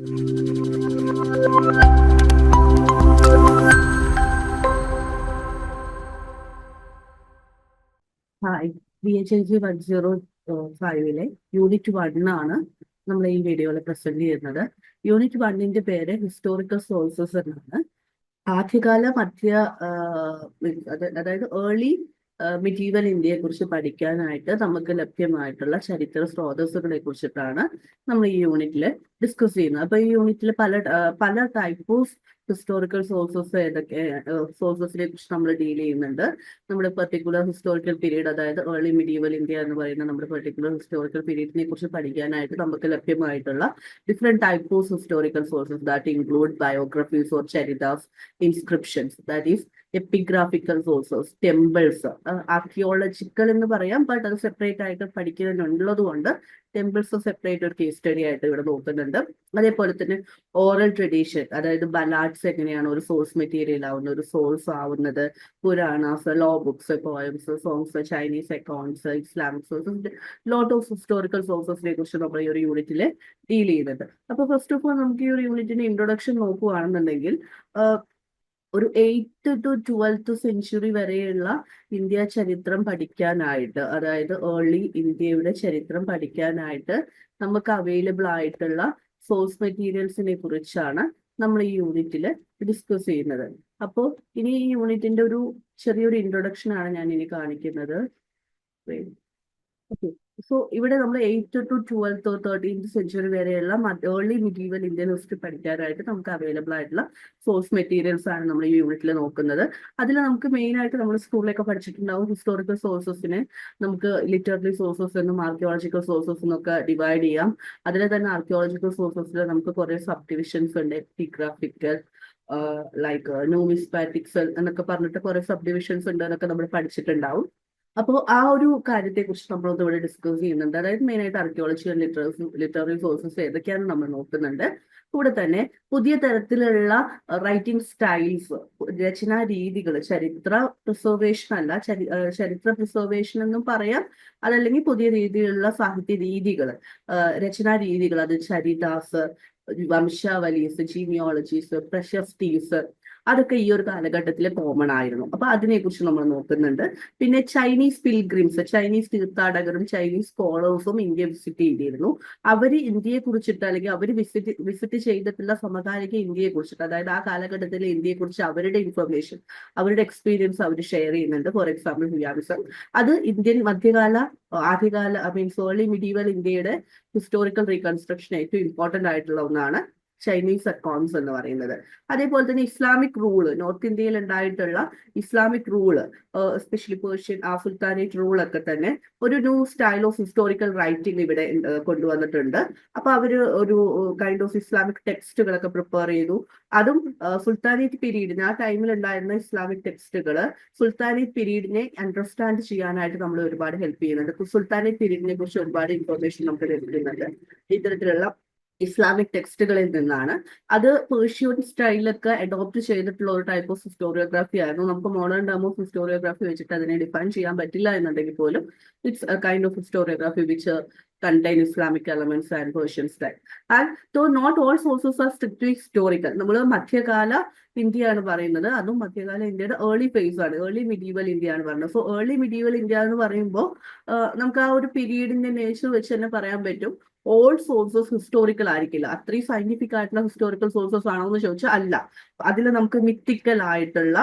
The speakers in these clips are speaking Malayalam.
ഹായ്, BHIG 105 യൂണിറ്റ് 1 ആണ് നമ്മൾ ഈ വീഡിയോയിൽ പ്രസന്റ് ചെയ്യുന്നത്. യൂണിറ്റ് 1ന്റെ പേര് ഹിസ്റ്റോറിക്കൽ സോഴ്സസ് എന്നാണ്. ആദ്യകാല മധ്യ അതായത് ഏർലി മിഡീവൽ ഇന്ത്യയെ കുറിച്ച് പഠിക്കാനായിട്ട് നമുക്ക് ലഭ്യമായിട്ടുള്ള ചരിത്ര സ്രോതസ്സുകളെ കുറിച്ചിട്ടാണ് നമ്മൾ ഈ യൂണിറ്റിൽ ഡിസ്കസ് ചെയ്യുന്നത്. അപ്പൊ ഈ യൂണിറ്റിൽ പല ടൈപ്പ് ഓഫ് ഹിസ്റ്റോറിക്കൽ സോഴ്സസ് സോഴ്സസിനെ കുറിച്ച് നമ്മൾ ഡീൽ ചെയ്യുന്നുണ്ട്. നമ്മുടെ പെർട്ടിക്കുലർ ഹിസ്റ്റോറിക്കൽ പീരീഡ്, അതായത് ഏർലി മിഡീവൽ ഇന്ത്യ എന്ന് പറയുന്ന നമ്മുടെ പെർട്ടിക്കുലർ ഹിസ്റ്റോറിക്കൽ പീരീഡിനെ കുറിച്ച് പഠിക്കാനായിട്ട് നമുക്ക് ലഭ്യമായിട്ടുള്ള different type of historical sources that include biographies or charitas, inscriptions, that is epigraphical sources, temples, archaeological എന്ന് പറയാം, ബട്ട് അത് സെപ്പറേറ്റ് ആയിട്ട് പഠിക്കുന്നുള്ളത് കൊണ്ട് ടെമ്പിൾസ് സെപ്പറേറ്റ് ഒരു കേസ് സ്റ്റഡി ആയിട്ട് ഇവിടെ നോക്കുന്നുണ്ട്. അതേപോലെ തന്നെ ഓറൽ ട്രഡീഷൻ, അതായത് ബലാഡ്സ് എങ്ങനെയാണ് ഒരു സോഴ്സ് മെറ്റീരിയൽ ആവുന്നത്, ഒരു സോഴ്സ് ആവുന്നത്, Puranas, law books, poems, songs, Chinese accounts, Islamic sources, lot of historical സോഴ്സസിനെ കുറിച്ച് നമ്മൾ ഈ ഒരു യൂണിറ്റിൽ ഡീൽ ചെയ്യുന്നുണ്ട്. അപ്പൊ ഫസ്റ്റ് ഓഫ് ഓൾ നമുക്ക് ഈ ഒരു യൂണിറ്റിന്റെ ഇൻട്രൊഡക്ഷൻ നോക്കുകയാണെന്നുണ്ടെങ്കിൽ, ഒരു 8th to 12th സെഞ്ചുറി വരെയുള്ള ഇന്ത്യ ചരിത്രം പഠിക്കാനായിട്ട്, അതായത് ഏർലി ഇന്ത്യയുടെ ചരിത്രം പഠിക്കാനായിട്ട് നമുക്ക് അവൈലബിൾ ആയിട്ടുള്ള സോഴ്സ് മെറ്റീരിയൽസിനെ കുറിച്ചാണ് നമ്മൾ ഈ യൂണിറ്റിൽ ഡിസ്കസ് ചെയ്യുന്നത്. അപ്പോൾ ഇനി ഈ യൂണിറ്റിന്റെ ഒരു ചെറിയൊരു ഇൻട്രൊഡക്ഷൻ ആണ് ഞാൻ ഇനി കാണിക്കുന്നത്. ഓക്കെ, സോ ഇവിടെ നമ്മൾ 8th to 12th or 13th century വരെയുള്ള ഏർലി മിഡീവൽ ഇന്ത്യൻ ഹിസ്റ്ററി പഠിക്കാനായിട്ട് നമുക്ക് അവൈലബിൾ ആയിട്ടുള്ള സോഴ്സ് മെറ്റീരിയൽസ് ആണ് നമ്മൾ ഈ യൂണിറ്റിൽ നോക്കുന്നത്. അതിൽ നമുക്ക് മെയിൻ ആയിട്ട് നമ്മൾ സ്കൂളിലൊക്കെ പഠിച്ചിട്ടുണ്ടാവും, ഹിസ്റ്റോറിക്കൽ സോഴ്സസിനെ നമുക്ക് ലിറ്റററി സോഴ്സസ് എന്നും ആർക്കിയോളജിക്കൽ സോഴ്സസ് എന്നൊക്കെ ഡിവൈഡ് ചെയ്യാം. അതിൽ തന്നെ ആർക്കിയോളജിക്കൽ സോഴ്സസിൽ നമുക്ക് കുറെ സബ് ഡിവിഷൻസ് ഉണ്ട്. എപ്പിഗ്രാഫിക്കൽ, ലൈക്ക് ന്യൂമിസ്മാറ്റിക്സ് എന്നൊക്കെ പറഞ്ഞിട്ട് കുറെ സബ് ഡിവിഷൻസ് ഉണ്ട് എന്നൊക്കെ നമ്മൾ പഠിച്ചിട്ടുണ്ടാവും. അപ്പോൾ ആ ഒരു കാര്യത്തെ കുറിച്ച് നമ്മളൊന്ന് ഇവിടെ ഡിസ്കസ് ചെയ്യുന്നുണ്ട്. അതായത് മെയിൻ ആയിട്ട് ആർക്കിയോളജി ആൻഡ് ലിറ്റററി സോഴ്സസ് ഏതൊക്കെയാണ് നമ്മൾ നോക്കുന്നുണ്ട്. കൂടെ തന്നെ പുതിയ തരത്തിലുള്ള റൈറ്റിംഗ് സ്റ്റൈൽസ്, രചനാ രീതികൾ, ചരിത്ര പ്രിസർവേഷൻ അല്ല, ചരിത്ര പ്രിസർവേഷൻ എന്നും പറയാം, അതല്ലെങ്കിൽ പുതിയ രീതിയിലുള്ള സാഹിത്യ രീതികൾ, രചനാ രീതികൾ, അത് ചരിതാസ്, വംശാവലീസ്, ജീനിയോളജീസ്, പ്രശസ്തീസ്, അതൊക്കെ ഈ ഒരു കാലഘട്ടത്തിൽ കോമൺ ആയിരുന്നു. അപ്പൊ അതിനെക്കുറിച്ച് നമ്മൾ നോക്കുന്നുണ്ട്. പിന്നെ ചൈനീസ് പിൽഗ്രിംസ്, ചൈനീസ് തീർത്ഥാടകരും ചൈനീസ് സ്കോളേഴ്സും ഇന്ത്യ വിസിറ്റ് ചെയ്തിരുന്നു. അവര് ഇന്ത്യയെ കുറിച്ചിട്ട്, അല്ലെങ്കിൽ അവർ വിസിറ്റ് ചെയ്തിട്ടുള്ള സമകാലിക ഇന്ത്യയെ കുറിച്ചിട്ട്, അതായത് ആ കാലഘട്ടത്തിലെ ഇന്ത്യയെ കുറിച്ച് അവരുടെ ഇൻഫർമേഷൻ, അവരുടെ എക്സ്പീരിയൻസ് അവർ ഷെയർ ചെയ്യുന്നുണ്ട്. ഫോർ എക്സാമ്പിൾ ഹുയാമിസം, അത് ഇന്ത്യൻ ആദ്യകാല മീൻസ് ഏർലി മിഡീവൽ ഇന്ത്യയുടെ ഹിസ്റ്റോറിക്കൽ റീകൺസ്ട്രക്ഷൻ ഏറ്റവും ഇമ്പോർട്ടന്റ് ആയിട്ടുള്ള ഒന്നാണ് ചൈനീസ് അക്കൗണ്ട്സ് എന്ന് പറയുന്നത്. അതേപോലെ തന്നെ ഇസ്ലാമിക് റൂള്, നോർത്ത് ഇന്ത്യയിൽ ഉണ്ടായിട്ടുള്ള Islamic rule, especially Persian sultanate rule ഒക്കെ തന്നെ ഒരു new style of historical writing ഇവിടെ കൊണ്ടുവന്നിട്ടുണ്ട്. അപ്പൊ അവര് ഒരു കൈൻഡ് ഓഫ് ഇസ്ലാമിക് ടെക്സ്റ്റുകളൊക്കെ പ്രിപ്പയർ ചെയ്തു. അതും സുൽത്താനേറ്റ് പീരീഡിന്, ആ ടൈമിൽ ഉണ്ടായിരുന്ന ഇസ്ലാമിക് ടെക്സ്റ്റുകള് സുൽത്താനേറ്റ് പീരീഡിനെ അണ്ടർസ്റ്റാൻഡ് ചെയ്യാനായിട്ട് നമ്മൾ ഒരുപാട് ഹെൽപ്പ് ചെയ്യുന്നുണ്ട്. സുൽത്താനേറ്റ് പീരീഡിനെ കുറിച്ച് ഒരുപാട് ഇൻഫർമേഷൻ നമുക്ക് ലഭിക്കുന്നുണ്ട് ഇത്തരത്തിലുള്ള ഇസ്ലാമിക് ടെക്സ്റ്റുകളിൽ നിന്നാണ്. അത് പേർഷ്യൻ സ്റ്റൈലൊക്കെ അഡോപ്റ്റ് ചെയ്തിട്ടുള്ള ഒരു ടൈപ്പ് ഓഫ് ഹിസ്റ്റോറിയോഗ്രാഫി ആയിരുന്നു. നമുക്ക് മോഡേൺ ടൈം ഓഫ് ഹിസ്റ്റോറിയോഗ്രാഫി വെച്ചിട്ട് അതിനെ ഡിഫൈൻ ചെയ്യാൻ പറ്റില്ല എന്നുണ്ടെങ്കിൽ പോലും it's A kind of historiography which contain Islamic elements and Persian style. And though not all sources are strictly historical, നമ്മൾ മധ്യകാല ഇന്ത്യ ആണ് പറയുന്നത്, അതും മധ്യകാല ഇന്ത്യയുടെ ഏർലി ഫേസ് ആണ്, ഏർലി മിഡീവൽ ഇന്ത്യ ആണ് പറയുന്നത്. സോ ഏർലി മിഡീവൽ ഇന്ത്യ എന്ന് പറയുമ്പോൾ നമുക്ക് ആ ഒരു പീരീഡിന്റെ നേച്ചർ വെച്ച് തന്നെ പറയാൻ പറ്റും ഓൾ സോഴ്സസ് ഹിസ്റ്റോറിക്കൽ ആയിരിക്കില്ല. അത്രയും സയന്റിഫിക് ആയിട്ടുള്ള ഹിസ്റ്റോറിക്കൽ സോഴ്സസ് ആണോ എന്ന് ചോദിച്ചാൽ അല്ല. അതിൽ നമുക്ക് മിത്തിക്കൽ ആയിട്ടുള്ള,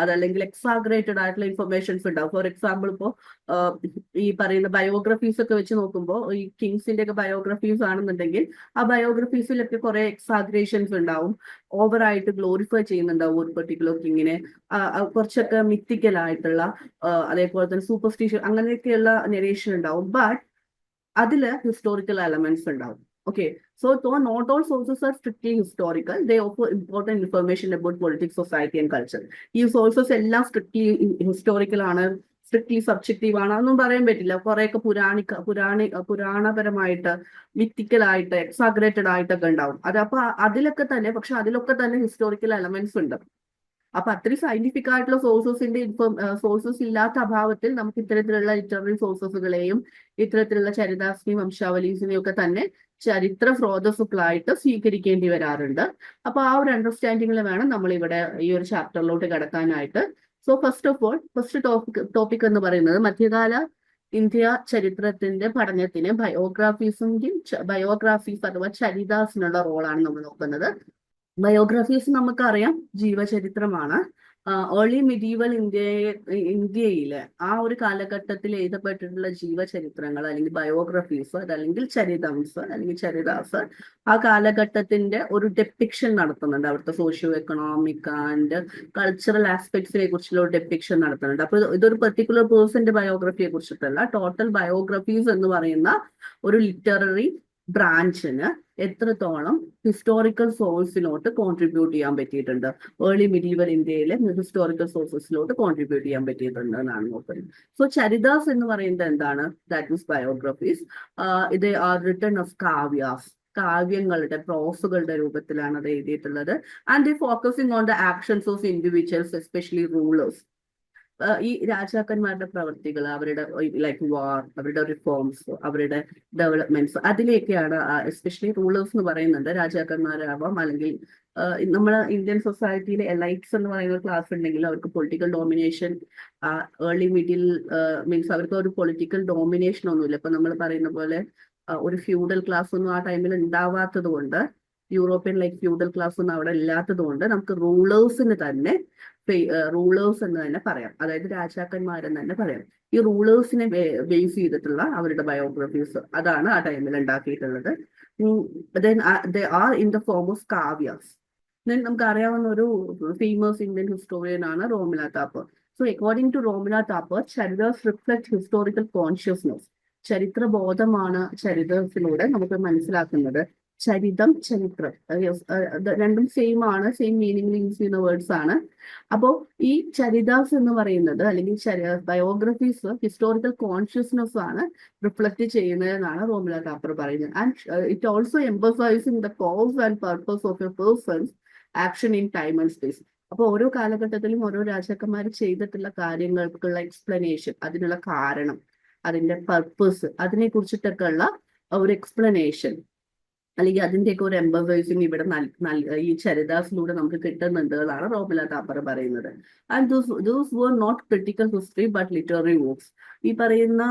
അതല്ലെങ്കിൽ എക്സാഗ്രേറ്റഡ് ആയിട്ടുള്ള ഇൻഫർമേഷൻസ് ഉണ്ടാവും. ഫോർ എക്സാമ്പിൾ ഇപ്പോൾ ഈ പറയുന്ന ബയോഗ്രഫീസ് ഒക്കെ വെച്ച് നോക്കുമ്പോൾ, ഈ കിങ്സിന്റെ ഒക്കെ ബയോഗ്രഫീസ് ആണെന്നുണ്ടെങ്കിൽ ആ ബയോഗ്രഫീസിലൊക്കെ കുറെ എക്സാഗ്രേഷൻസ് ഉണ്ടാവും, ഓവറായിട്ട് ഗ്ലോറിഫൈ ചെയ്യുന്നുണ്ടാവും ഒരു പെർട്ടിക്കുലർ കിങ്ങിനെ. കുറച്ചൊക്കെ മിത്തിക്കൽ ആയിട്ടുള്ള, അതേപോലെ തന്നെ സൂപ്പർസ്റ്റിഷ്യൻ, അങ്ങനെയൊക്കെയുള്ള നെറേഷൻ ഉണ്ടാവും. ബട്ട് അതില് ഹിസ്റ്റോറിക്കൽ എലമെന്റ്സ് ഉണ്ടാവും. Okay, so though not all sources are strictly historical, they offer important information about politics, society and culture. ഈ സോഴ്സസ് എല്ലാം സ്ട്രിക്ട്ലി ഹിസ്റ്റോറിക്കൽ ആണ്, സ്ട്രിക്ട്ലി സബ്ജക്റ്റീവ് ആണ് അതൊന്നും പറയാൻ പറ്റില്ല. കുറെയൊക്കെ പുരാണപരമായിട്ട്, മിത്തിക്കലായിട്ട്, എക്സാഗ്രേറ്റഡ് ആയിട്ടൊക്കെ ഉണ്ടാവും. അപ്പൊ അതിലൊക്കെ തന്നെ ഹിസ്റ്റോറിക്കൽ എലമെന്റ്സ് ഉണ്ട്. അപ്പൊ അത്രയും സയന്റിഫിക് ആയിട്ടുള്ള സോഴ്സസ് ഇല്ലാത്ത അഭാവത്തിൽ നമുക്ക് ഇത്തരത്തിലുള്ള ലിറ്റററി സോഴ്സസുകളെയും ഇത്തരത്തിലുള്ള ചരിതാസിനെയും വംശാവലീസിനെയും ഒക്കെ തന്നെ ചരിത്ര സ്രോതസ്സുകളായിട്ട് സ്വീകരിക്കേണ്ടി വരാറുണ്ട്. അപ്പൊ ആ ഒരു അണ്ടർസ്റ്റാൻഡിങ്ങിൽ വേണം നമ്മൾ ഇവിടെ ഈ ഒരു ചാപ്റ്ററിലോട്ട് കിടക്കാനായിട്ട്. സോ ഫസ്റ്റ് ടോപ്പിക് എന്ന് പറയുന്നത് മധ്യകാല ഇന്ത്യ ചരിത്രത്തിന്റെ പഠനത്തിന് ബയോഗ്രാഫീസ് അഥവാ ചരിതാസിനുള്ള റോളാണ് നമ്മൾ നോക്കുന്നത്. ബയോഗ്രഫീസ് നമുക്കറിയാം ജീവചരിത്രമാണ്. ഏർലി മിഡീവൽ ഇന്ത്യയിലെ ആ ഒരു കാലഘട്ടത്തിൽ എഴുതപ്പെട്ടിട്ടുള്ള ജീവചരിത്രങ്ങൾ അല്ലെങ്കിൽ ബയോഗ്രഫീസ് അതല്ലെങ്കിൽ ചരിതംസ് അല്ലെങ്കിൽ ചരിതാസ് ആ കാലഘട്ടത്തിന്റെ ഒരു ഡെപ്പിക്ഷൻ നടത്തുന്നുണ്ട്. അവിടുത്തെ സോഷ്യോ എക്കണോമിക് ആൻഡ് കൾച്ചറൽ ആസ്പെക്ട്സിനെ കുറിച്ചുള്ള ഡെപ്പിക്ഷൻ നടത്തുന്നുണ്ട്. അപ്പൊ ഇതൊരു പെർട്ടിക്കുലർ പേഴ്സന്റെ ബയോഗ്രഫിയെ കുറിച്ചിട്ടല്ല, ടോട്ടൽ ബയോഗ്രഫീസ് എന്ന് പറയുന്ന ഒരു ലിറ്റററി ബ്രാഞ്ചിന് എത്രത്തോളം ഹിസ്റ്റോറിക്കൽ സോഴ്സിലോട്ട് കോൺട്രിബ്യൂട്ട് ചെയ്യാൻ പറ്റിയിട്ടുണ്ട്, ഏർലി മിഡീവൽ ഇന്ത്യയിലെ ഹിസ്റ്റോറിക്കൽ സോഴ്സസിലോട്ട് കോൺട്രിബ്യൂട്ട് ചെയ്യാൻ പറ്റിയിട്ടുണ്ട് എന്നാണ് നോക്കുന്നത്. സോ ചരിതാസ് എന്ന് പറയുന്നത് എന്താണ്? That is biographies. ഇത് ആർ റിട്ടൺ ഓഫ് കാവ്യാസ്, കാവ്യങ്ങളുടെ പ്രോസുകളുടെ രൂപത്തിലാണ് അത് എഴുതിയിട്ടുള്ളത്. And the focusing on the actions of individuals, especially rulers. ഈ രാജാക്കന്മാരുടെ പ്രവർത്തികൾ, അവരുടെ ലൈക്ക് വാർ, അവരുടെ റിഫോംസ്, അവരുടെ ഡെവലപ്മെന്റ്സ്, അതിലേക്കാണ് എസ്പെഷ്യലി റൂളേഴ്സ് എന്ന് പറയുന്നുണ്ട്. രാജാക്കന്മാരാവാം, അല്ലെങ്കിൽ നമ്മളെ ഇന്ത്യൻ സൊസൈറ്റിയിലെ എലൈറ്റ്സ് എന്ന് പറയുന്ന ക്ലാസ് ഉണ്ടെങ്കിൽ അവർക്ക് political domination early middle means അവർക്ക് ഒരു പൊളിറ്റിക്കൽ ഡോമിനേഷൻ ഒന്നുമില്ല. ഇപ്പൊ നമ്മൾ പറയുന്ന പോലെ ഒരു ഫ്യൂഡൽ ക്ലാസ് ഒന്നും ആ ടൈമിൽ ഉണ്ടാവാത്തത് കൊണ്ട്, യൂറോപ്യൻ ലൈക്ക് ഫ്യൂഡൽ ക്ലാസ് ഒന്നും അവിടെ ഇല്ലാത്തത് കൊണ്ട് നമുക്ക് റൂളേഴ്സിന് തന്നെ റൂളേഴ്സ് എന്ന് തന്നെ പറയാം, അതായത് രാജാക്കന്മാരെന്ന് തന്നെ പറയാം. ഈ റൂളേഴ്സിനെ ബേസ് ചെയ്തിട്ടുള്ള അവരുടെ ബയോഗ്രഫീസ് അതാണ് ആ ടൈമിൽ ഉണ്ടാക്കിയിട്ടുള്ളത്. Then are in the form of kavyas. Then നമുക്ക് അറിയാവുന്ന ഒരു ഫേമസ് ഇന്ത്യൻ ഹിസ്റ്റോറിയൻ ആണ് Romila Thapar. So according to Romila Thapar, charitas reflect historical consciousness. ചരിത്രബോധമാണ് ചരിതത്തിലൂടെ നമുക്ക് മനസ്സിലാക്കുന്നത്. ചരിതം, ചരിത്രം രണ്ടും സെയിം ആണ്, സെയിം മീനിങ്ങിൽ യൂസ് ചെയ്യുന്ന വേർഡ്സ് ആണ്. അപ്പോൾ ഈ ചരിതാസ് എന്ന് പറയുന്നത് അല്ലെങ്കിൽ ബയോഗ്രഫീസ് ഹിസ്റ്റോറിക്കൽ കോൺഷ്യസ്നെസ് ആണ് റിഫ്ലക്ട് ചെയ്യുന്നത് എന്നാണ് റോമില താപ്പർ പറയുന്നത്. And it also emphasizing the cause and purpose of a person's action in time and space. അപ്പോൾ ഓരോ കാലഘട്ടത്തിലും ഓരോ രാജാക്കന്മാർ ചെയ്തിട്ടുള്ള കാര്യങ്ങൾക്കുള്ള എക്സ്പ്ലനേഷൻ, അതിനുള്ള കാരണം, അതിന്റെ പർപ്പസ്, അതിനെ കുറിച്ചിട്ടൊക്കെ ഉള്ള ഒരു എക്സ്പ്ലനേഷൻ അല്ലെങ്കിൽ അതിന്റെയൊക്കെ ഒരു എംബസൈസിങ് ഇവിടെ ഈ ചരിതാസിലൂടെ നമുക്ക് കിട്ടുന്നുണ്ട് എന്നാണ് റോമില താപ്പർ പറയുന്നത്. And those were not critical history but literary works. ഈ പറയുന്ന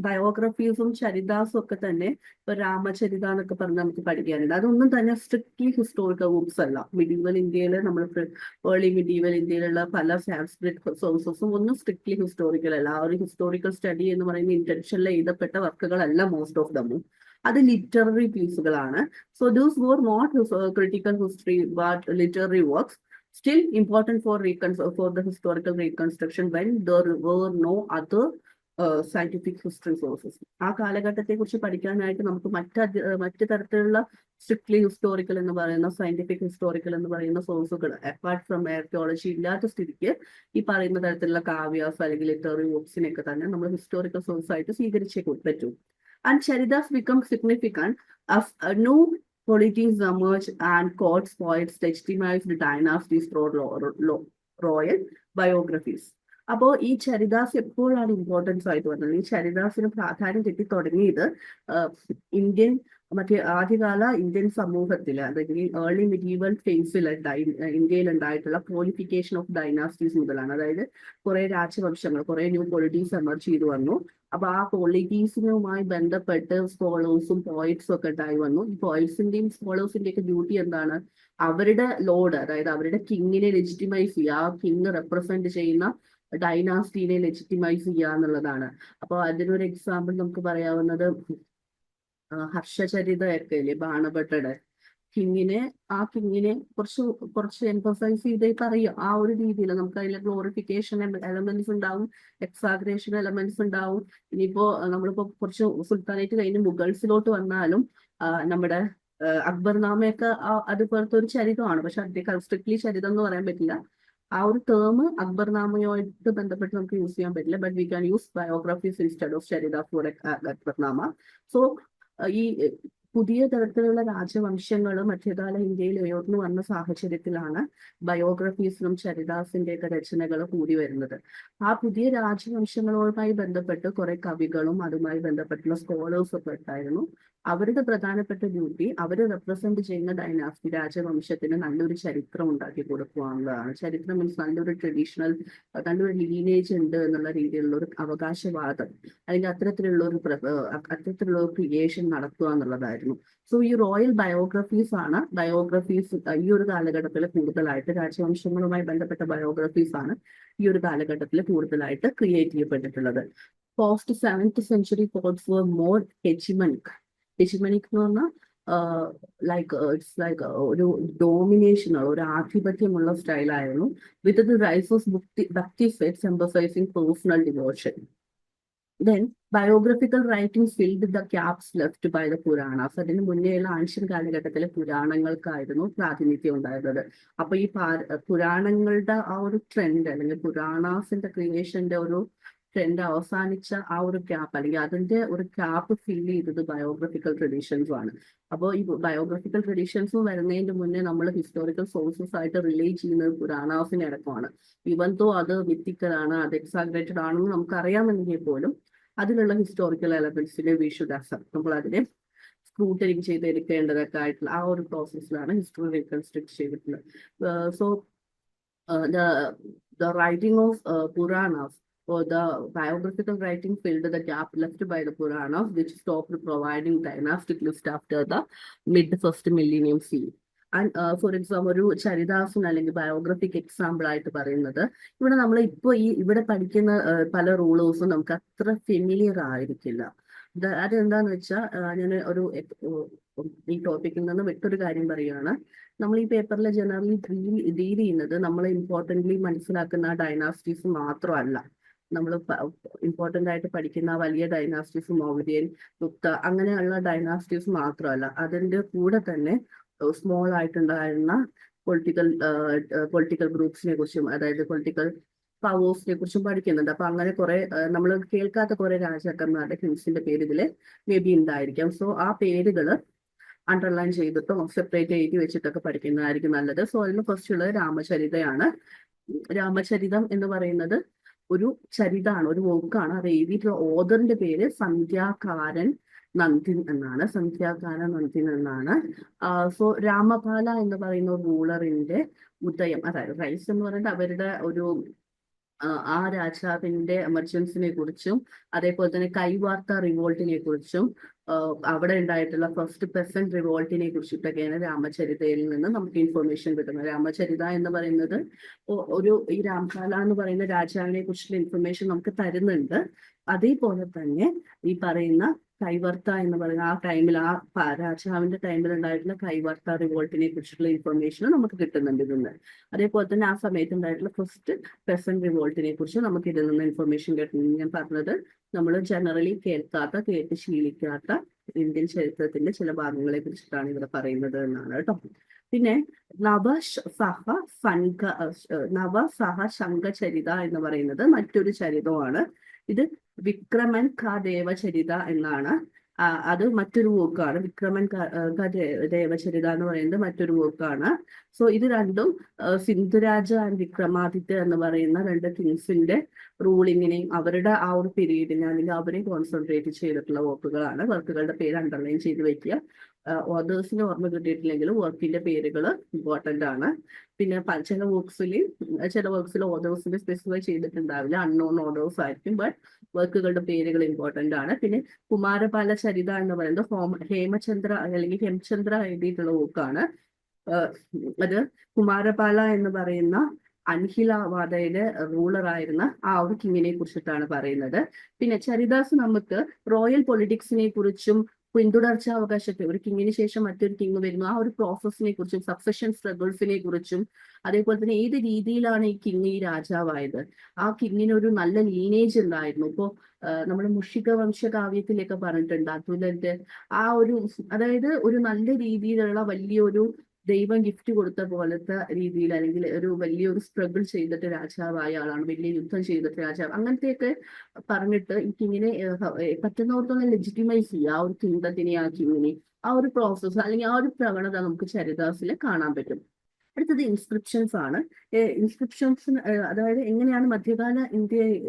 ബയോഗ്രഫീസും ചരിതാസും ഒക്കെ തന്നെ ഇപ്പൊ രാമചരിത എന്നൊക്കെ പറഞ്ഞ് നമുക്ക് പഠിക്കാനുണ്ട്. അതൊന്നും തന്നെ സ്ട്രിക്ട്ലി ഹിസ്റ്റോറിക്കൽ വർക്ക്സ് അല്ല. മിഡീവൽ ഇന്ത്യയിൽ നമ്മൾ ഏർലി മിഡീവൽ ഇന്ത്യയിലുള്ള പല സാൻസ്ക്രിറ്റ് സോഴ്സസും ഒന്നും സ്ട്രിക്ട്ലി ഹിസ്റ്റോറിക്കൽ അല്ല. ആ ഒരു ഹിസ്റ്റോറിക്കൽ സ്റ്റഡി എന്ന് പറയുന്ന ഇന്റൻഷനിൽ എഴുതപ്പെട്ട വർക്കുകളല്ല മോസ്റ്റ് ഓഫ് ദം. അത് ലിറ്റററി പീസുകളാണ്. So those were not critical history but literary works, still important for the historical reconstruction when there were no other scientific history sources. ആ കാലഘട്ടത്തെ കുറിച്ച് പഠിക്കാനായിട്ട് നമുക്ക് മറ്റു തരത്തിലുള്ള സ്ട്രിക്ട്ലി ഹിസ്റ്റോറിക്കൽ എന്ന് പറയുന്ന സയന്റിഫിക് ഹിസ്റ്റോറിക്കൽ എന്ന് പറയുന്ന സോഴ്സുകൾ അപ്പാർട്ട് ഫ്രം ആർക്കിയോളജി ഇല്ലാത്ത സ്ഥിതിക്ക് ഈ പറയുന്ന തരത്തിലുള്ള കാവ്യാസ് അല്ലെങ്കിൽ ലിറ്റററി വർക്സിനെയൊക്കെ തന്നെ നമ്മൾ ഹിസ്റ്റോറിക്കൽ സോഴ്സ് ആയിട്ട് സ്വീകരിച്ചേ പറ്റൂ. And charitas become significant as new polities emerge and courts, poets legitimized dynasties through royal biographies. അപ്പോൾ ഈ ചരിതാസ് എപ്പോഴാണ് ഇമ്പോർട്ടൻസ് ആയിട്ട് വന്നത്? ഈ ചരിതാസിന് പ്രാധാന്യം കിട്ടി തുടങ്ങിയത് ആദ്യകാല ഇന്ത്യൻ സമൂഹത്തിൽ, അല്ലെങ്കിൽ ഏർലി മിഡീവൽ ഫേസിൽ ഇന്ത്യയിൽ ഉണ്ടായിട്ടുള്ള പ്രോലിഫിക്കേഷൻ ഓഫ് ഡൈനാസ്റ്റീസ് മുതലാണ്. അതായത് കുറെ രാജവംശങ്ങൾ, കുറെ ന്യൂ പൊളിറ്റീസ് എമർജ് ചെയ്തു വന്നു. അപ്പൊ ആ പൊളിറ്റീസിനുമായി ബന്ധപ്പെട്ട് സ്കോളേഴ്സും പോയിറ്റ്സും ഒക്കെ ഉണ്ടായി വന്നു. ഈ പോയിറ്റ്സിന്റെയും സ്കോളേഴ്സിന്റെയും ഒക്കെ ഡ്യൂട്ടി എന്താണ്? അവരുടെ ലോഡ്, അതായത് അവരുടെ കിങ്ങിനെ ലെജിറ്റിമൈസ് ചെയ്യുക, ആ കിങ് റെപ്രസെന്റ് ചെയ്യുന്ന ഡൈനാസ്റ്റിനെ ലെജിറ്റിമൈസ് ചെയ്യുക എന്നുള്ളതാണ്. അപ്പോൾ അതിനൊരു എക്സാമ്പിൾ നമുക്ക് പറയാവുന്നത് ഹർഷചരിതയൊക്കെ ഇല്ലേ, ബാണഭട്ടയുടെ ആ കിങ്ങിനെ കുറച്ച് എംഫസൈസ് ചെയ്തേ പറയും. ആ ഒരു രീതിയിൽ നമുക്ക് അതിലെ ഗ്ലോറിഫിക്കേഷൻ എലമെന്റ്സ് ഉണ്ടാവും, എക്സാഗ്രേഷൻ എലമെന്റ്സ് ഉണ്ടാവും. ഇനിയിപ്പോ നമ്മളിപ്പോ കുറച്ച് സുൽത്താനേറ്റ് കഴിഞ്ഞ് മുഗൾസിലോട്ട് വന്നാലും നമ്മുടെ അക്ബർനാമയൊക്കെ അതുപോലത്തെ ഒരു ചരിതമാണ്. പക്ഷെ അദ്ദേഹം സ്ട്രിക്ട്ലി ചരിതം എന്ന് പറയാൻ പറ്റില്ല. ആ ഒരു ടേം അക്ബർനാമയുമായിട്ട് ബന്ധപ്പെട്ട് നമുക്ക് യൂസ് ചെയ്യാൻ പറ്റില്ല. But we can use biographies instead of charita for Akbarnama. So ഈ പുതിയ തരത്തിലുള്ള രാജവംശങ്ങൾ മധ്യകാല ഇന്ത്യയിൽ ഉയർന്നു വന്ന സാഹചര്യത്തിലാണ് ബയോഗ്രഫീസിനും ചരിതാസിന്റെ ഒക്കെ രചനകൾ കൂടി വരുന്നത്. ആ പുതിയ രാജവംശങ്ങളുമായി ബന്ധപ്പെട്ട് കുറെ കവികളും അതുമായി ബന്ധപ്പെട്ടുള്ള സ്കോളേഴ്സും ഒക്കെ ഉണ്ടായിരുന്നു. അവരുടെ പ്രധാനപ്പെട്ട ഡ്യൂട്ടി അവർ റെപ്രസെന്റ് ചെയ്യുന്ന ഡൈനാസ്റ്റി രാജവംശത്തിന് നല്ലൊരു ചരിത്രം ഉണ്ടാക്കി കൊടുക്കുക എന്നുള്ളതാണ്. ചരിത്രം മീൻസ് നല്ലൊരു ട്രഡീഷണൽ, നല്ലൊരു ലീനേജ് ഉണ്ട് എന്നുള്ള രീതിയിലുള്ള ഒരു അവകാശവാദം അല്ലെങ്കിൽ അത്തരത്തിലുള്ള ഒരു ക്രിയേഷൻ നടത്തുക എന്നുള്ളതായിരുന്നു. സോ ഈ റോയൽ ബയോഗ്രഫീസ് ഈ ഒരു കാലഘട്ടത്തിൽ കൂടുതലായിട്ട് രാജവംശങ്ങളുമായി ബന്ധപ്പെട്ട ബയോഗ്രഫീസ് ആണ് ഈ ഒരു കാലഘട്ടത്തിൽ കൂടുതലായിട്ട് ക്രിയേറ്റ് ചെയ്യപ്പെട്ടിട്ടുള്ളത്. Post 7th century poets were more hegemonic. Hegemonic എന്ന് പറഞ്ഞാൽ ഇറ്റ്സ് ലൈക്ക് ഒരു ഡോമിനേഷൻ, ഒരു ആധിപത്യമുള്ള സ്റ്റൈലായിരുന്നു. With the rise of bhakti poets emphasizing personal devotion. Then biographical writings filled the gaps left by the Puranas. അതിന് മുന്നേയുള്ള ആൻഷ്യൻ കാലഘട്ടത്തിലെ പുരാണങ്ങൾക്കായിരുന്നു പ്രാതിനിധ്യം ഉണ്ടായിരുന്നത്. അപ്പൊ ഈ പുരാണങ്ങളുടെ ആ ഒരു ട്രെൻഡ് അല്ലെങ്കിൽ പുരാണാസിന്റെ ക്രിയേഷന്റെ ഒരു ട്രെൻഡ് അവസാനിച്ച ആ ഒരു ഗ്യാപ്പ് അല്ലെങ്കിൽ അതിന്റെ ഒരു ഗ്യാപ്പ് ഫിൽ ചെയ്തത് ബയോഗ്രഫിക്കൽ ട്രഡീഷൻസും ആണ്. അപ്പോൾ ഈ ബയോഗ്രഫിക്കൽ ട്രഡീഷൻസും വരുന്നതിന് മുന്നേ നമ്മൾ ഹിസ്റ്റോറിക്കൽ സോഴ്സസ് ആയിട്ട് റിലേറ്റ് ചെയ്യുന്നത് പുരാണാസിനെ അടക്കമാണ്. ഈവൻ ദോ അത് മിത്തിക്കലാണ്, അത് എക്സാഗ്രേറ്റഡ് ആണെന്ന് നമുക്കറിയാമെങ്കിൽ പോലും അതിലുള്ള ഹിസ്റ്റോറിക്കൽ എലമെന്റ്സിനെ വി ഷുഡ് അക്സെപ്റ്റ്. നമ്മൾ അതിനെ സ്ക്രൂട്ടനിങ് ചെയ്തെടുക്കേണ്ടതൊക്കെ ആയിട്ടുള്ള ആ ഒരു പ്രോസസ്സിലാണ് ഹിസ്റ്ററി റീകൺസ്ട്രക്ട് ചെയ്തിട്ടുള്ളത്. So the writing of Puranas, or the biographical writing filled the gap left by the Puranas, which stopped providing dynastic list after the mid-first millennium CE. And for example ഒരു ചരിതാസൻ അല്ലെങ്കിൽ ബയോഗ്രഫിക് എക്സാമ്പിൾ ആയിട്ട് പറയുന്നത്, ഇവിടെ നമ്മൾ ഇപ്പോൾ ഇവിടെ പഠിക്കുന്ന പല റൂളേഴ്സും നമുക്ക് അത്ര ഫെമിലിയർ ആയിരിക്കില്ല. അതെന്താന്ന് വെച്ചാൽ ഞാൻ ഈ ടോപ്പിക്കിൽ നിന്ന് വിട്ടൊരു കാര്യം പറയുകയാണ്. നമ്മൾ ഈ പേപ്പറിൽ ജനറലി ഡീൽ ചെയ്യുന്നത് നമ്മൾ ഇമ്പോർട്ടൻ്റ്ലി മനസ്സിലാക്കുന്ന ഡൈനാസ്റ്റീസ് മാത്രമല്ല. നമ്മൾ ഇമ്പോർട്ടൻ്റ് ആയിട്ട് പഠിക്കുന്ന വലിയ ഡൈനാസ്റ്റീസ്, മൗര്യൻ, ഗുപ്ത അങ്ങനെയുള്ള ഡൈനാസ്റ്റീസ് മാത്രമല്ല, അതിൻ്റെ കൂടെ തന്നെ സ്മോൾ ആയിട്ടുണ്ടായിരുന്ന പൊളിറ്റിക്കൽ ഗ്രൂപ്പ്സിനെ കുറിച്ചും അതായത് പൊളിറ്റിക്കൽ പവേഴ്സിനെ കുറിച്ചും പഠിക്കുന്നുണ്ട്. അപ്പൊ അങ്ങനെ കുറെ നമ്മൾ കേൾക്കാത്ത കുറെ രാജാക്കന്മാരുടെ കിങ്സിന്റെ പേര് ഇതില് മേ ബി ഉണ്ടായിരിക്കാം. സോ ആ പേരുകൾ അണ്ടർലൈൻ ചെയ്തിട്ടോ സെപ്പറേറ്റ് എഴുതി വെച്ചിട്ടൊക്കെ പഠിക്കുന്നതായിരിക്കും നല്ലത്. സോ അതിന് ഫസ്റ്റ് ഉള്ളത് രാമചരിതയാണ്. രാമചരിതം എന്ന് പറയുന്നത് ഒരു ചരിതാണ്, ഒരു വർക്കാണ്. അത് എഴുതിയിട്ടുള്ള ഓഥറിന്റെ പേര് സന്ധ്യാകാരൻ നന്ദിൻ എന്നാണ്. സോ രാമപാല എന്ന് പറയുന്ന റൂളറിന്റെ ഉദയം, അതായത് റൈസ് എന്ന് പറയുന്നത് അവരുടെ ഒരു ആ രാജാവിന്റെ എമർജൻസിനെ കുറിച്ചും അതേപോലെ തന്നെ കൈവാർത്ത റിവോൾട്ടിനെ കുറിച്ചും അവിടെ ഉണ്ടായിട്ടുള്ള ഫസ്റ്റ് പെസന്റ് റിവോൾട്ടിനെ കുറിച്ചിട്ടൊക്കെയാണ് രാമചരിതയിൽ നിന്ന് നമുക്ക് ഇൻഫർമേഷൻ കിട്ടുന്നത്. രാമചരിത എന്ന് പറയുന്നത് ഈ രാംപാല എന്ന് പറയുന്ന രാജാവിനെ കുറിച്ചുള്ള ഇൻഫർമേഷൻ നമുക്ക് തരുന്നുണ്ട്. അതേപോലെ തന്നെ ഈ പറയുന്ന കൈവർത്ത എന്ന് പറയുന്ന ആ ടൈമിൽ, ആ രാജാവിന്റെ ടൈമിൽ ഉണ്ടായിട്ടുള്ള കൈവർത്ത റിവോൾട്ടിനെ കുറിച്ചുള്ള ഇൻഫർമേഷൻ നമുക്ക് കിട്ടുന്നുണ്ട് ഇതിന്ന്. അതേപോലെ തന്നെ ആ സമയത്ത് ഉണ്ടായിട്ടുള്ള ഫസ്റ്റ് പെസന്റ് റിവോൾട്ടിനെ കുറിച്ച് നമുക്ക് ഇതിൽ നിന്ന് ഇൻഫർമേഷൻ കിട്ടുന്നുണ്ട്. ഞാൻ പറഞ്ഞത് നമ്മൾ ജനറലി കേട്ട് ശീലിക്കാത്ത ഇന്ത്യൻ ചരിത്രത്തിന്റെ ചില ഭാഗങ്ങളെ കുറിച്ചിട്ടാണ് ഇവിടെ പറയുന്നത് എന്നാണ് കേട്ടോ. പിന്നെ നവസഹ ശംഖചരിത എന്ന് പറയുന്നത് മറ്റൊരു ചരിതമാണ്. ഇത് വിക്രമൻ ദേവചരിത എന്നാണ്. അത് മറ്റൊരു വർക്കാണ്. വിക്രമൻ ദേവചരിത എന്ന് പറയുന്നത് മറ്റൊരു വർക്കാണ്. സോ ഇത് രണ്ടും സിന്ധുരാജ ആൻഡ് വിക്രമാദിത്യ എന്ന് പറയുന്ന രണ്ട് കിങ്സിന്റെ റൂളിങ്ങിനെയും അവരുടെ ആ ഒരു പീരീഡിനെ അല്ലെങ്കിൽ അവരെ കോൺസെൻട്രേറ്റ് ചെയ്തിട്ടുള്ള വർക്കുകളാണ്. വർക്കുകളുടെ പേര് അണ്ടർലൈൻ ചെയ്ത് വെക്കുക. ഓതേഴ്സിന് ഓർമ്മ കിട്ടിയിട്ടില്ലെങ്കിലും വർക്കിന്റെ പേരുകൾ ഇമ്പോർട്ടൻ്റ് ആണ്. പിന്നെ ചില വർക്ക്സിൽ ഓതേഴ്സിനെ സ്പെസിഫൈ ചെയ്തിട്ടുണ്ടാവില്ല, അൺനോൺ ഓതേഴ്സ് ആയിരിക്കും, ബട്ട് വർക്കുകളുടെ പേരുകൾ ഇമ്പോർട്ടൻ്റ് ആണ്. പിന്നെ കുമാരപാല ചരിത എന്ന് പറയുന്നത് ഹേമചന്ദ്ര അല്ലെങ്കിൽ ഹേമചന്ദ്ര എഴുതിയിട്ടുള്ള വർക്കാണ്. അത് കുമാരപാല എന്ന് പറയുന്ന അൻഹിലാവാദയുടെ റൂളറായിരുന്ന ആ ഒരു കിങ്ങിനെ കുറിച്ചിട്ടാണ് പറയുന്നത്. പിന്നെ ചരിതാസ് നമുക്ക് റോയൽ പൊളിറ്റിക്സിനെ കുറിച്ചും പിന്തുടർച്ചാവകാശത്തെ, ഒരു കിങ്ങിന് ശേഷം മറ്റൊരു കിങ് വരുന്നു, ആ ഒരു പ്രോസസ്സിനെ കുറിച്ചും സക്സഷൻ സ്ട്രഗിൾസിനെ കുറിച്ചും അതേപോലെ തന്നെ ഏത് രീതിയിലാണ് ഈ കിങ് ഈ രാജാവായത്, ആ കിങ്ങിന് ഒരു നല്ല ലീനേജ് ഉണ്ടായിരുന്നു. ഇപ്പോൾ നമ്മുടെ മുഷിക വംശകാവ്യത്തിലൊക്കെ പറഞ്ഞിട്ടുണ്ട് അതുലന്റെ ആ ഒരു, അതായത് ഒരു നല്ല രീതിയിലുള്ള വലിയൊരു ദൈവം ഗിഫ്റ്റ് കൊടുത്ത പോലത്തെ രീതിയിൽ അല്ലെങ്കിൽ ഒരു വലിയൊരു സ്ട്രഗിൾ ചെയ്തിട്ട് രാജാവായ ആളാണ്, വലിയ യുദ്ധം ചെയ്തിട്ട് രാജാവ്, അങ്ങനത്തെയൊക്കെ പറഞ്ഞിട്ട് ഈ കിങ്ങിനെ പറ്റുന്നവർക്കൊന്ന് ലെജിറ്റിമൈസ് ചെയ്യുക ആ ഒരു കിങ്ഡത്തിനെ, ആ കിങ്ങിനെ, ആ ഒരു പ്രോസസ്സ് അല്ലെങ്കിൽ ആ ഒരു പ്രവണത നമുക്ക് ചരിതാസിൽ കാണാൻ പറ്റും. അടുത്തത് ഇൻസ്ക്രിപ്ഷൻസ് ആണ്. ഇൻസ്ക്രിപ്ഷൻസ് അതായത് എങ്ങനെയാണ് മധ്യകാല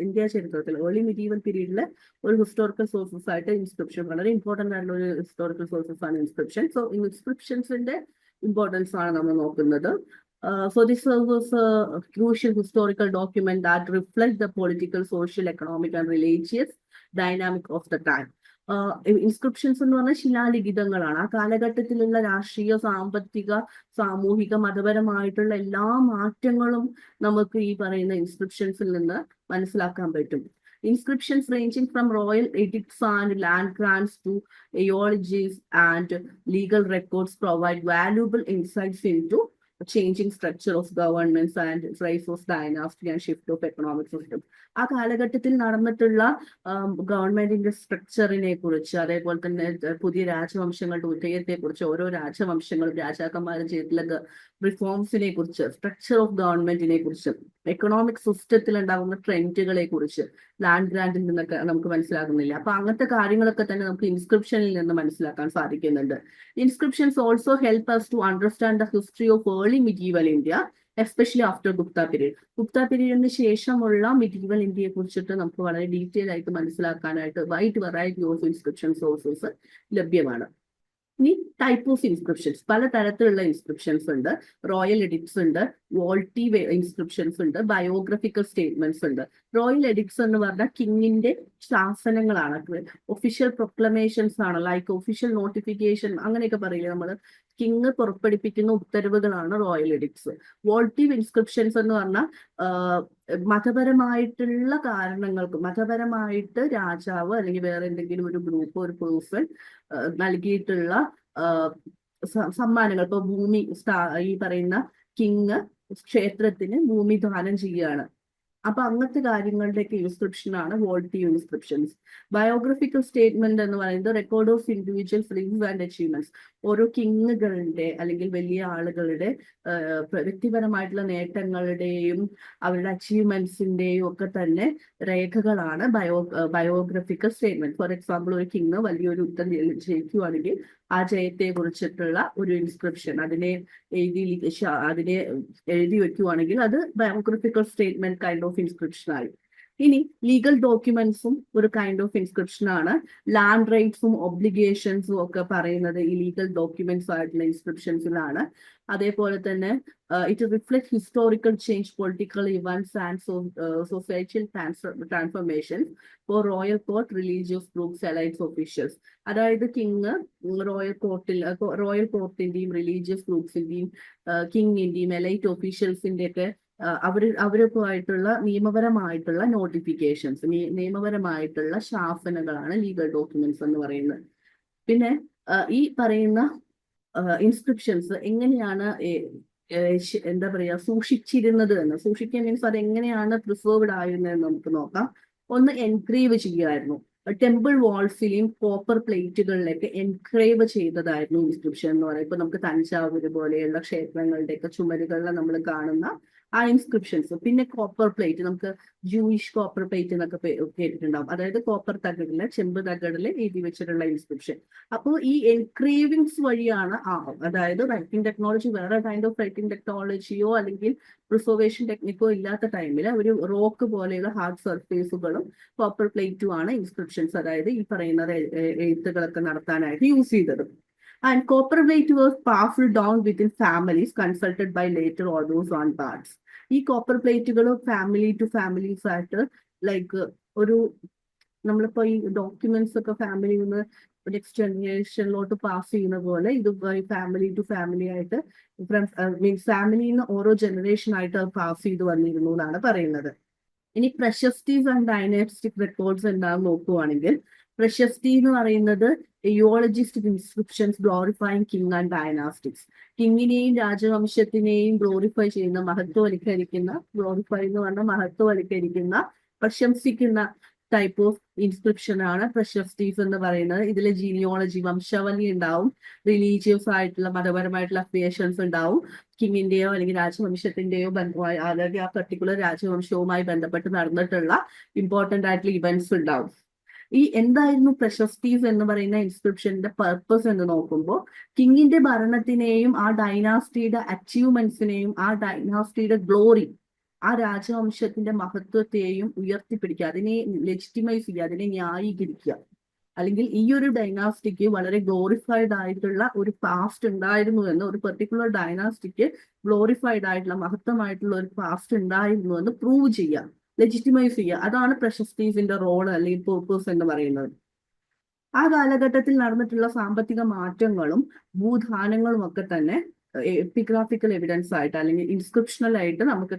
ഇന്ത്യ ചരിത്രത്തിൽ ഏർലി മിഡീവൽ പീരീഡിലെ ഒരു ഹിസ്റ്റോറിക്കൽ സോഴ്സസ് ആയിട്ട് ഇൻസ്ക്രിപ്ഷൻ വളരെ ഇമ്പോർട്ടന്റ് ആയിട്ടുള്ള ഒരു ഹിസ്റ്റോറിക്കൽ സോഴ്സസ് ആണ് ഇൻസ്ക്രിപ്ഷൻ. സോ ഇൻസ്ക്രിപ്ഷൻസിന്റെ ഇമ്പോർട്ടൻസ് ആണ് നമ്മൾ നോക്കുന്നത്. So this was a crucial historical document that reflects the political, social, economic, and religious dynamic of the time. Inscriptions എന്ന് പറഞ്ഞാൽ ശിലാലിഖിതങ്ങളാണ്. ആ കാലഘട്ടത്തിലുള്ള രാഷ്ട്രീയ, സാമ്പത്തിക, സാമൂഹിക, മതപരമായിട്ടുള്ള എല്ലാ മാറ്റങ്ങളും നമുക്ക് ഈ പറയുന്ന ഇൻസ്ക്രിപ്ഷൻസിൽ നിന്ന് മനസ്സിലാക്കാൻ പറ്റും. Inscriptions ranging from royal edicts and land grants to eulogies and legal records provide valuable insights into changing structure of governments and rise of dynasty and shift of economic system. ആ കാലഘട്ടത്തിൽ നടന്നിട്ടുള്ള ഗവൺമെന്റിന്റെ സ്ട്രക്ചറിനെ കുറിച്ച്, അതേപോലെ തന്നെ പുതിയ രാജവംശങ്ങളുടെ ഉദയത്തെ കുറിച്ച്, ഓരോ രാജവംശങ്ങളും രാജാക്കന്മാരും ചെയ്തിട്ടുള്ള റിഫോംസിനെ കുറിച്ച്, സ്ട്രക്ചർ ഓഫ് ഗവൺമെന്റിനെ കുറിച്ച്, എക്കണോമിക് സിസ്റ്റത്തിൽ ഉണ്ടാകുന്ന ട്രെൻഡുകളെ കുറിച്ച് ലാൻഡ് ഗ്രാന്റിൽ നിന്നൊക്കെ നമുക്ക് മനസ്സിലാകുന്നില്ല. അപ്പൊ അങ്ങനത്തെ കാര്യങ്ങളൊക്കെ തന്നെ നമുക്ക് ഇൻസ്ക്രിപ്ഷനിൽ നിന്ന് മനസ്സിലാക്കാൻ സാധിക്കുന്നുണ്ട്. Inscriptions also help us to understand the history of early medieval India, especially after Gupta period. Gupta പീരീഡിന് ശേഷമുള്ള മിഡീവൽ ഇന്ത്യയെ കുറിച്ചിട്ട് നമുക്ക് വളരെ ഡീറ്റെയിൽ ആയിട്ട് മനസ്സിലാക്കാനായിട്ട് wide variety of inscription sources ലഭ്യമാണ്. ഇനി ടൈപ്പ് ഓഫ് ഇൻസ്ക്രിപ്ഷൻസ്, പല തരത്തിലുള്ള ഇൻസ്ക്രിപ്ഷൻസ് ഉണ്ട്. റോയൽ എഡിക്ട്സ് ഉണ്ട്, വോൾട്ടി ഇൻസ്ക്രിപ്ഷൻസ് ഉണ്ട്, ബയോഗ്രഫിക്കൽ സ്റ്റേറ്റ്മെന്റ്സ് ഉണ്ട്. റോയൽ എഡിക്ട്സ് എന്ന് പറഞ്ഞാൽ കിങ്ങിന്റെ ശാസനങ്ങളാണ്, ഒഫീഷ്യൽ പ്രൊക്ലമേഷൻസ് ആണ്, ലൈക്ക് ഒഫീഷ്യൽ നോട്ടിഫിക്കേഷൻ അങ്ങനെയൊക്കെ പറയില്ലേ നമ്മൾ, കിങ് പുറപ്പെടുപ്പിക്കുന്ന ഉത്തരവുകളാണ് റോയൽ എഡിക്ട്സ്. വോൾട്ടീവ് ഇൻസ്ക്രിപ്ഷൻസ് എന്ന് പറഞ്ഞാൽ മതപരമായിട്ടുള്ള കാരണങ്ങൾക്ക്, മതപരമായിട്ട് രാജാവ് അല്ലെങ്കിൽ വേറെ എന്തെങ്കിലും ഒരു ഗ്രൂപ്പ്, ഒരു പേഴ്സൺ നൽകിയിട്ടുള്ള സമ്മാനങ്ങൾ. ഇപ്പൊ ഭൂമി, ഈ പറയുന്ന കിങ് ക്ഷേത്രത്തിന് ഭൂമി ദാനം ചെയ്യുകയാണ്. അപ്പൊ അങ്ങനത്തെ കാര്യങ്ങളുടെയൊക്കെ ഇൻസ്ക്രിപ്ഷൻ ആണ് വോൾട്ടീവ് ഇൻസ്ക്രിപ്ഷൻസ്. ബയോഗ്രഫിക്കൽ സ്റ്റേറ്റ്മെന്റ് എന്ന് പറയുന്നത് record of individual feelings and achievements. ഓരോ കിങ്ങുകളുടെ അല്ലെങ്കിൽ വലിയ ആളുകളുടെ വ്യക്തിപരമായിട്ടുള്ള നേട്ടങ്ങളുടെയും അവരുടെ അച്ചീവ്മെന്റ്സിന്റെയും ഒക്കെ തന്നെ രേഖകളാണ് ബയോഗ്രഫിക്കൽ സ്റ്റേറ്റ്മെന്റ്. ഫോർ എക്സാമ്പിൾ, ഒരു കിങ് വലിയൊരു യുദ്ധം ജയിക്കുവാണെങ്കിൽ ആ ജയത്തെ കുറിച്ചിട്ടുള്ള ഒരു ഇൻസ്ക്രിപ്ഷൻ അതിനെ എഴുതി വെക്കുവാണെങ്കിൽ അത് biographical statement kind of inscription ആയി. ഇനി ലീഗൽ ഡോക്യുമെന്റ്സും ഒരു കൈൻഡ് ഓഫ് ഇൻസ്ക്രിപ്ഷൻ ആണ്. ലാൻഡ് റൈറ്റ്സും ഒബ്ലിഗേഷൻസും ഒക്കെ പറയുന്നത് ഈ ലീഗൽ ഡോക്യുമെന്റ്സ് ആയിട്ടുള്ള ഇൻസ്ക്രിപ്ഷൻസിലാണ്. അതേപോലെ തന്നെ it reflect historical change, political events and societal transformations for royal court, religious groups, elites, officials. അതായത് കിങ് റോയൽ കോർട്ടിന്റെയും റിലീജിയസ് ഗ്രൂപ്പ്സിന്റെയും കിങ്ങിന്റെയും എലൈറ്റ് ഒഫീഷ്യൽസിന്റെ ഒക്കെ അവരുമായിട്ടുള്ള നിയമപരമായിട്ടുള്ള നോട്ടിഫിക്കേഷൻസ്, നിയമപരമായിട്ടുള്ള ശാസനകളാണ് ലീഗൽ ഡോക്യുമെന്റ്സ് എന്ന് പറയുന്നത്. പിന്നെ ഈ പറയുന്ന ഇൻസ്ക്രിപ്ഷൻസ് എങ്ങനെയാണ് എന്താ പറയാ സൂക്ഷിച്ചിരുന്നത് എന്ന്, സൂക്ഷിക്കാൻ മീൻസ് അത് എങ്ങനെയാണ് പ്രിസർവ്ഡ് ആയിരുന്നത് നമുക്ക് നോക്കാം. ഒന്ന് എൻക്രേവ് ചെയ്യുമായിരുന്നു. ടെമ്പിൾ വാൾസിലെയും കോപ്പർ പ്ലേറ്റുകളിലേക്ക് എൻക്രേവ് ചെയ്തതായിരുന്നു ഇൻസ്ക്രിപ്ഷൻ എന്ന് പറയുന്നത്. ഇപ്പൊ നമുക്ക് തഞ്ചാവൂര് പോലെയുള്ള ക്ഷേത്രങ്ങളുടെയൊക്കെ ചുമരുകളിൽ നമ്മൾ കാണുന്ന ആ ഇൻസ്ക്രിപ്ഷൻസ്. പിന്നെ കോപ്പർ പ്ലേറ്റ്, നമുക്ക് ജൂയിഷ് കോപ്പർ പ്ലേറ്റ് എന്നൊക്കെ കേട്ടിട്ടുണ്ടാവും. അതായത് കോപ്പർ തകടില്, ചെമ്പ് തകടില് എഴുതി വെച്ചിട്ടുള്ള ഇൻസ്ക്രിപ്ഷൻ. അപ്പോൾ ഈ എൻക്രേവിങ്സ് വഴിയാണ് അതായത് റൈറ്റിംഗ് ടെക്നോളജി, വേറെ കൈൻഡ് ഓഫ് റൈറ്റിംഗ് ടെക്നോളജിയോ അല്ലെങ്കിൽ പ്രിസർവേഷൻ ടെക്നിക്കോ ഇല്ലാത്ത ടൈമിൽ ഒരു റോക്ക് പോലെയുള്ള ഹാർഡ് സർഫേസുകളും കോപ്പർ പ്ലേറ്റും ആണ് ഇൻസ്ക്രിപ്ഷൻസ്, അതായത് ഈ പറയുന്ന എഴുത്തുകളൊക്കെ നടത്താനായിട്ട് യൂസ് ചെയ്തത്. And copper plate was passed down within families consulted by later orders on parts. ഈ കോപ്പർ പ്ലേറ്റുകൾ ഫാമിലി ടു ഫാമിലീസ് ആയിട്ട്, ലൈക്ക് ഒരു നമ്മളിപ്പോ ഈ ഡോക്യുമെന്റ്സ് ഒക്കെ ഫാമിലിയിൽ നിന്ന് നെക്സ്റ്റ് ജനറേഷനിലോട്ട് പാസ് ചെയ്യുന്ന പോലെ ഇത് ഫാമിലി ടു ഫാമിലി ആയിട്ട് മീൻസ് ഫാമിലിയിൽ നിന്ന് ഓരോ ജനറേഷൻ ആയിട്ട് പാസ് ചെയ്ത് വന്നിരുന്നു എന്നാണ് പറയുന്നത്. ഇനി പ്രശസ്തീസ് ആൻഡ് ഡൈനാസ്റ്റിക് റെക്കോർഡ്സ് എന്താണെന്ന് നോക്കുവാണെങ്കിൽ, പ്രശസ്തി എന്ന് പറയുന്നത് eulogistic inscriptions glorifying king and dynastics. കിങ്ങിനെയും രാജവംശത്തിനെയും ഗ്ലോറിഫൈ ചെയ്യുന്ന, ഗ്ലോറിഫൈ എന്ന് പറഞ്ഞാൽ മഹത്വവൽക്കരിക്കുന്ന, പ്രശംസിക്കുന്ന ടൈപ്പ് ഓഫ് ഇൻസ്ക്രിപ്ഷൻ ആണ് പ്രശസ്തീസ് എന്ന് പറയുന്നത്. ഇതിലെ ജീനിയോളജി, വംശാവലി ഉണ്ടാവും, റിലീജിയസ് ആയിട്ടുള്ള മതപരമായിട്ടുള്ള അഫിലിയേഷൻസ് ഉണ്ടാവും, കിങ്ങിന്റെയോ അല്ലെങ്കിൽ രാജവംശത്തിന്റെയോ അല്ലെങ്കിൽ ആ പർട്ടിക്കുലർ രാജവംശവുമായി ബന്ധപ്പെട്ട് നടന്നിട്ടുള്ള ഇമ്പോർട്ടന്റ് ആയിട്ടുള്ള ഇവന്റ്സ് ഉണ്ടാവും. ഈ എന്തായിരുന്നു പ്രശസ്തീസ് എന്ന് പറയുന്ന ഇൻസ്ക്രിപ്ഷന്റെ പർപ്പസ് എന്ന് നോക്കുമ്പോൾ കിങ്ങിന്റെ ഭരണത്തിനെയും ആ ഡൈനാസ്റ്റിയുടെ അച്ചീവ്മെന്റ്സിനെയും ആ ഡൈനാസ്റ്റിയുടെ ഗ്ലോറി, ആ രാജവംശത്തിന്റെ മഹത്വത്തെയും ഉയർത്തിപ്പിടിക്കുക, അതിനെ ലെജിറ്റിമൈസ് ചെയ്യുക, അതിനെ ന്യായീകരിക്കുക. അല്ലെങ്കിൽ ഈ ഒരു ഡൈനാസ്റ്റിക്ക് വളരെ ഗ്ലോറിഫൈഡ് ആയിട്ടുള്ള ഒരു പാസ്റ്റ് ഉണ്ടായിരുന്നു എന്ന്, ഒരു പെർട്ടിക്കുലർ ഡൈനാസ്റ്റിക്ക് ഗ്ലോറിഫൈഡ് ആയിട്ടുള്ള മഹത്വമായിട്ടുള്ള ഒരു പാസ്റ്റ് ഉണ്ടായിരുന്നു എന്ന് പ്രൂവ് ചെയ്യുക, ലെജിറ്റിമൈസ് ചെയ്യുക. അതാണ് പ്രശസ്തീസിന്റെ റോൾ അല്ലെങ്കിൽ പേർപ്പസ് എന്ന് പറയുന്നത്. ആ കാലഘട്ടത്തിൽ നടന്നിട്ടുള്ള സാമ്പത്തിക മാറ്റങ്ങളും ഭൂദാനങ്ങളും ഒക്കെ തന്നെ എപ്പിഗ്രാഫിക്കൽ എവിഡൻസ് ആയിട്ട് അല്ലെങ്കിൽ ഇൻസ്ക്രിപ്ഷണൽ ആയിട്ട് നമുക്ക്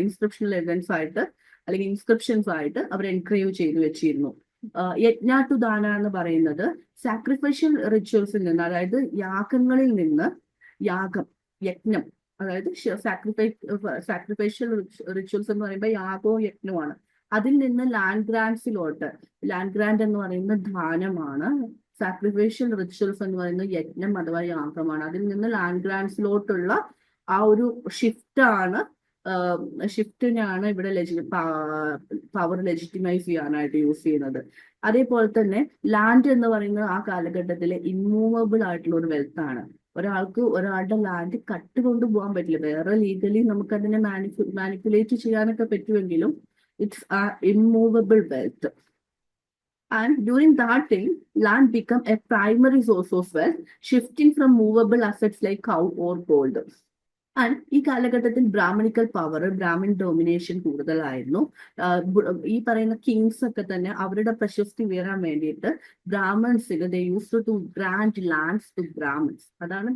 ഇൻസ്ക്രിപ്ഷണൽ എവിഡൻസ് ആയിട്ട് അല്ലെങ്കിൽ ഇൻസ്ക്രിപ്ഷൻസ് ആയിട്ട് അവർ എൻക്രേവ് ചെയ്തു വെച്ചിരുന്നു. യജ്ഞാട്ടുദാന എന്ന് പറയുന്നത് സാക്രിഫൈഷ്യൽ റിച്വൽസിൽ നിന്ന്, അതായത് യാഗങ്ങളിൽ നിന്ന്, യാഗം, യജ്ഞം, അതായത് സാക്രിഫൈഷ്യൽ റിച്വൽസ് എന്ന് പറയുമ്പോൾ യാഗവും യജ്ഞവുമാണ്. അതിൽ നിന്ന് ലാൻഡ് ഗ്രാൻഡ്സിലോട്ട്, ലാൻഡ് ഗ്രാൻഡ് എന്ന് പറയുന്ന ദാനമാണ്, സാക്രിഫൈഷ്യൽ റിച്വൽസ് എന്ന് പറയുന്നത് യജ്ഞം അഥവാ യാഗമാണ്. അതിൽ നിന്ന് ലാൻഡ് ഗ്രാൻഡ്സിലോട്ടുള്ള ആ ഒരു ഷിഫ്റ്റിനാണ് ഇവിടെ പവർ ലെജിറ്റിമൈസ് ചെയ്യാനായിട്ട് യൂസ് ചെയ്യുന്നത്. അതേപോലെ തന്നെ ലാൻഡ് എന്ന് പറയുന്നത് ആ കാലഘട്ടത്തിലെ ഇമ്മൂവബിൾ ആയിട്ടുള്ള ഒരു വെൽത്ത് ആണ്. ഒരാൾക്ക് ഒരാളുടെ ലാൻഡ് കട്ട് കൊണ്ടുപോകാൻ പറ്റില്ല. വേറെ ലീഗലി നമുക്ക് അതിനെ മാനിപ്പുലേറ്റ് ചെയ്യാനൊക്കെ പറ്റുമെങ്കിലും it's an immovable wealth. And during that time, land become a primary source of wealth, shifting from movable assets like cow or gold. And ഈ കാലഘട്ടത്തിൽ ബ്രാഹ്മണിക്കൽ പവർ, ബ്രാഹ്മിൻ ഡോമിനേഷൻ കൂടുതലായിരുന്നു. ഈ പറയുന്ന കിങ്സ് ഒക്കെ തന്നെ അവരുടെ പ്രശസ്തി ഉയരാൻ വേണ്ടിയിട്ട് ബ്രാഹ്മൺസിന് they use to grand lands to Brahmins. അതാണ്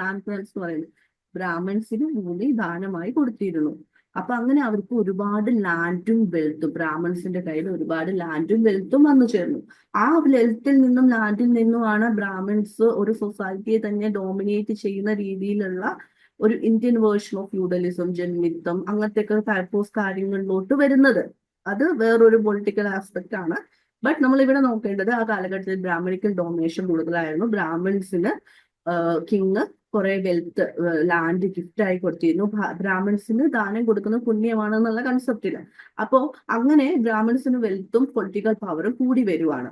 ലാൻഡ് ഗ്രാൻഡ്സ് എന്ന് പറയുന്നത്. ബ്രാഹ്മിൻസിന് ഭൂമി ദാനമായി കൊടുത്തിരുന്നു. അപ്പൊ അങ്ങനെ അവർക്ക് ഒരുപാട് ലാൻഡും വെൽത്തും, ബ്രാഹ്മൺസിന്റെ കയ്യിൽ ഒരുപാട് ലാൻഡും വെൽത്തും വന്നു ചേർന്നു. ആ വെൽത്തിൽ നിന്നും ലാൻഡിൽ നിന്നുമാണ് ബ്രാഹ്മിൻസ് ഒരു സൊസൈറ്റിയെ തന്നെ ഡോമിനേറ്റ് ചെയ്യുന്ന രീതിയിലുള്ള ഒരു ഇന്ത്യൻ വേർഷൻ ഓഫ് ഫ്യൂഡലിസം, ജന്മിത്വം, അങ്ങനത്തെ ഒക്കെ ടൈപ്പോസ് കാര്യങ്ങളിലോട്ട് വരുന്നത്. അത് വേറൊരു പൊളിറ്റിക്കൽ ആസ്പെക്ട് ആണ്. ബട്ട് നമ്മൾ ഇവിടെ നോക്കേണ്ടത് ആ കാലഘട്ടത്തിൽ ബ്രാഹ്മണിക്കൽ ഡോമിനേഷൻ കൂടുതലായിരുന്നു. ബ്രാഹ്മിൻസിന് കിങ് കുറെ വെൽത്ത്, ലാൻഡ് ഗിഫ്റ്റ് ആയി കൊടുത്തിരുന്നു. ബ്രാഹ്മിൻസിന് ദാനം കൊടുക്കുന്നത് പുണ്യമാണെന്നുള്ള കൺസെപ്റ്റില്. അപ്പോ അങ്ങനെ ബ്രാഹ്മിൻസിന് വെൽത്തും പൊളിറ്റിക്കൽ പവറും കൂടി വരുവാണ്.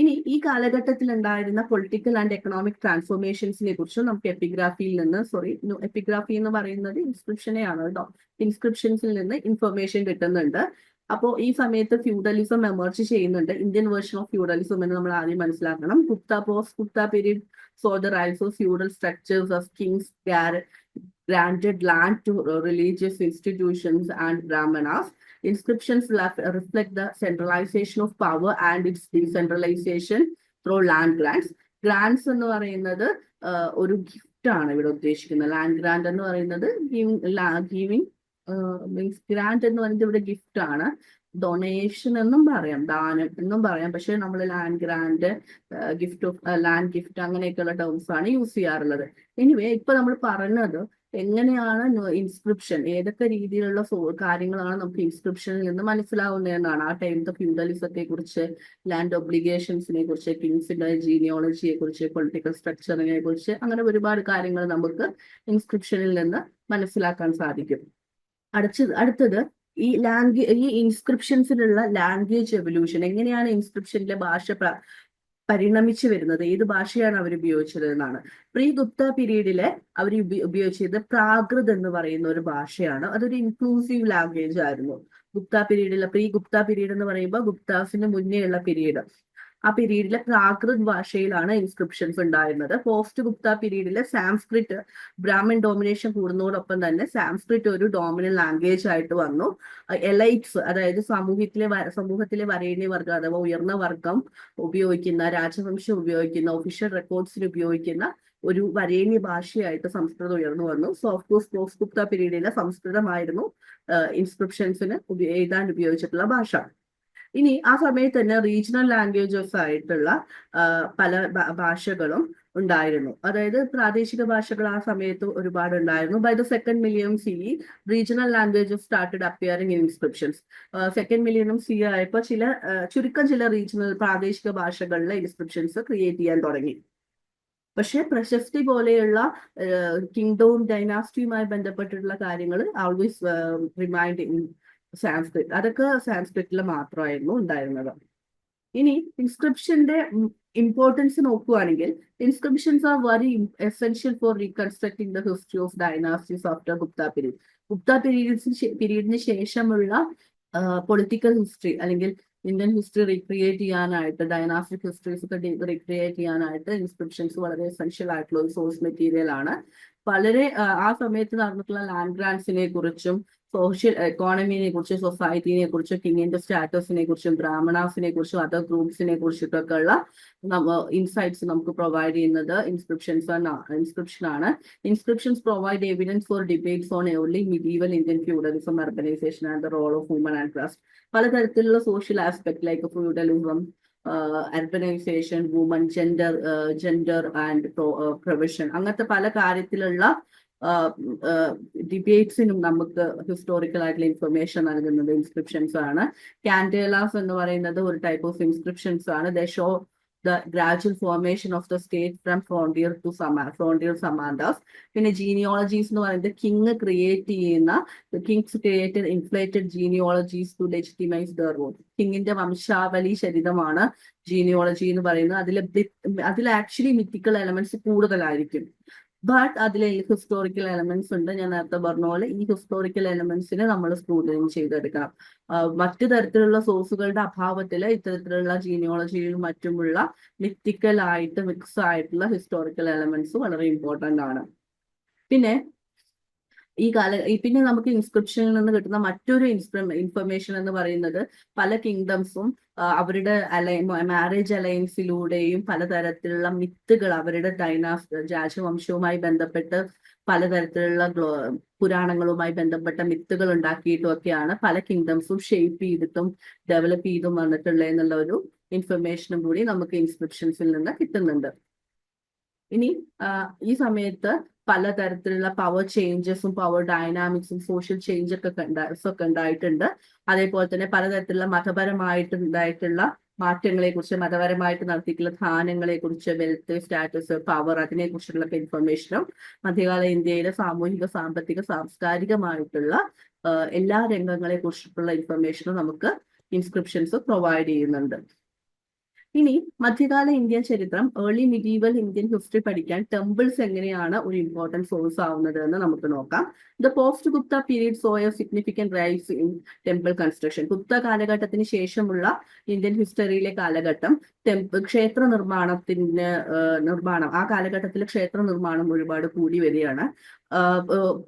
ഇനി ഈ കാലഘട്ടത്തിൽ ഉണ്ടായിരുന്ന പൊളിറ്റിക്കൽ ആൻഡ് എക്കണോമിക് ട്രാൻസ്ഫോർമേഷൻസിനെ കുറിച്ച് നമുക്ക് എപ്പിഗ്രാഫിയിൽ നിന്ന്, എപ്പിഗ്രാഫി എന്ന് പറയുന്നത് ഇൻസ്ക്രിപ്ഷനെയാണ് കേട്ടോ, ഇൻസ്ക്രിപ്ഷൻസിൽ നിന്ന് ഇൻഫർമേഷൻ കിട്ടുന്നുണ്ട്. അപ്പോൾ ഈ സമയത്ത് ഫ്യൂഡലിസം എമർജ് ചെയ്യുന്നുണ്ട്. ഇന്ത്യൻ വേർഷൻ ഓഫ് ഫ്യൂഡലിസം എന്ന് നമ്മൾ ആദ്യം മനസ്സിലാക്കണം. Post Gupta period saw the rise of feudal structures as kings granted land to religious institutions and brahmanas. Inscriptions reflect the centralization of power and its decentralization through land grants. Grants എന്ന് പറയുന്നത് ഒരു ഗിഫ്റ്റ് ആണ് ഇവിടെ ഉദ്ദേശിക്കുന്നത്. ലാൻഡ് ഗ്രാൻഡ് എന്ന് പറയുന്നത് ഗിവിംഗ് മീൻസ്, ഗ്രാൻഡ് എന്ന് പറയുന്നത് ഇവിടെ ഗിഫ്റ്റ് ആണ്. ഡൊണേഷൻ എന്നും പറയാം, ദാനം എന്നും പറയാം. പക്ഷെ നമ്മൾ land grand, gift of land gift അങ്ങനെയൊക്കെയുള്ള ടേംസ് ആണ് യൂസ് ചെയ്യാറുള്ളത്. എനിവേ, ഇപ്പൊ നമ്മൾ പറഞ്ഞത് എങ്ങനെയാണ് ഇൻസ്ക്രിപ്ഷൻ, ഏതൊക്കെ രീതിയിലുള്ള കാര്യങ്ങളാണ് നമുക്ക് ഇൻസ്ക്രിപ്ഷനിൽ നിന്ന് മനസ്സിലാവുന്നതെന്നാണ്. ആ ടൈമത്തെ ഫ്യൂഡലിസത്തെ കുറിച്ച്, ലാൻഡ് ഒബ്ലിഗേഷൻസിനെ കുറിച്ച്, കിങ്സിന്റെ ജീനിയോളജിയെ കുറിച്ച്, പൊളിറ്റിക്കൽ സ്ട്രക്ചറിനെ കുറിച്ച്, അങ്ങനെ ഒരുപാട് കാര്യങ്ങൾ നമുക്ക് ഇൻസ്ക്രിപ്ഷനിൽ നിന്ന് മനസ്സിലാക്കാൻ സാധിക്കും. അടുത്തത് ഈ ഇൻസ്ക്രിപ്ഷൻസിലുള്ള ലാംഗ്വേജ് എവല്യൂഷൻ. എങ്ങനെയാണ് ഇൻസ്ക്രിപ്ഷനിലെ ഭാഷ പരിണമിച്ചു വരുന്നത്, ഏത് ഭാഷയാണ് അവർ ഉപയോഗിച്ചത് എന്നാണ്. പ്രീ ഗുപ്ത പീരീഡിലെ അവർ ഉപയോഗിച്ചത് പ്രാകൃത് എന്ന് പറയുന്ന ഒരു ഭാഷയാണ്. അതൊരു ഇൻക്ലൂസീവ് ലാംഗ്വേജ് ആയിരുന്നു. പ്രീ ഗുപ്ത പീരീഡ് എന്ന് പറയുമ്പോൾ ഗുപ്താസിന് മുന്നേ ഉള്ള പീരീഡ്, ആ പീരീഡിലെ പ്രാകൃത് ഭാഷയിലാണ് ഇൻസ്ക്രിപ്ഷൻസ് ഉണ്ടായിരുന്നത്. പോസ്റ്റ് ഗുപ്ത പീരീഡിലെ സാംസ്ക്രിറ്റ്, ബ്രാഹ്മിൻ ഡോമിനേഷൻ കൂടുന്നതോടൊപ്പം തന്നെ സാംസ്ക്രിറ്റ് ഒരു ഡോമിനന്റ് ലാംഗ്വേജ് ആയിട്ട് വന്നു. എലൈറ്റ്സ്, അതായത് സമൂഹത്തിലെ വരേണ്യ വർഗം അഥവാ ഉയർന്ന വർഗം ഉപയോഗിക്കുന്ന, രാജവംശം ഉപയോഗിക്കുന്ന, ഒഫീഷ്യൽ റെക്കോർഡ്സിന് ഉപയോഗിക്കുന്ന ഒരു വരേണ്യ ഭാഷയായിട്ട് സംസ്കൃതം ഉയർന്നു വന്നു. So of course post Gupta പീരീഡിലെ സംസ്കൃതമായിരുന്നു ഇൻസ്ക്രിപ്ഷൻസിന് എഴുതാൻ ഉപയോഗിച്ചിട്ടുള്ള ഭാഷ. ഇനി ആ സമയത്ത് തന്നെ റീജിയണൽ ലാംഗ്വേജസ് ആയിട്ടുള്ള പല ഭാഷകളും ഉണ്ടായിരുന്നു. അതായത് പ്രാദേശിക ഭാഷകൾ ആ സമയത്ത് ഒരുപാട് ഉണ്ടായിരുന്നു. By the second millennium CE regional languages started appearing in inscriptions. Second മില്ലിയനും CE ആയപ്പോൾ ചുരുക്കം ചില റീജിയണൽ പ്രാദേശിക ഭാഷകളിലെ ഇൻസ്ക്രിപ്ഷൻസ് ക്രിയേറ്റ് ചെയ്യാൻ തുടങ്ങി. പക്ഷെ പ്രശസ്തി പോലെയുള്ള കിങ്ഡവും ഡൈനാസ്റ്റിയുമായി ബന്ധപ്പെട്ടിട്ടുള്ള കാര്യങ്ങൾ ആൾവേസ് റിമൈൻഡ് ഇൻ സാൻസ്ക്രിറ്റ്. അതൊക്കെ സാൻസ്ക്രിറ്റിൽ മാത്രമായിരുന്നു ഉണ്ടായിരുന്നത്. ഇനി ഇൻസ്ക്രിപ്ഷന്റെ ഇമ്പോർട്ടൻസ് നോക്കുകയാണെങ്കിൽ inscriptions are very essential for reconstructing the history of dynasties after Gupta period. Gupta പീരീഡിന് ശേഷമുള്ള പൊളിറ്റിക്കൽ ഹിസ്റ്ററി അല്ലെങ്കിൽ ഇന്ത്യൻ ഹിസ്റ്ററി റീക്രിയേറ്റ് ചെയ്യാനായിട്ട്, ഡൈനാസ്റ്റിക് ഹിസ്റ്ററീസ് ഒക്കെ റീക്രിയേറ്റ് ചെയ്യാനായിട്ട് ഇൻസ്ക്രിപ്ഷൻസ് വളരെ എസെൻഷ്യൽ ആയിട്ടുള്ള ഒരു സോഴ്സ് മെറ്റീരിയൽ ആണ്. വളരെ ആ സമയത്ത് നടന്നിട്ടുള്ള ലാൻഡ് ഗ്രാൻസിനെ കുറിച്ചും സോഷ്യൽ എക്കോണമിനെ കുറിച്ചും സൊസൈറ്റിനെ കുറിച്ചും കിങ്ങിന്റെ സ്റ്റാറ്റസിനെ കുറിച്ചും ബ്രാഹ്മണാസിനെ കുറിച്ചും അതർ ഗ്രൂപ്പ്സിനെ കുറിച്ചിട്ടൊക്കെ ഉള്ള ഇൻസൈറ്റ്സ് നമുക്ക് പ്രൊവൈഡ് ചെയ്യുന്നത് ഇൻസ്ക്രിപ്ഷൻ ആണ്. Inscriptions provide evidence for debates on early medieval Indian feudalism, urbanisation and the role of woman and class. പലതരത്തിലുള്ള social aspect like feudalism, urbanisation, woman, gender and provision, അങ്ങനത്തെ പല കാര്യത്തിലുള്ള ഡിബേറ്റ്സിനും നമുക്ക് ഹിസ്റ്റോറിക്കൽ ആയിട്ടുള്ള ഇൻഫർമേഷൻ നൽകുന്നത് ഇൻസ്ക്രിപ്ഷൻസ് ആണ്. കാൻഡേലാസ് എന്ന് പറയുന്നത് ഒരു ടൈപ്പ് ഓഫ് ഇൻസ്ക്രിപ്ഷൻസ് ആണ്. The show the gradual formation of the state from frontier to frontier samantas. പിന്നെ ജീനിയോളജീസ് എന്ന് പറയുന്നത് കിങ് ക്രിയേറ്റ് ചെയ്യുന്ന kings created inflated genealogies to legitimise the role. കിങ്ങിന്റെ വംശാവലി ചരിതമാണ് ജീനിയോളജി എന്ന് പറയുന്നത്. അതിൽ ആക്ച്വലി മിത്തിക്കൽ എലമെന്റ്സ് കൂടുതലായിരിക്കും. ബട്ട് അതിൽ ഹിസ്റ്റോറിക്കൽ എലമെന്റ്സ് ഉണ്ട്. ഞാൻ നേരത്തെ പറഞ്ഞ പോലെ ഈ ഹിസ്റ്റോറിക്കൽ എലമെന്റ്സിനെ നമ്മൾ സ്ക്രൂട്ടിനി ചെയ്തെടുക്കണം. മറ്റു തരത്തിലുള്ള സോഴ്സുകളുടെ അഭാവത്തിൽ ഇത്തരത്തിലുള്ള ജീനിയോളജിയിലും മറ്റുമുള്ള മിത്തിക്കൽ ആയിട്ട് മിക്സ് ആയിട്ടുള്ള ഹിസ്റ്റോറിക്കൽ എലമെന്റ്സ് വളരെ ഇമ്പോർട്ടന്റ് ആണ്. പിന്നെ പിന്നെ നമുക്ക് ഇൻസ്ക്രിപ്ഷനിൽ നിന്ന് കിട്ടുന്ന മറ്റൊരു ഇൻഫർമേഷൻ എന്ന് പറയുന്നത് പല കിങ്ഡംസും അവരുടെ മാരേജ് അലയൻസിലൂടെയും പലതരത്തിലുള്ള മിത്തുകൾ അവരുടെ രാജവംശവുമായി ബന്ധപ്പെട്ട് പലതരത്തിലുള്ള പുരാണങ്ങളുമായി ബന്ധപ്പെട്ട മിത്തുകൾ ഉണ്ടാക്കിയിട്ടും ഒക്കെയാണ് പല കിങ്ഡംസും ഷേപ്പ് ചെയ്തിട്ടും ഡെവലപ്പ് ചെയ്തും വന്നിട്ടുള്ളത് എന്നുള്ള ഒരു ഇൻഫർമേഷനും കൂടി നമുക്ക് ഇൻസ്ക്രിപ്ഷൻസിൽ നിന്ന് കിട്ടുന്നുണ്ട്. ഇനി ഈ സമയത്ത് പലതരത്തിലുള്ള പവർ ചേഞ്ചസും പവർ ഡൈനാമിക്സും സോഷ്യൽ ചേഞ്ച് ഒക്കെ ഉണ്ടായിട്ടുണ്ട്. അതേപോലെ തന്നെ പലതരത്തിലുള്ള മതപരമായിട്ടുണ്ടായിട്ടുള്ള മാറ്റങ്ങളെ കുറിച്ച്, മതപരമായിട്ട് നടത്തിയിട്ടുള്ള ധാനങ്ങളെ കുറിച്ച്, വെൽത്ത്, സ്റ്റാറ്റസ്, പവർ, അതിനെ കുറിച്ചുള്ള ഇൻഫർമേഷനും മധ്യകാല ഇന്ത്യയിലെ സാമൂഹിക, സാമ്പത്തിക, സാംസ്കാരികമായിട്ടുള്ള എല്ലാ രംഗങ്ങളെ കുറിച്ചിട്ടുള്ള ഇൻഫർമേഷനും നമുക്ക് ഇൻസ്ക്രിപ്ഷൻസ് പ്രൊവൈഡ് ചെയ്യുന്നുണ്ട്. ഇനി മധ്യകാല ഇന്ത്യൻ ചരിത്രം, ഏർലി മിഡീവൽ ഇന്ത്യൻ ഹിസ്റ്ററി പഠിക്കാൻ ടെമ്പിൾസ് എങ്ങനെയാണ് ഒരു ഇമ്പോർട്ടൻറ്റ് സോഴ്സ് ആവുന്നത് എന്ന് നമുക്ക് നോക്കാം. The post Gupta period so A significant rice in temple construction. Gupta കാലഘട്ടത്തിന് ശേഷമുള്ള ഇന്ത്യൻ ഹിസ്റ്ററിയിലെ കാലഘട്ടം ക്ഷേത്ര നിർമ്മാണം ആ കാലഘട്ടത്തിൽ ക്ഷേത്ര നിർമ്മാണം ഒരുപാട് കൂടി വരികയാണ്.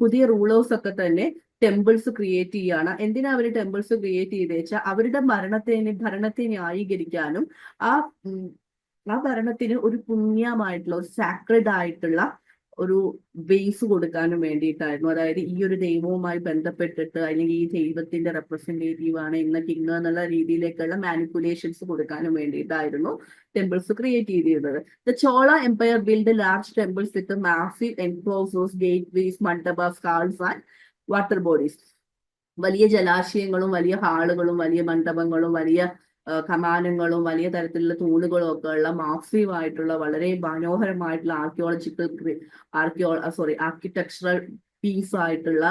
പുതിയ റൂളേഴ്സ് ഒക്കെ തന്നെ ടെമ്പിൾസ് ക്രിയേറ്റ് ചെയ്യുകയാണ്. എന്തിനാ അവർ ടെമ്പിൾസ് ക്രിയേറ്റ് ചെയ്ത് വെച്ചാൽ അവരുടെ ഭരണത്തെ ന്യായീകരിക്കാനും ആ ഭരണത്തിന് ഒരു പുണ്യമായിട്ടുള്ള ഒരു സാക്രഡ് ആയിട്ടുള്ള ഒരു ബേസ് കൊടുക്കാനും വേണ്ടിയിട്ടായിരുന്നു. അതായത് ഈ ഒരു ദൈവവുമായി ബന്ധപ്പെട്ടിട്ട് അല്ലെങ്കിൽ ഈ ദൈവത്തിന്റെ റെപ്രസെന്റേറ്റീവ് ആണ് ഇന്ന കിങ് എന്നുള്ള രീതിയിലേക്കുള്ള മാനിപ്പുലേഷൻസ് കൊടുക്കാനും വേണ്ടിയിട്ടായിരുന്നു ടെമ്പിൾസ് ക്രിയേറ്റ് ചെയ്തിരുന്നത്. The Chola empire build large temples with massive enclosures, gateways, mandapas, halls and water bodies. വലിയ ജലാശയങ്ങളും വലിയ ഹാളുകളും വലിയ മണ്ഡപങ്ങളും വലിയ കമാനങ്ങളും വലിയ തരത്തിലുള്ള തൂണുകളും ഒക്കെ ഉള്ള മാസീവ് ആയിട്ടുള്ള വളരെ മനോഹരമായിട്ടുള്ള ആർക്കിടെക്ചറൽ പീസ് ആയിട്ടുള്ള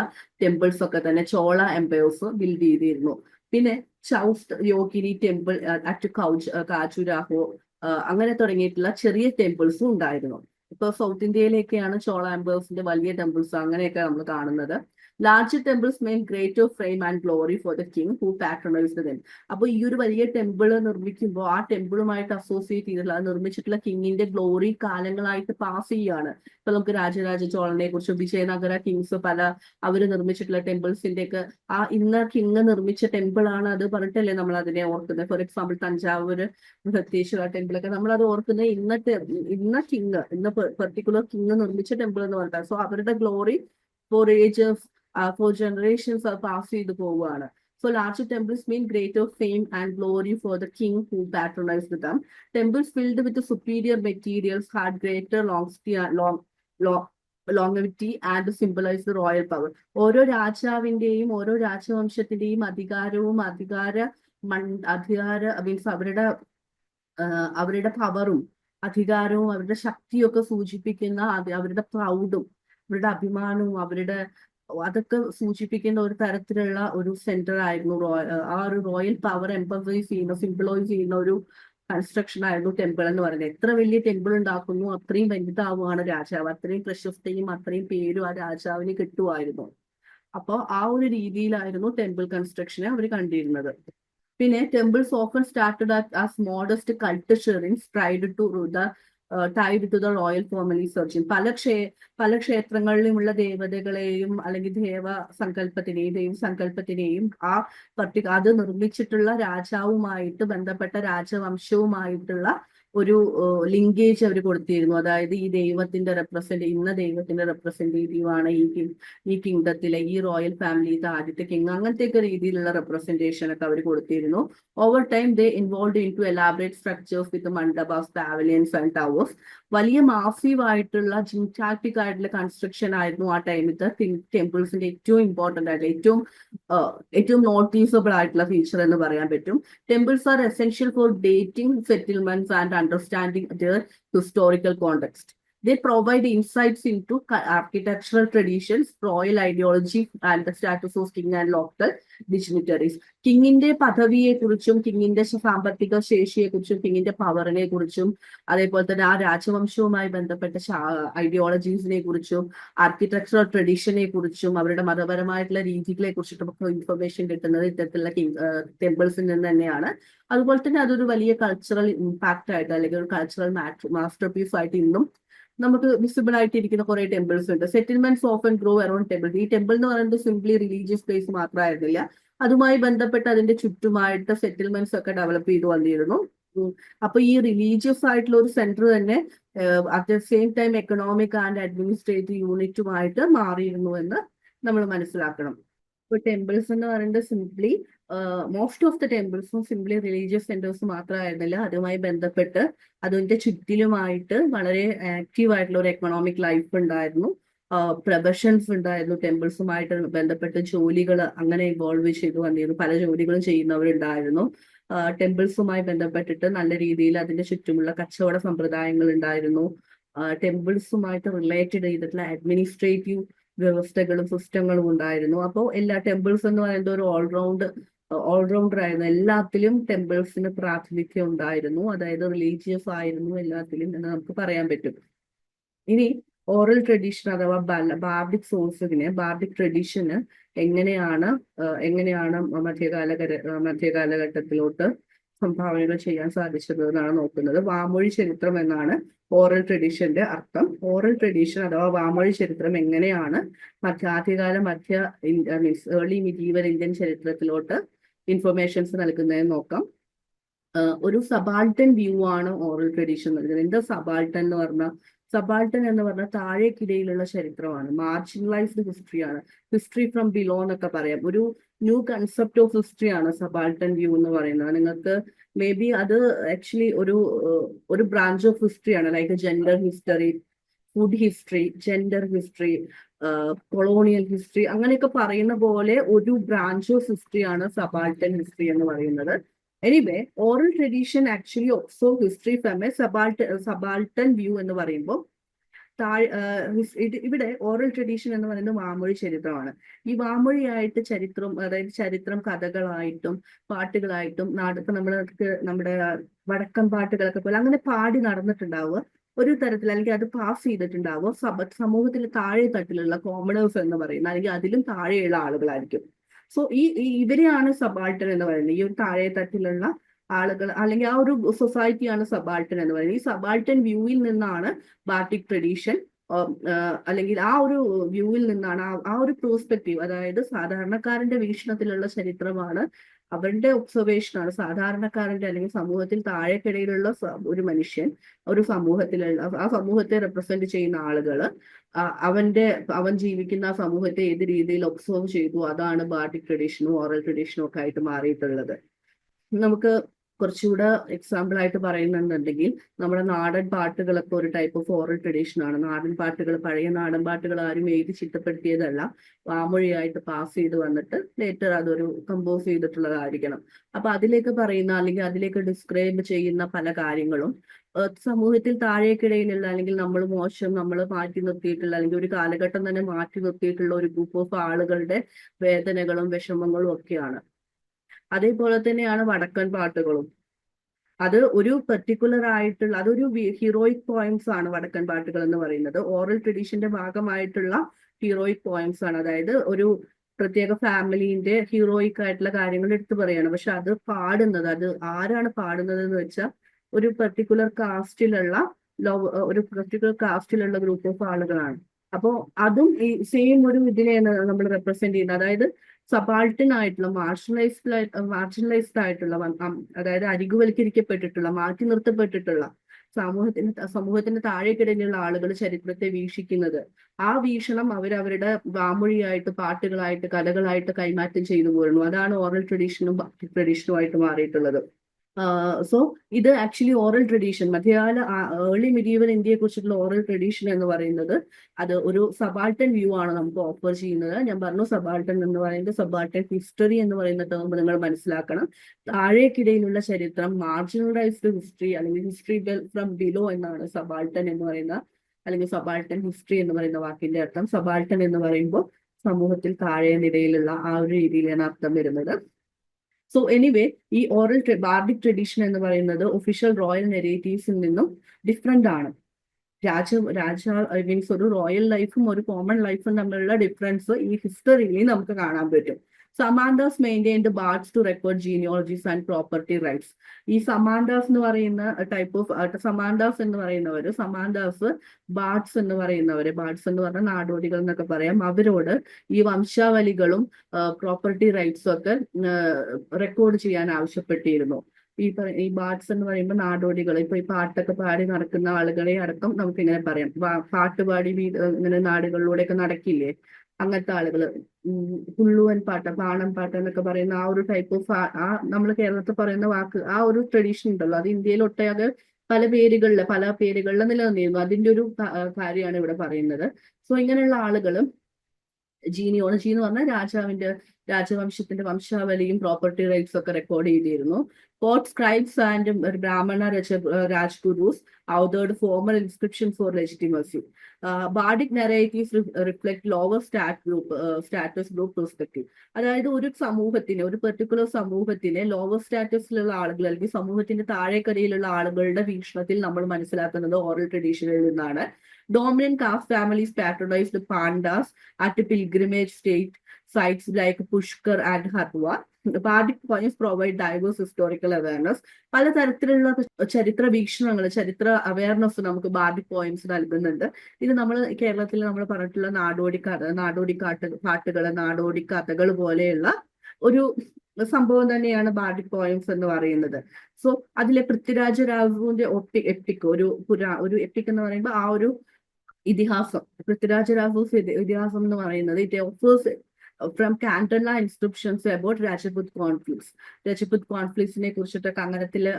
ടെമ്പിൾസ് ഒക്കെ തന്നെ ചോള എംപയേഴ്സ് ബിൽഡ് ചെയ്തിരുന്നു. പിന്നെ ചൗസ്റ്റ് യോഗിനി ടെമ്പിൾ അറ്റ് കാജുരാഹോ അങ്ങനെ തുടങ്ങിയിട്ടുള്ള ചെറിയ ടെമ്പിൾസും ഉണ്ടായിരുന്നു. ഇപ്പൊ സൗത്ത് ഇന്ത്യയിലേക്കെയാണ് ചോള എംപയേഴ്സിന്റെ വലിയ ടെമ്പിൾസ് അങ്ങനെയൊക്കെ നമ്മൾ കാണുന്നത്. Large temples main greater frame and glory for the king who patronised them. അപ്പോൾ ഈ ഒരു വലിയ ടെമ്പിൾ നിർമ്മിക്കുമ്പോൾ ആ ടെമ്പിളുമായിട്ട് അസോസിയേറ്റ് ചെയ്തിട്ടുള്ള നിർമ്മിച്ചിട്ടുള്ള കിങ്ങിന്റെ ഗ്ലോറി കാലങ്ങളായിട്ട് പാസ് ചെയ്യുകയാണ്. ഇപ്പൊ നമുക്ക് രാജരാജ ചോളനെ കുറിച്ച്, വിജയനഗര കിങ്സ് അവര് നിർമ്മിച്ചിട്ടുള്ള ടെമ്പിൾസിന്റെ ഒക്കെ ഇന്ന കിങ് നിർമ്മിച്ച ടെമ്പിൾ ആണ് അത് പറഞ്ഞിട്ടല്ലേ നമ്മൾ അതിനെ ഓർക്കുന്നത്. ഫോർ എക്സാമ്പിൾ തഞ്ചാവൂര് ബൃഹത്തീശ്വര ടെമ്പിൾ ഒക്കെ നമ്മൾ അത് ഓർക്കുന്നത് ഇന്ന പെർട്ടിക്കുലർ കിങ് നിർമ്മിച്ച ടെമ്പിൾ എന്ന് പറഞ്ഞാൽ. സോ അവരുടെ glory four ages for generations pass ചെയ്തു പോവുകയാണ്. So large temples mean greater fame and glory for the king who patronized them. Temples filled with the superior materials had greater longevity and symbolize the royal power. ഓരോ രാജാവിന്റെയും ഓരോ രാജവംശത്തിന്റെയും മീൻസ് അവരുടെ പവറും അധികാരവും അവരുടെ ശക്തിയും ഒക്കെ സൂചിപ്പിക്കുന്ന അവരുടെ പ്രൗഡും അവരുടെ അഭിമാനവും അവരുടെ അതൊക്കെ സൂചിപ്പിക്കുന്ന ഒരു തരത്തിലുള്ള ഒരു സെന്റർ ആയിരുന്നു ആ ഒരു റോയൽ പവർ എംപസൈസ് ചെയ്യുന്ന സിംബിളൈസ് ചെയ്യുന്ന ഒരു കൺസ്ട്രക്ഷൻ ആയിരുന്നു ടെമ്പിൾ എന്ന് പറയുന്നത്. എത്ര വലിയ ടെമ്പിൾ ഉണ്ടാക്കുന്നു അത്രയും വലുതാവുകയാണ് രാജാവ്, അത്രയും പ്രശസ്തിയും അത്രയും പേരും ആ രാജാവിന് കിട്ടുമായിരുന്നു. അപ്പോൾ ആ ഒരു രീതിയിലായിരുന്നു ടെമ്പിൾ കൺസ്ട്രക്ഷനെ അവർ കണ്ടിരുന്നത്. പിന്നെ temples often started as modest cult tied to the royal family surgeon. പല ക്ഷേത്രങ്ങളിലുമുള്ള ദേവതകളെയും അല്ലെങ്കിൽ ദൈവസങ്കല്പത്തിനെയും അത് നിർമ്മിച്ചിട്ടുള്ള രാജാവുമായിട്ട് ബന്ധപ്പെട്ട രാജവംശവുമായിട്ടുള്ള ഒരു ലിങ്കേജ് അവർ കൊടുത്തിരുന്നു. അതായത് ഈ ദൈവത്തിന്റെ റെപ്രസെന്റേറ്റീവ് ആണ് ഈ കിങ്ഡത്തിലെ ഈ റോയൽ ഫാമിലിയിലെ ആദ്യത്തെ കിങ്, അങ്ങനത്തെയൊക്കെ രീതിയിലുള്ള റെപ്രസെന്റേഷൻ ഒക്കെ അവർ കൊടുത്തിരുന്നു. Over time they involve in to elaborate structures with mandapas, pavilions and towers. വലിയ മാസീവ് ആയിട്ടുള്ള ജിംറ്റാറ്റിക് ആയിട്ടുള്ള കൺസ്ട്രക്ഷൻ ആയിരുന്നു ആ ടൈമിലത്തെ ടെമ്പിൾസിന്റെ ഏറ്റവും ഇമ്പോർട്ടന്റ് ആയിട്ടുള്ള ഏറ്റവും നോട്ടീസബിൾ ആയിട്ടുള്ള ഫീച്ചർ എന്ന് പറയാൻ പറ്റും. Temples are essential for dating settlements and understanding their historical context. They provide insights into architectural traditions, royal ideology, and the status of king and local dignitaries. കിങ്ങിന്റെ പദവിയെക്കുറിച്ചും കിങ്ങിന്റെ സാമ്പത്തിക ശേഷിയെക്കുറിച്ചും കിങ്ങിന്റെ പവറിനെ കുറിച്ചും അതേപോലെ തന്നെ ആ രാജവംശവുമായി ബന്ധപ്പെട്ട ഐഡിയോളജീസിനെ കുറിച്ചും ആർക്കിടെക്ചറൽ ട്രഡീഷനെ കുറിച്ചും അവരുടെ മതപരമായിട്ടുള്ള രീതികളെ കുറിച്ചിട്ടും ഇൻഫർമേഷൻ കിട്ടുന്നത് ഇത്തരത്തിലുള്ള ടെമ്പിൾസിൽ നിന്ന് തന്നെയാണ്. അതുപോലെ തന്നെ അതൊരു വലിയ കൾച്ചറൽ ഇമ്പാക്റ്റ് ആയിട്ട് അല്ലെങ്കിൽ ഒരു കൾച്ചറൽ മാസ്റ്റർ പീസ് ആയിട്ട് ഇന്നും നമുക്ക് വിസിബിൾ ആയിട്ടിരിക്കുന്ന കുറെ ടെമ്പിൾസ് ഉണ്ട്. Settlements often grow around temple. ഈ ടെമ്പിൾ എന്ന് പറയുന്നത് സിംപ്ലി റിലീജിയസ് പ്ലേസ് മാത്രമായിരുന്നില്ല, അതുമായി ബന്ധപ്പെട്ട് അതിന്റെ ചുറ്റുമായിട്ട് സെറ്റിൽമെന്റ്സ് ഒക്കെ ഡെവലപ്പ് ചെയ്തു വന്നിരുന്നു. അപ്പൊ ഈ റിലീജിയസ് ആയിട്ടുള്ള ഒരു സെന്റർ തന്നെ at the same time economic and administrative യൂണിറ്റുമായിട്ട് മാറിയിരുന്നു എന്ന് നമ്മൾ മനസ്സിലാക്കണം. ഇപ്പൊ ടെമ്പിൾസ് എന്ന് പറയുന്നത് സിംപ്ലി മോസ്റ്റ് ഓഫ് ദ ടെമ്പിൾസും സിംപ്ലി റിലീജിയസ് സെന്റേഴ്സ് മാത്രമായിരുന്നില്ല, അതുമായി ബന്ധപ്പെട്ട് അതിന്റെ ചുറ്റിലുമായിട്ട് വളരെ ആക്റ്റീവ് ആയിട്ടുള്ള ഒരു എക്കണോമിക് ലൈഫ് ഉണ്ടായിരുന്നു, പ്രൊഫഷൻസ് ഉണ്ടായിരുന്നു, ടെമ്പിൾസുമായിട്ട് ബന്ധപ്പെട്ട് ജോലികൾ അങ്ങനെ ഇവോൾവ് ചെയ്തു വന്നിരുന്നു, പല ജോലികളും ചെയ്യുന്നവരുണ്ടായിരുന്നു. ടെമ്പിൾസുമായി ബന്ധപ്പെട്ടിട്ട് നല്ല രീതിയിൽ അതിന്റെ ചുറ്റുമുള്ള കച്ചവട സമ്പ്രദായങ്ങൾ ഉണ്ടായിരുന്നു. ടെമ്പിൾസുമായിട്ട് റിലേറ്റഡ് ചെയ്തിട്ടുള്ള അഡ്മിനിസ്ട്രേറ്റീവ് വ്യവസ്ഥകളും സിസ്റ്റങ്ങളും ഉണ്ടായിരുന്നു. അപ്പോൾ എല്ലാ ടെമ്പിൾസ് എന്ന് പറയുന്നത് ഒരു ഓൾറൗണ്ടർ ആയിരുന്നു. എല്ലാത്തിലും ടെമ്പിൾസിന് പ്രാതിനിധ്യം ഉണ്ടായിരുന്നു, അതായത് റിലീജിയസ് ആയിരുന്നു എല്ലാത്തിലും എന്ന് നമുക്ക് പറയാൻ പറ്റും. ഇനി ഓറൽ ട്രഡീഷൻ അഥവാ ബാർഡിക് ട്രഡീഷന് എങ്ങനെയാണ് മധ്യകാലഘട്ടത്തിലോട്ട് സംഭാവനകൾ ചെയ്യാൻ സാധിച്ചത് എന്നാണ് നോക്കുന്നത്. വാമൊഴി ചരിത്രം എന്നാണ് ഓറൽ ട്രഡീഷന്റെ അർത്ഥം. ഓറൽ ട്രഡീഷൻ അഥവാ വാമൊഴി ചരിത്രം എങ്ങനെയാണ് മീൻസ് ഏർലി മിഡീവൽ ഇന്ത്യൻ ചരിത്രത്തിലോട്ട് ഇൻഫർമേഷൻസ് നൽകുന്നതെന്ന് നോക്കാം. ഒരു സബാൾട്ടൻ വ്യൂ ആണ് ഓറൽ ട്രഡീഷൻ നൽകുന്നത്. എന്താ സബാൾട്ടൻ എന്ന് പറഞ്ഞാൽ? സബാൾട്ടൻ എന്ന് പറഞ്ഞാൽ താഴേക്കിടയിലുള്ള ചരിത്രമാണ്, മാർജിനലൈസ്ഡ് ഹിസ്റ്ററിയാണ്, ഹിസ്റ്ററി ഫ്രം ബിലോ എന്നൊക്കെ പറയാം. ഒരു ന്യൂ കൺസെപ്റ്റ് ഓഫ് ഹിസ്റ്ററി ആണ് സബാൾട്ടൻ വ്യൂ എന്ന് പറയുന്നത്. നിങ്ങൾക്ക് മേ ബി അത് ആക്ച്വലി ഒരു ബ്രാഞ്ച് ഓഫ് ഹിസ്റ്ററിയാണ്, like gender history, food history, gender history, colonial history, അങ്ങനെയൊക്കെ പറയുന്ന പോലെ ഒരു ബ്രാഞ്ച് ഓഫ് ഹിസ്റ്ററിയാണ് സബാൾട്ടൻ ഹിസ്റ്ററി എന്ന് പറയുന്നത്. Anyway oral tradition actually also history from a subaltern view എന്ന് പറയുമ്പോൾ ഇവിടെ ഓറൽ ട്രഡീഷൻ എന്ന് പറയുന്നത് വാമൊഴി ചരിത്രമാണ്. ഈ വാമൊഴിയായിട്ട് ചരിത്രം, അതായത് ചരിത്രം കഥകളായിട്ടും പാട്ടുകളായിട്ടും നമ്മുടെ വടക്കൻ പാട്ടുകളൊക്കെ പോലെ അങ്ങനെ പാടി നടന്നിട്ടുണ്ടാവുക ഒരു തരത്തിൽ, അല്ലെങ്കിൽ അത് പാസ് ചെയ്തിട്ടുണ്ടാവുക സമൂഹത്തിൽ താഴെ തട്ടിലുള്ള കോമണേഴ്സ് എന്ന് പറയുന്നത്, അല്ലെങ്കിൽ അതിലും താഴെയുള്ള ആളുകളായിരിക്കും. സോ ഇവരെയാണ് സബാൾട്ടൻ എന്ന് പറയുന്നത്. ഈ ഒരു താഴെ തട്ടിലുള്ള ആളുകൾ അല്ലെങ്കിൽ ആ ഒരു സൊസൈറ്റിയാണ് സബാൾട്ടൻ എന്ന് പറയുന്നത്. ഈ സബാൾട്ടൻ വ്യൂവിൽ നിന്നാണ് ബാർഡിക് ട്രഡീഷൻ അല്ലെങ്കിൽ ആ ഒരു വ്യൂവിൽ നിന്നാണ് ആ ഒരു പെർസ്പെക്റ്റീവ്, അതായത് സാധാരണക്കാരന്റെ വീക്ഷണത്തിലുള്ള ചരിത്രമാണ്, അവരുടെ ഒബ്സർവേഷനാണ്, സാധാരണക്കാരന്റെ അല്ലെങ്കിൽ സമൂഹത്തിൽ താഴെക്കിടയിലുള്ള ഒരു മനുഷ്യൻ ഒരു സമൂഹത്തിലുള്ള ആ സമൂഹത്തെ റെപ്രസെന്റ് ചെയ്യുന്ന ആളുകള് അവൻ ജീവിക്കുന്ന ആ സമൂഹത്തെ ഏത് രീതിയിൽ ഒബ്സർവ് ചെയ്തു, അതാണ് ബാർഡിക് ട്രഡീഷനും ഓറൽ ട്രഡീഷനും ഒക്കെ ആയിട്ട് മാറിയിട്ടുള്ളത്. നമുക്ക് കുറച്ചുകൂടെ എക്സാമ്പിൾ ആയിട്ട് പറയുന്നുണ്ടെങ്കിൽ നമ്മുടെ നാടൻ പാട്ടുകളൊക്കെ ഒരു ടൈപ്പ് ഓഫ് ഓറൽ ട്രഡീഷൻ ആണ്. നാടൻ പാട്ടുകൾ, പഴയ നാടൻ പാട്ടുകൾ ആരും എഴുതി ചിട്ടപ്പെടുത്തിയതല്ല, വാമൊഴിയായിട്ട് പാസ് ചെയ്ത് വന്നിട്ട് ലേറ്റർ അതൊരു കമ്പോസ് ചെയ്തിട്ടുള്ളതായിരിക്കണം. അപ്പൊ അതിലേക്ക് പറയുന്ന അല്ലെങ്കിൽ അതിലേക്ക് ഡിസ്ക്രൈബ് ചെയ്യുന്ന പല കാര്യങ്ങളും സമൂഹത്തിൽ താഴേക്കിടയിലുള്ള അല്ലെങ്കിൽ നമ്മൾ മോശം, നമ്മൾ മാറ്റി നിർത്തിയിട്ടുള്ള അല്ലെങ്കിൽ ഒരു കാലഘട്ടം തന്നെ മാറ്റി നിർത്തിയിട്ടുള്ള ഒരു ഗ്രൂപ്പ് ഓഫ് ആളുകളുടെ വേദനകളും വിഷമങ്ങളും ഒക്കെയാണ്. അതേപോലെ തന്നെയാണ് വടക്കൻ പാട്ടുകളും. അത് ഒരു പെർട്ടിക്കുലർ ആയിട്ടുള്ള, അതൊരു ഹീറോയിക് പോയംസ് ആണ് വടക്കൻ പാട്ടുകൾ എന്ന് പറയുന്നത്. ഓറൽ ട്രഡീഷന്റെ ഭാഗമായിട്ടുള്ള ഹീറോയിക് പോയംസ് ആണ്. അതായത് ഒരു പ്രത്യേക ഫാമിലിന്റെ ഹീറോയിക് ആയിട്ടുള്ള കാര്യങ്ങൾ എടുത്തു പറയാണ്. പക്ഷെ അത് പാടുന്നത്, അത് ആരാണ് പാടുന്നത് എന്ന് വെച്ചാൽ ഒരു പെർട്ടിക്കുലർ കാസ്റ്റിലുള്ള ഗ്രൂപ്പ് ഓഫ് ആളുകളാണ്. അപ്പോ അതും ഈ സെയിം ഒരു ഇതിനെയാണ് നമ്മൾ റെപ്രസെന്റ് ചെയ്യുന്നത്. അതായത് സബാൾട്ടൻ ആയിട്ടുള്ള, മാർജിനലൈസ്ഡ് ആയിട്ടുള്ള, അതായത് അരികുവൽക്കരിക്കപ്പെട്ടിട്ടുള്ള, മാറ്റി നിർത്തപ്പെട്ടിട്ടുള്ള സമൂഹത്തിന്റെ താഴേക്കിടയിലുള്ള ആളുകൾ ചരിത്രത്തെ വീക്ഷിക്കുന്നത്, ആ വീക്ഷണം അവരവരുടെ വാമൊഴിയായിട്ട്, പാട്ടുകളായിട്ട്, കലകളായിട്ട് കൈമാറ്റം ചെയ്തു പോരുന്നു. അതാണ് ഓറൽ ട്രഡീഷനും ട്രഡീഷനുമായിട്ട് മാറിയിട്ടുള്ളത്. സോ ഇത് ആക്ച്വലി ഓറൽ ട്രഡീഷൻ, മധ്യകാല ഏർലി മിഡീവൽ ഇന്ത്യയെ കുറിച്ചിട്ടുള്ള ഓറൽ ട്രഡീഷൻ എന്ന് പറയുന്നത് അത് ഒരു സബാൾട്ടൻ വ്യൂ ആണ് നമുക്ക് ഓഫർ ചെയ്യുന്നത്. ഞാൻ പറഞ്ഞു സബാൾട്ടൻ എന്ന് പറയുന്നത്, സബാൾട്ടൻ ഹിസ്റ്ററി എന്ന് പറയുന്ന ടേം നിങ്ങൾ മനസ്സിലാക്കണം. താഴേക്കിടയിലുള്ള ചരിത്രം, മാർജിനലൈസ്ഡ് ഹിസ്റ്ററി അല്ലെങ്കിൽ ഹിസ്റ്ററി ഫ്രം ബിലോ എന്നാണ് സബാൾട്ടൻ എന്ന് പറയുന്ന, അല്ലെങ്കിൽ സബാൾട്ടൻ ഹിസ്റ്ററി എന്ന് പറയുന്ന വാക്കിന്റെ അർത്ഥം. സബാൾട്ടൻ എന്ന് പറയുമ്പോൾ സമൂഹത്തിൽ താഴെ നിലയിലുള്ള ആ ഒരു രീതിയിലാണ് അർത്ഥം വരുന്നത്. സോ എനിവേ, ഈ ഓറൽ ബാർഡിക് ട്രഡീഷൻ എന്ന് പറയുന്നത് ഒഫീഷ്യൽ റോയൽ നെറേറ്റീവ്സിൽ നിന്നും ഡിഫറെന്റ് ആണ്. മീൻസ് ഒരു റോയൽ ലൈഫും ഒരു കോമൺ ലൈഫും തമ്മിലുള്ള ഡിഫറൻസ് ഈ ഹിസ്റ്ററിയിൽ നമുക്ക് കാണാൻ പറ്റും. Samantas maintained bards to record genealogies and property rights. ഈ സമാൻഡാസ് എന്ന് പറയുന്ന ടൈപ്പ് ഓഫ് സമാൻഡാസ് എന്ന് പറയുന്നവര്, ബാർഡ്സ് എന്ന് പറഞ്ഞ നാടോടികൾ എന്നൊക്കെ പറയാം, അവരോട് ഈ വംശാവലികളും പ്രോപ്പർട്ടി റൈറ്റ്സും ഒക്കെ റെക്കോർഡ് ചെയ്യാൻ ആവശ്യപ്പെട്ടിരുന്നു. ഈ ബാർഡ്സ് എന്ന് പറയുമ്പോൾ നാടോടികൾ, ഇപ്പൊ ഈ പാട്ടൊക്കെ പാടി നടക്കുന്ന ആളുകളെ അടക്കം നമുക്ക് ഇങ്ങനെ പറയാം. പാട്ടുപാടി ഇങ്ങനെ നാടുകളിലൂടെയൊക്കെ നടക്കില്ലേ, അങ്ങനത്തെ ആളുകള്. പുള്ളുവൻ പാട്ട്, പാണം പാട്ട് എന്നൊക്കെ പറയുന്ന ആ ഒരു ടൈപ്പ് ഓഫ്, ആ നമ്മൾ കേരളത്തിൽ പറയുന്ന വാക്ക്, ആ ഒരു ട്രഡീഷൻ ഉണ്ടല്ലോ, അത് ഇന്ത്യയിൽ ഒട്ടേറെ പല പേരുകളിൽ നിലനിന്നിരുന്നു. അതിന്റെ ഒരു കാര്യമാണ് ഇവിടെ പറയുന്നത്. സോ ഇങ്ങനെയുള്ള ആളുകളും ജീനിയോളജി എന്ന് പറഞ്ഞാൽ രാജവംശത്തിന്റെ വംശാവലിയും പ്രോപ്പർട്ടി റൈറ്റ്സ് ഒക്കെ റെക്കോർഡ് ചെയ്തിരുന്നു. Court scribes and Brahmana rajgurus authored formal inscription for legitimacy. Bardic narratives reflect lower status group perspective. അതായത് ഒരു പെർട്ടിക്കുലർ സമൂഹത്തിനെ ലോവർ സ്റ്റാറ്റസിലുള്ള ആളുകൾ അല്ലെങ്കിൽ സമൂഹത്തിന്റെ താഴേക്കരയിലുള്ള ആളുകളുടെ വീക്ഷണത്തിൽ നമ്മൾ മനസ്സിലാക്കുന്നത് ഓറൽ ട്രഡീഷനിൽ നിന്നാണ്. Dominant caste families patronized pandas at pilgrimage sites like Pushkar and Hathwa. Bardic poems provide diverse historical awareness. പലതരത്തിലുള്ള ചരിത്ര വീക്ഷണങ്ങൾ, ചരിത്ര അവയർനെസ് നമുക്ക് ബാർഡിക് പോയിംസ് നൽകുന്നുണ്ട്. ഇത് നമ്മൾ കേരളത്തിൽ നമ്മൾ പറഞ്ഞിട്ടുള്ള നാടോടി കഥകൾ പോലെയുള്ള ഒരു സംഭവം തന്നെയാണ് ബാർഡിക് പോയംസ് എന്ന് പറയുന്നത്. സോ അതിലെ പൃഥ്വിരാജ റാവുവിന്റെ എപ്പിക്, ഒരു എപ്പിക് എന്ന് പറയുമ്പോൾ ആ ഒരു ഇതിഹാസം, പൃഥ്വിരാജ റാവുസ് ഇതിഹാസം എന്ന് പറയുന്നത് it offers from Chandela inscriptions about Rajput കോൺഫ്ലിക്ട്സിനെ കുറിച്ചിട്ടൊക്കെ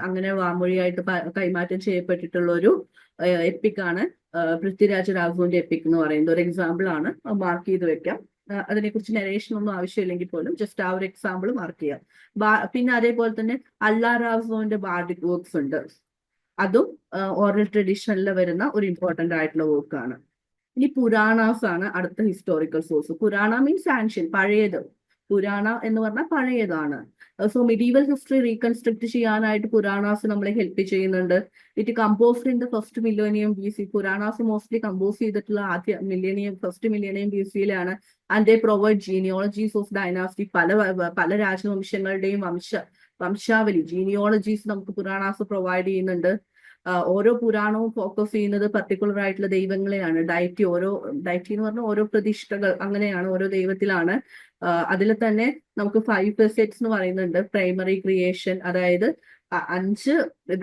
അങ്ങനെ വാമൊഴിയായിട്ട് കൈമാറ്റം ചെയ്യപ്പെട്ടിട്ടുള്ള ഒരു എപ്പിക്കാണ് പൃഥ്വിരാജ റാവുവിന്റെ എപ്പിക് എന്ന് പറയുന്നത്. ഒരു എക്സാമ്പിൾ ആണ്, മാർക്ക് ചെയ്ത് വെക്കാം. അതിനെക്കുറിച്ച് നരേഷൻ ഒന്നും ആവശ്യമില്ലെങ്കിൽ പോലും ജസ്റ്റ് ആ ഒരു എക്സാമ്പിൾ മാർക്ക് ചെയ്യാം. പിന്നെ അതേപോലെ തന്നെ അല്ലാ റാവുവിന്റെ ബാർഡിക് വർക്ക്സ് ഉണ്ട്. അതും ഓറൽ ട്രഡീഷനിൽ വരുന്ന ഒരു ഇമ്പോർട്ടന്റ് ആയിട്ടുള്ള വർക്കാണ്. ഇനി പുരാണാസ് ആണ് അടുത്ത historical source. Purana means ancient, പഴയത്. പുരാണ എന്ന് പറഞ്ഞാൽ പഴയതാണ്. സോ മിഡീവൽ ഹിസ്റ്ററി റീകൺസ്ട്രക്ട് ചെയ്യാനായിട്ട് പുരാണാസ് നമ്മളെ ഹെൽപ്പ് ചെയ്യുന്നുണ്ട്. It composed in the first millennium BC. Puranas mostly compose ചെയ്തിട്ടുള്ള ഫസ്റ്റ് മില്ലേനിയം BC-യിലാണ്. And they provide genealogies of dynasty. പല രാജവംശങ്ങളുടെയും വംശാവലി ജീനിയോളജീസ് നമുക്ക് പുരാണാസ് പ്രൊവൈഡ് ചെയ്യുന്നുണ്ട്. ഓരോ പുരാണവും ഫോക്കസ് ചെയ്യുന്നത് പർട്ടിക്കുലർ ആയിട്ടുള്ള ദൈവങ്ങളെയാണ്. ഡയറ്റി എന്ന് പറഞ്ഞാൽ ഓരോ പ്രതിഷ്ഠകൾ, അങ്ങനെയാണ്, ഓരോ ദൈവത്തിലാണ്. അതിൽ തന്നെ നമുക്ക് 5 facets എന്ന് പറയുന്നുണ്ട്. പ്രൈമറി ക്രിയേഷൻ, അതായത് 5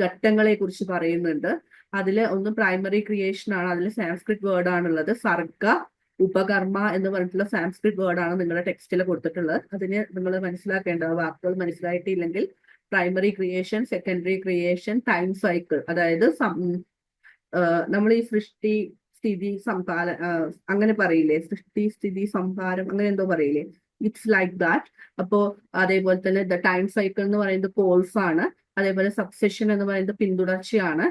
ഘട്ടങ്ങളെ കുറിച്ച് പറയുന്നുണ്ട്. അതില് ഒന്ന് പ്രൈമറി ക്രിയേഷൻ ആണ്. അതിൽ സാൻസ്ക്രിറ്റ് വേർഡ് ആണുള്ളത്. സർഗ ഉപകർമ്മ എന്ന് പറഞ്ഞിട്ടുള്ള സാൻസ്ക്രിറ്റ് വേർഡാണ് നിങ്ങളുടെ ടെക്സ്റ്റിൽ കൊടുത്തിട്ടുള്ളത്. അതിന് നിങ്ങൾ മനസ്സിലാക്കേണ്ട വാക്കുകൾ മനസ്സിലായിട്ടില്ലെങ്കിൽ primary creation, secondary creation, time cycle, അതായത് നമ്മൾ ഈ സൃഷ്ടി സ്ഥിതി അങ്ങനെ പറയില്ലേ, സൃഷ്ടി സ്ഥിതി സംഹാരം അങ്ങനെ എന്തോ പറയില്ലേ, ഇറ്റ്സ് ലൈക്ക് ദാറ്റ്. അപ്പോ അതേപോലെ തന്നെ ദ ടൈം സൈക്കിൾ എന്ന് പറയുന്നത് കോൾസ് ആണ്. അതേപോലെ സക്സഷൻ എന്ന് പറയുന്നത് പിന്തുടർച്ചയാണ്.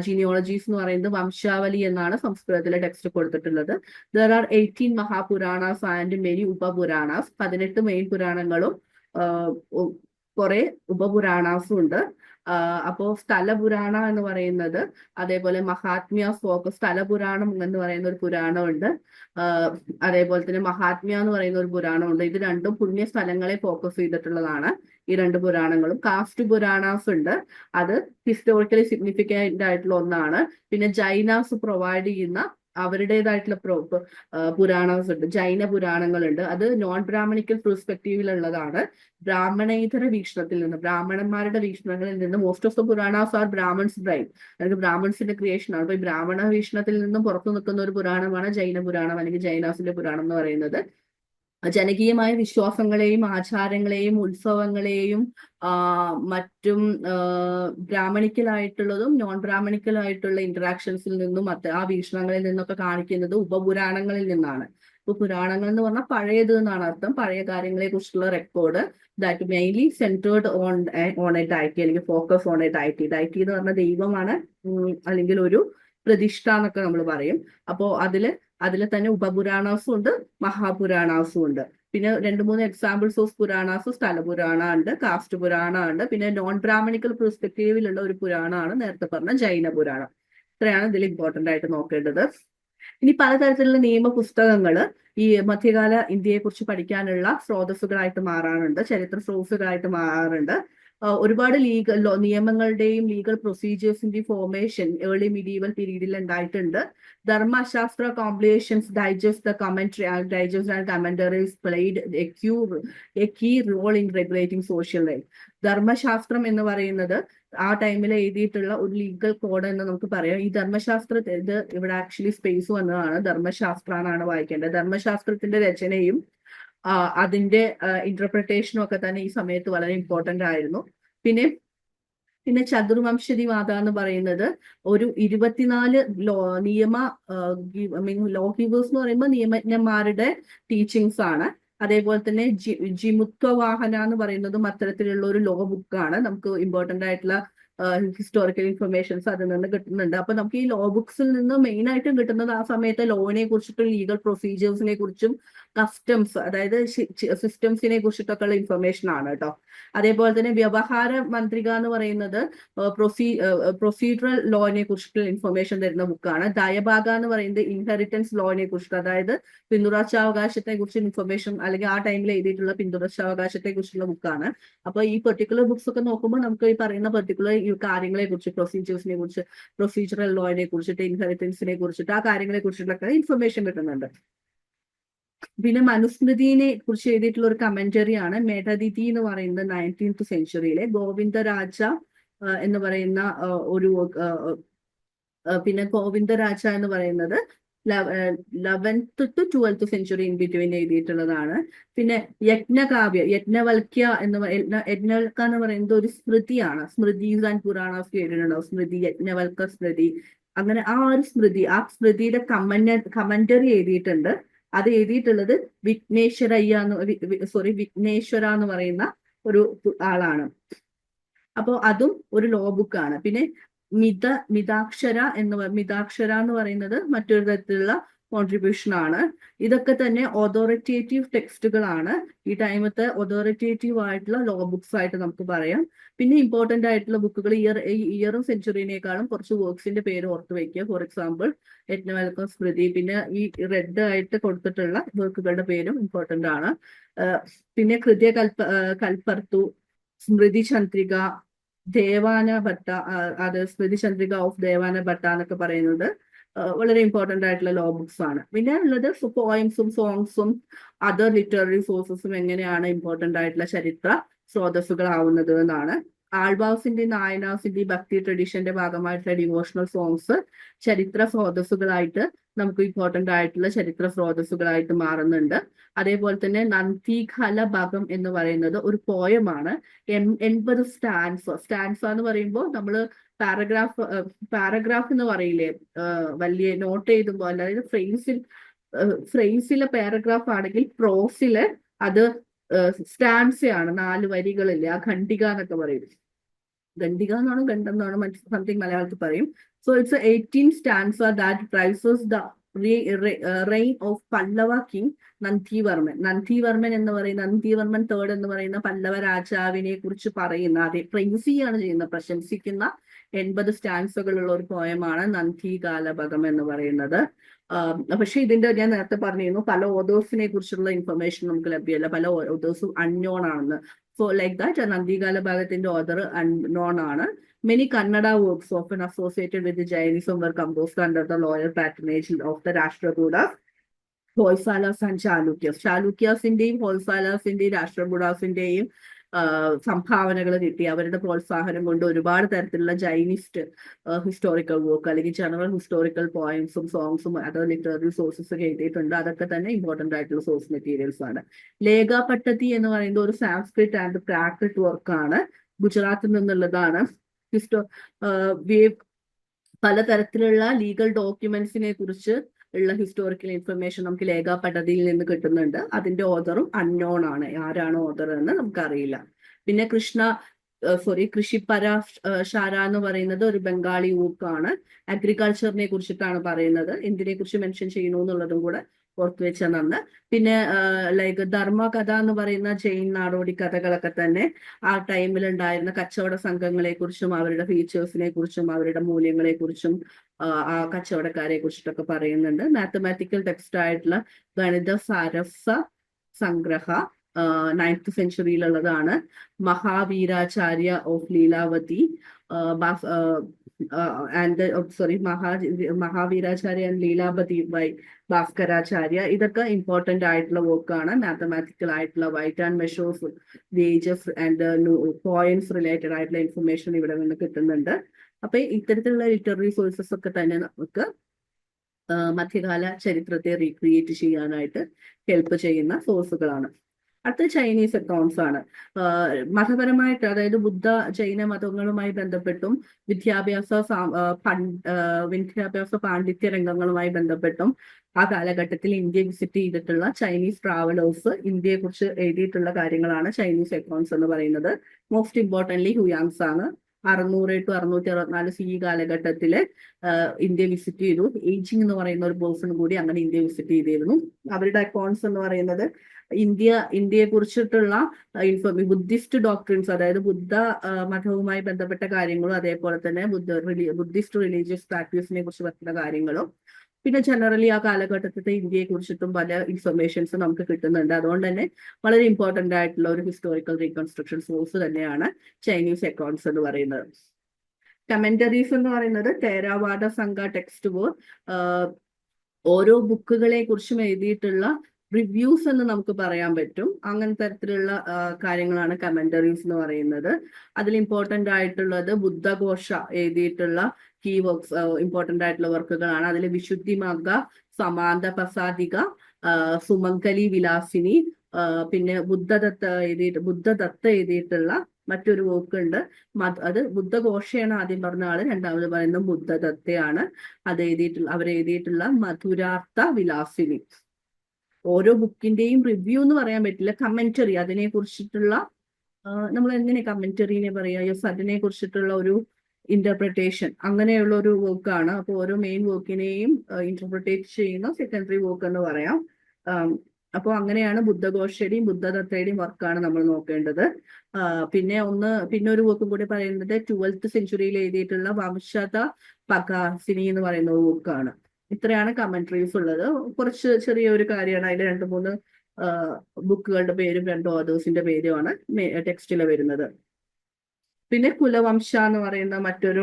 ജിനിയോളജീസ് എന്ന് പറയുന്നത് വംശാവലി എന്നാണ് സംസ്കൃതത്തിലെ ടെക്സ്റ്റ് കൊടുത്തിട്ടുള്ളത്. There are 18 Mahapuranas and many Upapuranas. 18 main പുരാണങ്ങളും കുറെ ഉപപുരാണാസും ഉണ്ട്. അപ്പോ സ്ഥലപുരാണ എന്ന് പറയുന്നത്, അതേപോലെ മഹാത്മ്യ സ്ഥലപുരാണം എന്ന് പറയുന്ന ഒരു പുരാണമുണ്ട്. അതേപോലെ തന്നെ മഹാത്മ്യ എന്ന് പറയുന്ന ഒരു പുരാണമുണ്ട്. ഇത് രണ്ടും പുണ്യ സ്ഥലങ്ങളെ ഫോക്കസ് ചെയ്തിട്ടുള്ളതാണ് ഈ രണ്ട് പുരാണങ്ങളും. കാസ്റ്റ് പുരാണാസ് ഉണ്ട്, അത് ഹിസ്റ്റോറിക്കലി സിഗ്നിഫിക്കന്റ് ആയിട്ടുള്ള ഒന്നാണ്. പിന്നെ ജൈനാസ് പ്രൊവൈഡ് ചെയ്യുന്ന അവരുടേതായിട്ടുള്ള പുരാണാസ് ഉണ്ട്, ജൈന പുരാണങ്ങളുണ്ട്. അത് നോൺ ബ്രാഹ്മണിക്കൽ പെർസ്പെക്റ്റീവിലുള്ളതാണ്. ബ്രാഹ്മണേതര വീക്ഷണത്തിൽ നിന്ന്, ബ്രാഹ്മണന്മാരുടെ വീക്ഷണങ്ങളിൽ നിന്ന് most of the Puranas are Brahmins bride, അതായത് ബ്രാഹ്മൺസിന്റെ ക്രിയേഷൻ ആണ്. അപ്പൊ ഈ ബ്രാഹ്മണ വീക്ഷണത്തിൽ നിന്നും പുറത്തു നിൽക്കുന്ന ഒരു പുരാണമാണ് ജൈന പുരാണം അല്ലെങ്കിൽ ജൈനാസിന്റെ പുരാണം എന്ന് പറയുന്നത്. ജനകീയമായ വിശ്വാസങ്ങളെയും ആചാരങ്ങളെയും ഉത്സവങ്ങളെയും മറ്റും ബ്രാഹ്മണിക്കലായിട്ടുള്ളതും നോൺ ബ്രാഹ്മണിക്കലായിട്ടുള്ള ഇന്ററാക്ഷൻസിൽ നിന്നും ആ വീക്ഷണങ്ങളിൽ നിന്നൊക്കെ കാണിക്കുന്നത് ഉപപുരാണങ്ങളിൽ നിന്നാണ്. ഇപ്പൊ പുരാണങ്ങൾ എന്ന് പറഞ്ഞാൽ പഴയത് എന്നാണ് അർത്ഥം, പഴയ കാര്യങ്ങളെ കുറിച്ചുള്ള record that mainly centred on a deity അല്ലെങ്കിൽ focus on a deity. Deity എന്ന് പറഞ്ഞ ദൈവമാണ്, അല്ലെങ്കിൽ ഒരു പ്രതിഷ്ഠ എന്നൊക്കെ നമ്മൾ പറയും. അപ്പോ അതിൽ തന്നെ ഉപപുരാണാസും ഉണ്ട്, മഹാപുരാണാസും ഉണ്ട്. പിന്നെ 2-3 എക്സാമ്പിൾസ് ഓഫ് പുരാണാസ്, സ്ഥലപുരാണ ഉണ്ട്, കാസ്റ്റ് പുരാണ ഉണ്ട്. പിന്നെ നോൺ ബ്രാഹ്മണിക്കൽ പെർസ്പെക്റ്റീവിലുള്ള ഒരു പുരാണമാണ് നേരത്തെ പറഞ്ഞ ജൈന പുരാണം. ഇത്രയാണ് ഇതിൽ ഇമ്പോർട്ടന്റ് ആയിട്ട് നോക്കേണ്ടത്. ഇനി പലതരത്തിലുള്ള നിയമ പുസ്തകങ്ങൾ ഈ മധ്യകാല ഇന്ത്യയെ കുറിച്ച് പഠിക്കാനുള്ള സ്രോതസ്സുകളായിട്ട് മാറാറുണ്ട്, ചരിത്ര സ്രോതസ്സുകളായിട്ട് മാറാറുണ്ട്. ഒരുപാട് നിയമങ്ങളുടെയും ലീഗൽ പ്രൊസീജിയേഴ്സിന്റെയും ഫോർമേഷൻ ഏർലി മിഡീവൽ പീരീഡിൽ ഉണ്ടായിട്ടുണ്ട്. Dharmashastra complications digest and commentaries played a key role in regulating social life. ധർമ്മശാസ്ത്രം എന്ന് പറയുന്നത് ആ ടൈമിൽ എഴുതിയിട്ടുള്ള ഒരു ലീഗൽ കോഡ് എന്ന് നമുക്ക് പറയാം. ഈ ഇത് ഇവിടെ ആക്ച്വലി സ്പേസ് വന്നതാണ്, ധർമ്മശാസ്ത്ര എന്നാണ് വായിക്കേണ്ടത്. ധർമ്മശാസ്ത്രത്തിന്റെ രചനയും അതിന്റെ ഇന്റർപ്രിട്ടേഷനും ഒക്കെ തന്നെ ഈ സമയത്ത് വളരെ ഇമ്പോർട്ടന്റ് ആയിരുന്നു. പിന്നെ ചതുർവംശതിവാദ എന്ന് പറയുന്നത് ഒരു 24 നിയമ ലോ ഗീവേഴ്സ് എന്ന് പറയുമ്പോൾ നിയമജ്ഞന്മാരുടെ ടീച്ചിങ്സ് ആണ്. അതേപോലെ തന്നെ ജിമുത്വവാഹന എന്ന് പറയുന്നതും അത്തരത്തിലുള്ള ഒരു ലോ ബുക്കാണ്. നമുക്ക് ഇമ്പോർട്ടന്റ് ആയിട്ടുള്ള ഹിസ്റ്റോറിക്കൽ ഇൻഫർമേഷൻസ് അതിൽ നിന്ന് കിട്ടുന്നുണ്ട്. അപ്പൊ നമുക്ക് ഈ ലോ ബുക്സിൽ നിന്ന് മെയിൻ ആയിട്ടും കിട്ടുന്നത് ആ സമയത്തെ ലോനെ കുറിച്ചിട്ടും ലീഗൽ പ്രൊസീജിയേഴ്സിനെ കുറിച്ചും കസ്റ്റംസ് അതായത് സിസ്റ്റംസിനെ കുറിച്ചിട്ടൊക്കെയുള്ള ഇൻഫർമേഷൻ ആണ് കേട്ടോ. അതേപോലെ തന്നെ വ്യവഹാര മന്ത്രിക എന്ന് പറയുന്നത് പ്രൊസീഡറൽ ലോനെ കുറിച്ചിട്ടുള്ള ഇൻഫർമേഷൻ തരുന്ന ബുക്കാണ്. ദയഭാഗ എന്ന് പറയുന്നത് ഇൻഹെറിറ്റൻസ് ലോനെ കുറിച്ചിട്ട്, അതായത് പിന്തുടർച്ചാവകാശത്തെ കുറിച്ച് ഇൻഫർമേഷൻ അല്ലെങ്കിൽ ആ ടൈമിൽ എഴുതിയിട്ടുള്ള പിന്തുടർച്ചാവകാശത്തെ കുറിച്ചുള്ള ബുക്കാണ്. അപ്പൊ ഈ പെർട്ടിക്കുലർ ബുക്സ് ഒക്കെ നോക്കുമ്പോൾ നമുക്ക് ഈ പറയുന്ന പെർട്ടിക്കുലർ കാര്യങ്ങളെ കുറിച്ച്, പ്രൊസീജിയേഴ്സിനെ കുറിച്ച്, പ്രൊസീജറൽ ലോനെ കുറിച്ചിട്ട്, ഇൻഹെറിറ്റൻസിനെ കുറിച്ചിട്ട്, ആ കാര്യങ്ങളെ കുറിച്ചിട്ടൊക്കെ ഇൻഫർമേഷൻ കിട്ടുന്നുണ്ട്. പിന്നെ മനുസ്മൃതിനെ കുറിച്ച് എഴുതിയിട്ടുള്ള ഒരു കമന്ററി ആണ് മേധതിഥി എന്ന് പറയുന്നത് 19th സെഞ്ചുറിയിലെ ഗോവിന്ദരാജ എന്ന് പറയുന്ന ഒരു പിന്നെ ഗോവിന്ദരാജ എന്ന് പറയുന്നത് 11th to 12th century in between എഴുതിയിട്ടുള്ളതാണ്. പിന്നെ യജ്ഞവൽക്യ എന്ന് പറയുന്നത് ഒരു സ്മൃതിയാണ്. സ്മൃതീസ് ആൻഡ് പുരാണാസ് കേട്ടിട്ടുണ്ടാവും, സ്മൃതി, യജ്ഞവൽക്ക സ്മൃതി. അങ്ങനെ ആ ഒരു സ്മൃതിയുടെ കമന്ററി എഴുതിയിട്ടുണ്ട്. അത് എഴുതിയിട്ടുള്ളത് വിഘ്നേശ്വര എന്ന് പറയുന്ന ഒരു ആളാണ്. അപ്പോൾ അതും ഒരു ലോ ബുക്കാണ്. പിന്നെ മിതാക്ഷര എന്ന് പറയുന്നത് മറ്റൊരു തരത്തിലുള്ള കോൺട്രിബ്യൂഷൻ ആണ്. ഇതൊക്കെ തന്നെ ഓതോറിറ്റേറ്റീവ് ടെക്സ്റ്റുകളാണ്. ഈ ടൈമത്തെ ഓതോറിറ്റേറ്റീവ് ആയിട്ടുള്ള ലോ ബുക്സ് ആയിട്ട് നമുക്ക് പറയാം. പിന്നെ ഇമ്പോർട്ടന്റ് ആയിട്ടുള്ള ബുക്കുകൾ ഇയറും സെഞ്ചുറിനേക്കാളും കുറച്ച് വർക്ക്സിന്റെ പേര് ഓർത്ത് വെക്കുക. ഫോർ എക്സാമ്പിൾ യജ്ഞവൽക്ക സ്മൃതി. പിന്നെ ഈ റെഡ് ആയിട്ട് കൊടുത്തിട്ടുള്ള വർക്കുകളുടെ പേരും ഇമ്പോർട്ടന്റ് ആണ്. പിന്നെ കൽപ്പർത്തു, സ്മൃതി ചന്ദ്രിക, ദേവാന ഭട്ട, അത് സ്മൃതി ചന്ദ്രിക ഓഫ് ദേവാന ഭട്ട എന്നൊക്കെ പറയുന്നത് വളരെ ഇമ്പോർട്ടന്റ് ആയിട്ടുള്ള ലോ ബുക്സ് ആണ്. പിന്നെ ഉള്ളത് പോയംസും സോങ്സും അതർ ലിറ്റററി സോഴ്സസും എങ്ങനെയാണ് ഇമ്പോർട്ടന്റ് ആയിട്ടുള്ള ചരിത്ര സ്രോതസ്സുകളാവുന്നത് എന്നാണ്. ആൾവാസിന്റെ നായനാസിന്റെ ഭക്തി ട്രഡീഷന്റെ ഭാഗമായിട്ടുള്ള ഡിവോഷണൽ സോങ്സ് ചരിത്ര സ്രോതസ്സുകളായിട്ട് നമുക്ക് ഇമ്പോർട്ടന്റ് ആയിട്ടുള്ള ചരിത്ര സ്രോതസ്സുകളായിട്ട് മാറുന്നുണ്ട്. അതേപോലെ തന്നെ നന്ദിഘല ഭാഗം എന്ന് പറയുന്നത് ഒരു പോയമാണ്. 80 സ്റ്റാൻസ എന്ന് പറയുമ്പോൾ നമ്മൾ പാരഗ്രാഫ് എന്ന് പറയില്ലേ, വലിയ നോട്ട് എഴുതുമ്പോൾ, അതായത് ഫ്രേസിലെ പാരഗ്രാഫ് ആണെങ്കിൽ പ്രോസിലെ അത് സ്റ്റാൻസയാണ്, 4 വരികളില്ലേ, ആ ഖണ്ഡിക എന്നൊക്കെ പറയും. ഖണ്ഡിക എന്നാണോ ഖണ്ഡം എന്നാണോ സംതിങ് മലയാളത്തിൽ പറയും. So it's 18 stanza that praises the reign of Pallava king Nandivarman എന്ന് പറയുന്ന നന്ദിവർമ്മൻ തേർഡ് എന്ന് പറയുന്ന പല്ലവ രാജാവിനെ കുറിച്ച് പറയുന്ന, അതേ പ്രൈസ് ചെയ്യാണ് ചെയ്യുന്ന, പ്രശംസിക്കുന്ന 80 സ്റ്റാൻസുകളുള്ള ഒരു പോയമാണ് നന്ദികാലഭകം എന്ന് പറയുന്നത്. പക്ഷെ ഇതിന്റെ ഞാൻ നേരത്തെ പറഞ്ഞിരുന്നു, പല ഓതേഴ്സിനെ കുറിച്ചുള്ള ഇൻഫർമേഷൻ നമുക്ക് ലഭ്യമല്ല, പല ഓതേഴ്സും അൺനോൺ ആണെന്ന്. സോ ലൈക്ക് ദാറ്റ് നന്ദികാല ഭാഗത്തിന്റെ ഓതർ അൺനോൺ ആണ്. Many Kannada works often associated with the Jainism were composed under the loyal patronage of the Rashtrakutas, Hoysalas and ചാലൂക്യാസിന്റെയും ഹോയ്സാലാസിന്റെയും രാഷ്ട്രകൂടാസിന്റെയും സംഭാവനകൾ കിട്ടി. അവരുടെ പ്രോത്സാഹനം കൊണ്ട് ഒരുപാട് തരത്തിലുള്ള ജൈനിസ്റ്റ് ഹിസ്റ്റോറിക്കൽ വർക്ക് അല്ലെങ്കിൽ ജനറൽ ഹിസ്റ്റോറിക്കൽ പോയംസും സോങ്സും അതർ ലിറ്റററി സോഴ്സസ് ഒക്കെ എഴുതിയിട്ടുണ്ട്. അതൊക്കെ തന്നെ ഇമ്പോർട്ടന്റ് ആയിട്ടുള്ള സോഴ്സ് മെറ്റീരിയൽസ് ആണ്. ലേഖ പട്ടത്തി എന്ന് പറയുന്നത് ഒരു സാൻസ്ക്രിറ്റ് ആൻഡ് പ്രാക്രിറ്റ് വർക്കാണ്, ഗുജറാത്തിൽ നിന്നുള്ളതാണ്. പലതരത്തിലുള്ള ലീഗൽ ഡോക്യുമെന്റ്സിനെ കുറിച്ച് ഉള്ള ഹിസ്റ്റോറിക്കൽ ഇൻഫർമേഷൻ നമുക്ക് ലേഖ പദ്ധതിയിൽ നിന്ന് കിട്ടുന്നുണ്ട്. അതിന്റെ ഓതറും അൺനോൺ ആണ്, ആരാണ് ഓതർ എന്ന് നമുക്കറിയില്ല. പിന്നെ കൃഷിപ്പര ഷാര എന്ന് പറയുന്നത് ഒരു ബംഗാളി ഊക്കാണ്, അഗ്രികൾച്ചറിനെ കുറിച്ചിട്ടാണ് പറയുന്നത്. എന്തിനെ കുറിച്ച് മെൻഷൻ ചെയ്യുന്നു എന്നുള്ളതും കൂടെ ഓർത്തു വെച്ചാൽ നന്ന്. പിന്നെ ലൈക്ക് ധർമ്മകഥ എന്ന് പറയുന്ന ജെയിൻ നാടോടി കഥകളൊക്കെ തന്നെ ആ ടൈമിൽ ഉണ്ടായിരുന്ന കച്ചവട സംഘങ്ങളെ കുറിച്ചും അവരുടെ ഫീച്ചേഴ്സിനെ കുറിച്ചും അവരുടെ മൂല്യങ്ങളെ കുറിച്ചും ആ കച്ചവടക്കാരെ കുറിച്ചിട്ടൊക്കെ പറയുന്നുണ്ട്. മാത്തമാറ്റിക്കൽ ടെക്സ്റ്റ് ആയിട്ടുള്ള ഗണിത സാരസ സംഗ്രഹ 9th സെഞ്ചുറിയിലുള്ളതാണ്. Mahaviracharya of Lilavati Mahaviracharya and Lilavati by Bhaskaracharya. ഇതൊക്കെ ഇമ്പോർട്ടന്റ് ആയിട്ടുള്ള വർക്കാണ്. മാത്തമാറ്റിക്കൽ ആയിട്ടുള്ള weight and measures, wages and points related ആയിട്ടുള്ള ഇൻഫർമേഷൻ ഇവിടെ നിന്ന് കിട്ടുന്നുണ്ട്. അപ്പൊ ഇത്തരത്തിലുള്ള ലിറ്റററി സോഴ്സസ് ഒക്കെ തന്നെ നമുക്ക് മധ്യകാല ചരിത്രത്തെ റീക്രിയേറ്റ് ചെയ്യാനായിട്ട് ഹെൽപ്പ് ചെയ്യുന്ന സോഴ്സുകളാണ്. അടുത്ത ചൈനീസ് അക്കൗണ്ട്സ് ആണ്. മതപരമായിട്ട്, അതായത് ബുദ്ധ ജൈന മതങ്ങളുമായി ബന്ധപ്പെട്ടും വിദ്യാഭ്യാസ പാണ്ഡിത്യ രംഗങ്ങളുമായി ബന്ധപ്പെട്ടും ആ കാലഘട്ടത്തിൽ ഇന്ത്യ വിസിറ്റ് ചെയ്തിട്ടുള്ള ചൈനീസ് ട്രാവലേഴ്സ് ഇന്ത്യയെ കുറിച്ച് എഴുതിയിട്ടുള്ള കാര്യങ്ങളാണ് ചൈനീസ് അക്കൗണ്ട്സ് എന്ന് പറയുന്നത്. മോസ്റ്റ് ഇമ്പോർട്ടൻ്റ്ലി ഹുയാങ്സ് ആണ്. 600 to 664 CE കാലഘട്ടത്തില് ഇന്ത്യ വിസിറ്റ് ചെയ്തു. ഏജിങ് എന്ന് പറയുന്ന ഒരു പേഴ്സൺ കൂടി അങ്ങനെ ഇന്ത്യ വിസിറ്റ് ചെയ്തിരുന്നു. അവരുടെ അക്കൗണ്ട്സ് എന്ന് പറയുന്നത് ഇന്ത്യയെ കുറിച്ചിട്ടുള്ള ബുദ്ധിസ്റ്റ് ഡോക്ട്രിൻസ്, അതായത് ബുദ്ധ മതവുമായി ബന്ധപ്പെട്ട കാര്യങ്ങളും അതേപോലെ തന്നെ ബുദ്ധിസ്റ്റ് റിലീജിയസ് പ്രാക്ടീസിനെ കുറിച്ച് പറയുന്ന കാര്യങ്ങളും പിന്നെ ജനറലി ആ കാലഘട്ടത്തിലെ ഇന്ത്യയെ കുറിച്ചിട്ടും പല ഇൻഫർമേഷൻസ് നമുക്ക് കിട്ടുന്നുണ്ട്. അതുകൊണ്ട് തന്നെ വളരെ ഇമ്പോർട്ടന്റ് ആയിട്ടുള്ള ഒരു ഹിസ്റ്റോറിക്കൽ റീകൺസ്ട്രക്ഷൻ സോഴ്സ് തന്നെയാണ് ചൈനീസ് അക്കൗണ്ട്സ് എന്ന് പറയുന്നത്. കമന്ററീസ് എന്ന് പറയുന്നത് തേരാവാദ സംഘ ടെക്സ്റ്റ് ഓരോ ബുക്കുകളെ കുറിച്ചും എഴുതിയിട്ടുള്ള റിവ്യൂസ് എന്ന് നമുക്ക് പറയാൻ പറ്റും. അങ്ങനെ തരത്തിലുള്ള കാര്യങ്ങളാണ് കമന്ററീസ് എന്ന് പറയുന്നത്. അതിൽ ഇമ്പോർട്ടന്റ് ആയിട്ടുള്ളത് ബുദ്ധഘോഷ എഴുതിയിട്ടുള്ള കീ വർക്ക്സ്, ഇമ്പോർട്ടന്റ് ആയിട്ടുള്ള വർക്കുകളാണ്. അതിൽ വിശുദ്ധിമാർഗ, സമാന്ത പ്രസാദിക, സുമംഗലി വിലാസിനി, പിന്നെ ബുദ്ധദത്ത എഴുതിയിട്ടുള്ള മറ്റൊരു വർക്ക് ഉണ്ട്. അത് ബുദ്ധഘോഷയാണ് ആദ്യം പറഞ്ഞ ആള്, രണ്ടാമത് പറയുന്നത് ബുദ്ധദത്തയാണ്. അവരെഴുതിയിട്ടുള്ള മധുരാർത്ഥ വിലാസിനി. ഓരോ ബുക്കിന്റെയും റിവ്യൂ എന്ന് പറയാൻ പറ്റില്ല, കമന്ററി, അതിനെ കുറിച്ചിട്ടുള്ള നമ്മൾ എങ്ങനെ കമന്ററിനെ പറയാ, യെസ്, അതിനെ കുറിച്ചിട്ടുള്ള ഒരു ഇന്റർപ്രിട്ടേഷൻ, അങ്ങനെയുള്ള ഒരു വർക്കാണ്. അപ്പോൾ ഓരോ മെയിൻ വർക്കിനെയും ഇന്റർപ്രിട്ടേറ്റ് ചെയ്യുന്ന സെക്കൻഡറി വർക്ക് എന്ന് പറയാം. അപ്പോൾ അങ്ങനെയാണ് ബുദ്ധഘോഷയുടെയും ബുദ്ധദത്തയുടെയും വർക്കാണ് നമ്മൾ നോക്കേണ്ടത്. പിന്നെ ഒരു വർക്കും കൂടി പറയുന്നത് 12th സെഞ്ചുറിയിൽ എഴുതിയിട്ടുള്ള വംശത പകാസിനി എന്ന് പറയുന്ന ഒരു വർക്കാണ്. ഇത്രയാണ് കമന്ററീസ് ഉള്ളത്. കുറച്ച് ചെറിയൊരു കാര്യമാണ്. അതിൽ 2-3 ബുക്കുകളുടെ പേരും 2 ഓതേഴ്സിന്റെ പേരുമാണ് ടെക്സ്റ്റിൽ വരുന്നത്. പിന്നെ കുലവംശ എന്ന് പറയുന്ന മറ്റൊരു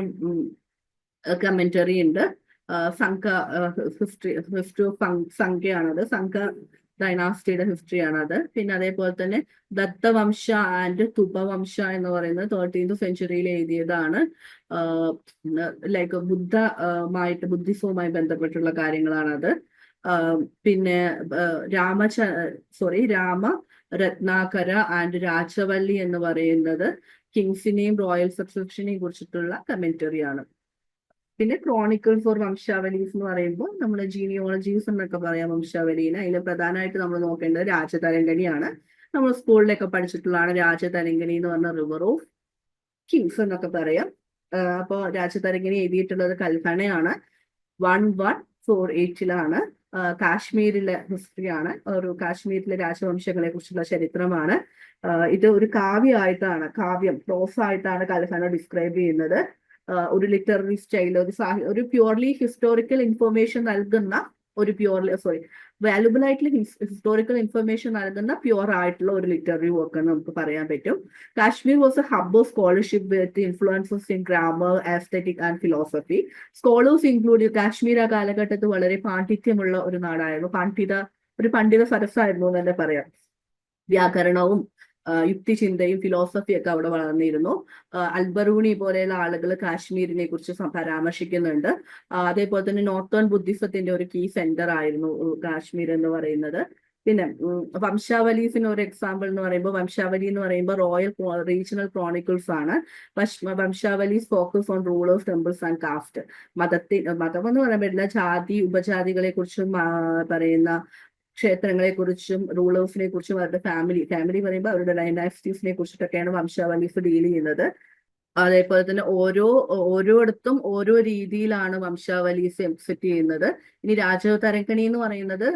കമന്ററി ഉണ്ട്. ഹിസ്റ്ററി ഓഫ് സംഖ്യയാണത്. സംഖ്യ ഡൈനാസ്റ്റിയുടെ ഹിസ്റ്ററിയാണ് അത്. പിന്നെ അതേപോലെ തന്നെ ദത്തവംശ ആൻഡ് തുപവംശ എന്ന് പറയുന്നത് 13th സെഞ്ചുറിയിൽ എഴുതിയതാണ്. ലൈക്ക് ബുദ്ധിസവുമായി ബന്ധപ്പെട്ടുള്ള കാര്യങ്ങളാണത്. പിന്നെ രാമ രത്നാകര ആൻഡ് രാജവല്ലി എന്ന് പറയുന്നത് കിങ്സിനെയും റോയൽ സബ്സ്ക്രിപ്ഷനെയും കുറിച്ചിട്ടുള്ള കമന്ററി ആണ്. പിന്നെ ക്രോണിക്കിൾസ് ഓർ വംശാവലീസ് എന്ന് പറയുമ്പോൾ നമ്മൾ ജീനിയോളജീസ് എന്നൊക്കെ പറയാം വംശാവലീനെ. അതിൽ പ്രധാനമായിട്ട് നമ്മൾ നോക്കേണ്ടത് രാജതരംഗിണിയാണ്. നമ്മൾ സ്കൂളിലൊക്കെ പഠിച്ചിട്ടുള്ളതാണ് രാജതരംഗിണി എന്ന് പറഞ്ഞ റിവർ ഓഫ് കിങ്സ് എന്നൊക്കെ പറയാം. അപ്പോൾ രാജതരംഗിണി എഴുതിയിട്ടുള്ളത് കൽഹണയാണ്. 1148 കാശ്മീരിലെ ഹിസ്റ്ററിയാണ്. ഒരു കാശ്മീരിലെ രാജവംശങ്ങളെ കുറിച്ചുള്ള ചരിത്രമാണ്. ഇത് ഒരു കാവ്യം പ്രോസ് ആയിട്ടാണ് കൽഹണ ഡിസ്ക്രൈബ് ചെയ്യുന്നത്. ഒരു ലിറ്റററി സ്റ്റൈൽ, ഒരു പ്യൂർലി ഹിസ്റ്റോറിക്കൽ ഇൻഫർമേഷൻ നൽകുന്ന വാല്യുബിൾ ആയിട്ടുള്ള ഹിസ്റ്റോറിക്കൽ ഇൻഫർമേഷൻ നൽകുന്ന പ്യുവർ ആയിട്ടുള്ള ഒരു ലിറ്റററി വർക്ക് എന്ന് നമുക്ക് പറയാൻ പറ്റും. Kashmir was A hub of scholarship with influences in grammar, ആസ്തെറ്റിക് and philosophy. Scholars include Kashmir ആ കാലഘട്ടത്തിൽ വളരെ പാണ്ഡിത്യമുള്ള ഒരു നാടായിരുന്നു. പണ്ഡിത സരസായിരുന്നു എന്ന് തന്നെ പറയാം. വ്യാകരണവും യുക്തിചിന്തയും ഫിലോസഫിയൊക്കെ അവിടെ വളർന്നിരുന്നു. അൽബറൂണി പോലെയുള്ള ആളുകൾ കാശ്മീരിനെ കുറിച്ച് പരാമർശിക്കുന്നുണ്ട്. അതേപോലെ തന്നെ നോർത്തേൺ ബുദ്ധിസത്തിന്റെ ഒരു കീ സെന്റർ ആയിരുന്നു കാശ്മീർ എന്ന് പറയുന്നത്. പിന്നെ വംശാവലീസിന് ഒരു എക്സാമ്പിൾ എന്ന് പറയുമ്പോൾ റോയൽ റീജിയണൽ ക്രോണിക്കിൾസ് ആണ്. Vamshavalis focus on rulers, temples and caste. മതം എന്ന് പറയാൻ പറ്റില്ല, ജാതി ഉപജാതികളെ കുറിച്ചും പറയുന്ന ക്ഷേത്രങ്ങളെ കുറിച്ചും റൂളേഴ്സിനെ കുറിച്ചും അവരുടെ ഫാമിലി പറയുമ്പോൾ അവരുടെ ഡൈനാസ്റ്റീസിനെ കുറിച്ചിട്ടൊക്കെയാണ് വംശാവലീസ് ഡീൽ ചെയ്യുന്നത്. അതേപോലെ തന്നെ ഓരോയിടത്തും ഓരോ രീതിയിലാണ് വംശാവലീസ് എക്സിറ്റ് ചെയ്യുന്നത്. ഇനി രാജതരംഗിണി എന്ന് പറയുന്നത്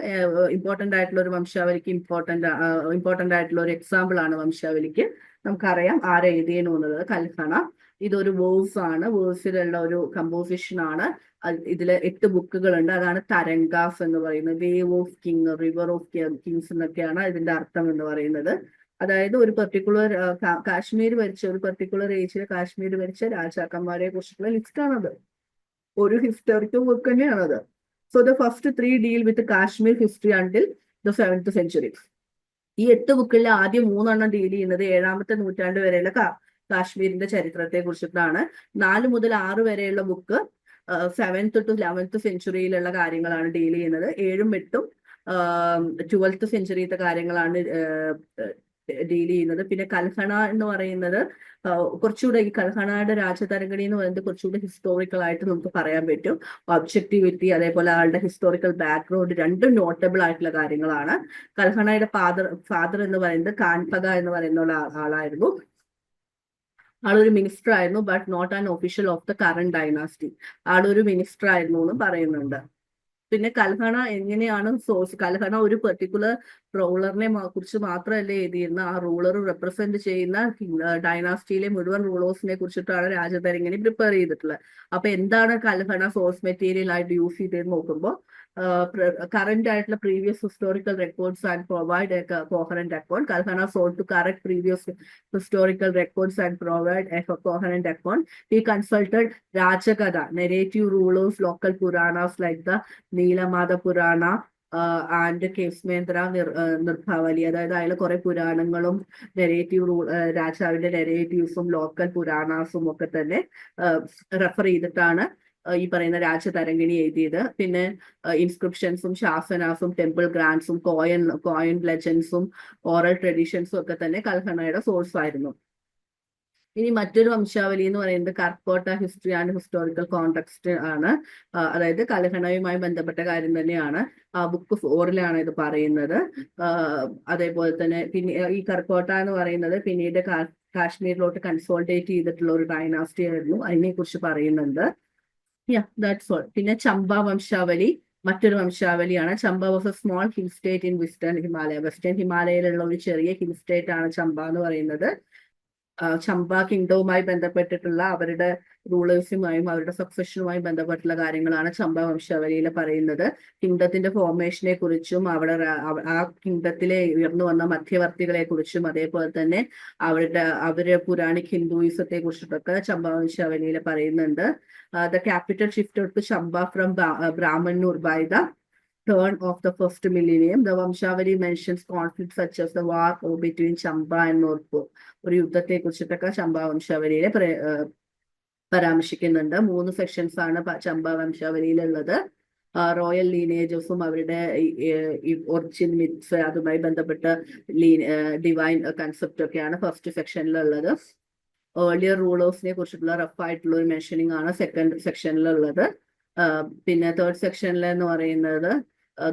ഇമ്പോർട്ടന്റ് ആയിട്ടുള്ള ഒരു വംശാവലിക്ക് ഇമ്പോർട്ടന്റ് ആയിട്ടുള്ള ഒരു എക്സാമ്പിൾ ആണ് വംശാവലിക്ക്. നമുക്കറിയാം ആരെഴുതിയെന്നുള്ളത് കൽഹണ. ഇതൊരു വേഴ്സ് ആണ്, വേഴ്സിലുള്ള ഒരു കമ്പോസിഷൻ ആണ്. ഇതില് 8 ബുക്കുകളുണ്ട്. അതാണ് തരംഗാസ് എന്ന് പറയുന്നത്. Wave of king, river of Kings എന്നൊക്കെയാണ് ഇതിന്റെ അർത്ഥം എന്ന് പറയുന്നത്. അതായത് ഒരു പെർട്ടിക്കുലർ ഒരു പെർട്ടിക്കുലർ ഏജിൽ കാശ്മീർ ഭരിച്ച രാജാക്കന്മാരെ കുറിച്ചിട്ടുള്ള ലിസ്റ്റ് ആണത്. ഒരു ഹിസ്റ്റോറിക്കൽ ബുക്ക് തന്നെയാണത്. So the first 3 deal with Kashmir history until the 7th century. ഈ 8 ബുക്കിൽ ആദ്യം 3 ഡീൽ ചെയ്യുന്നത് 7ാമത്തെ നൂറ്റാണ്ട് വരെയുള്ള കാശ്മീരിന്റെ ചരിത്രത്തെ കുറിച്ചിട്ടാണ്. 4 മുതൽ 6 വരെയുള്ള ബുക്ക് 7th to 11th സെഞ്ചുറിയിലുള്ള കാര്യങ്ങളാണ് ഡീൽ ചെയ്യുന്നത്. 7ഉം 8ഉം 12th സെഞ്ചുറിയിലത്തെ കാര്യങ്ങളാണ് ഡീൽ ചെയ്യുന്നത്. പിന്നെ കൽഹണ എന്ന് പറയുന്നത് കുറച്ചുകൂടെ ഈ കൽഹണയുടെ രാജതരംഗിണി എന്ന് പറയുന്നത് കുറച്ചുകൂടെ ഹിസ്റ്റോറിക്കൽ ആയിട്ട് നമുക്ക് പറയാൻ പറ്റും. ഒബ്ജക്ടിവിറ്റി അതേപോലെ ആളുടെ ഹിസ്റ്റോറിക്കൽ ബാക്ക്ഗ്രൗണ്ട് രണ്ടും നോട്ടബിൾ ആയിട്ടുള്ള കാര്യങ്ങളാണ്. കൽഹണയുടെ ഫാദർ എന്ന് പറയുന്നത് കാൻപക എന്ന് പറയുന്ന ആളായിരുന്നു. ആളൊരു മിനിസ്റ്റർ ആയിരുന്നു, but not an official of the current dynasty. ആളൊരു മിനിസ്റ്റർ ആയിരുന്നു എന്ന് പറയുന്നുണ്ട്. പിന്നെ കൽഹണ എങ്ങനെയാണ് കൽഹണ ഒരു പെർട്ടിക്കുലർ റൂളറിനെ കുറിച്ച് മാത്രമല്ല എഴുതിയിരുന്ന, ആ റൂളർ റെപ്രസെന്റ് ചെയ്യുന്ന ഡൈനാസ്റ്റിയിലെ മുഴുവൻ റൂളേഴ്സിനെ കുറിച്ചിട്ടാണ് രാജതരംഗിണി പ്രിപ്പയർ ചെയ്തിട്ടുള്ളത്. അപ്പൊ എന്താണ് കൽഹണ സോഴ്സ് മെറ്റീരിയൽ ആയിട്ട് യൂസ് ചെയ്തതെന്ന് നോക്കുമ്പോൾ കറന്റ് ആയിട്ടുള്ള previous historical records and provide a coherent account. Kalhana sought to correct previous historical records and provide a coherent account. He consulted Rajakatha, narrative rulers, local Puranas like the Neelamada Purana and Kshemendra Nripavali. അതായത് അതിൽ കുറെ പുരാണങ്ങളും രാജാവിന്റെ നെറേറ്റീവ്സും ലോക്കൽ പുരാണാസും ഒക്കെ തന്നെ റെഫർ ചെയ്തിട്ടാണ് ഈ പറയുന്ന രാജതരംഗിണി എഴുതിയത്. പിന്നെ ഇൻസ്ക്രിപ്ഷൻസും ശാസനാസും ടെമ്പിൾ ഗ്രാൻഡ്സും കോയിൻ ലെജൻസും ഓറൽ ട്രഡീഷൻസും ഒക്കെ തന്നെ കൽഹണയുടെ സോഴ്സ് ആയിരുന്നു. ഇനി മറ്റൊരു വംശാവലി എന്ന് പറയുന്നത് കർക്കോട്ട ഹിസ്റ്ററി ആൻഡ് ഹിസ്റ്റോറിക്കൽ കോണ്ടെക്സ്റ്റ് ആണ്. അതായത് കൽഹണയുമായി ബന്ധപ്പെട്ട കാര്യം തന്നെയാണ്. ബുക്ക് 4ലാണ് ഇത് പറയുന്നത്. അതേപോലെ തന്നെ പിന്നെ ഈ കർക്കോട്ട എന്ന് പറയുന്നത് പിന്നീട് കാശ്മീരിലോട്ട് കൺസോൾട്ടേറ്റ് ചെയ്തിട്ടുള്ള ഒരു ഡൈനാസ്റ്റി ആയിരുന്നു. അതിനെ കുറിച്ച് പറയുന്നുണ്ട്. That's all. പിന്നെ ചമ്പ വംശാവലി മറ്റൊരു വംശാവലിയാണ്. Chamba was a small hill state in western ഹിമാലയയിലുള്ള ഒരു ചെറിയ ഹിൽ സ്റ്റേറ്റ് ആണ് ചമ്പ എന്ന് പറയുന്നത്. ചമ്പ കിങ്ഡവുമായി ബന്ധപ്പെട്ടിട്ടുള്ള അവരുടെ റൂളേഴ്സുമായും അവരുടെ സക്സഷനുമായി ബന്ധപ്പെട്ടുള്ള കാര്യങ്ങളാണ് ചമ്പ വംശാവലിയിൽ പറയുന്നത്. കിങ്ഡത്തിന്റെ ഫോർമേഷനെ കുറിച്ചും ആ കിങ്ഡത്തിലെ ഉയർന്നു വന്ന മധ്യവർത്തികളെ കുറിച്ചും അതേപോലെ തന്നെ അവരുടെ പുരാണിക് ഹിന്ദുയിസത്തെ കുറിച്ചിട്ടൊക്കെ ചമ്പ വംശാവലിയിൽ പറയുന്നുണ്ട്. The capital shifted to Chamba from Brahmaur by the turn of the first millennium. The Vamshavali mentions conflicts such as the war between Chamba and Nurpur. ഒരു യുദ്ധത്തെ കുറിച്ചിട്ടൊക്കെ ചമ്പ വംശാവലിയിലെ പരാമർശിക്കുന്നുണ്ട്. 3 സെക്ഷൻസ് ആണ് ചമ്പ വംശാവലിയിലുള്ളത്. റോയൽ ലീനേജസും അവരുടെ ഒറിജിൻ മിത്സ് അതുമായി ബന്ധപ്പെട്ട ഡിവൈൻ കൺസെപ്റ്റ് ഒക്കെയാണ് ഫസ്റ്റ് സെക്ഷനിലുള്ളത്. ഏർലിയർ റൂളേഴ്സിനെ കുറിച്ചിട്ടുള്ള റഫ് ആയിട്ടുള്ള ഒരു മെൻഷനിങ് ആണ് സെക്കൻഡ് സെക്ഷനിലുള്ളത്. പിന്നെ തേർഡ് സെക്ഷനിൽ എന്ന് പറയുന്നത്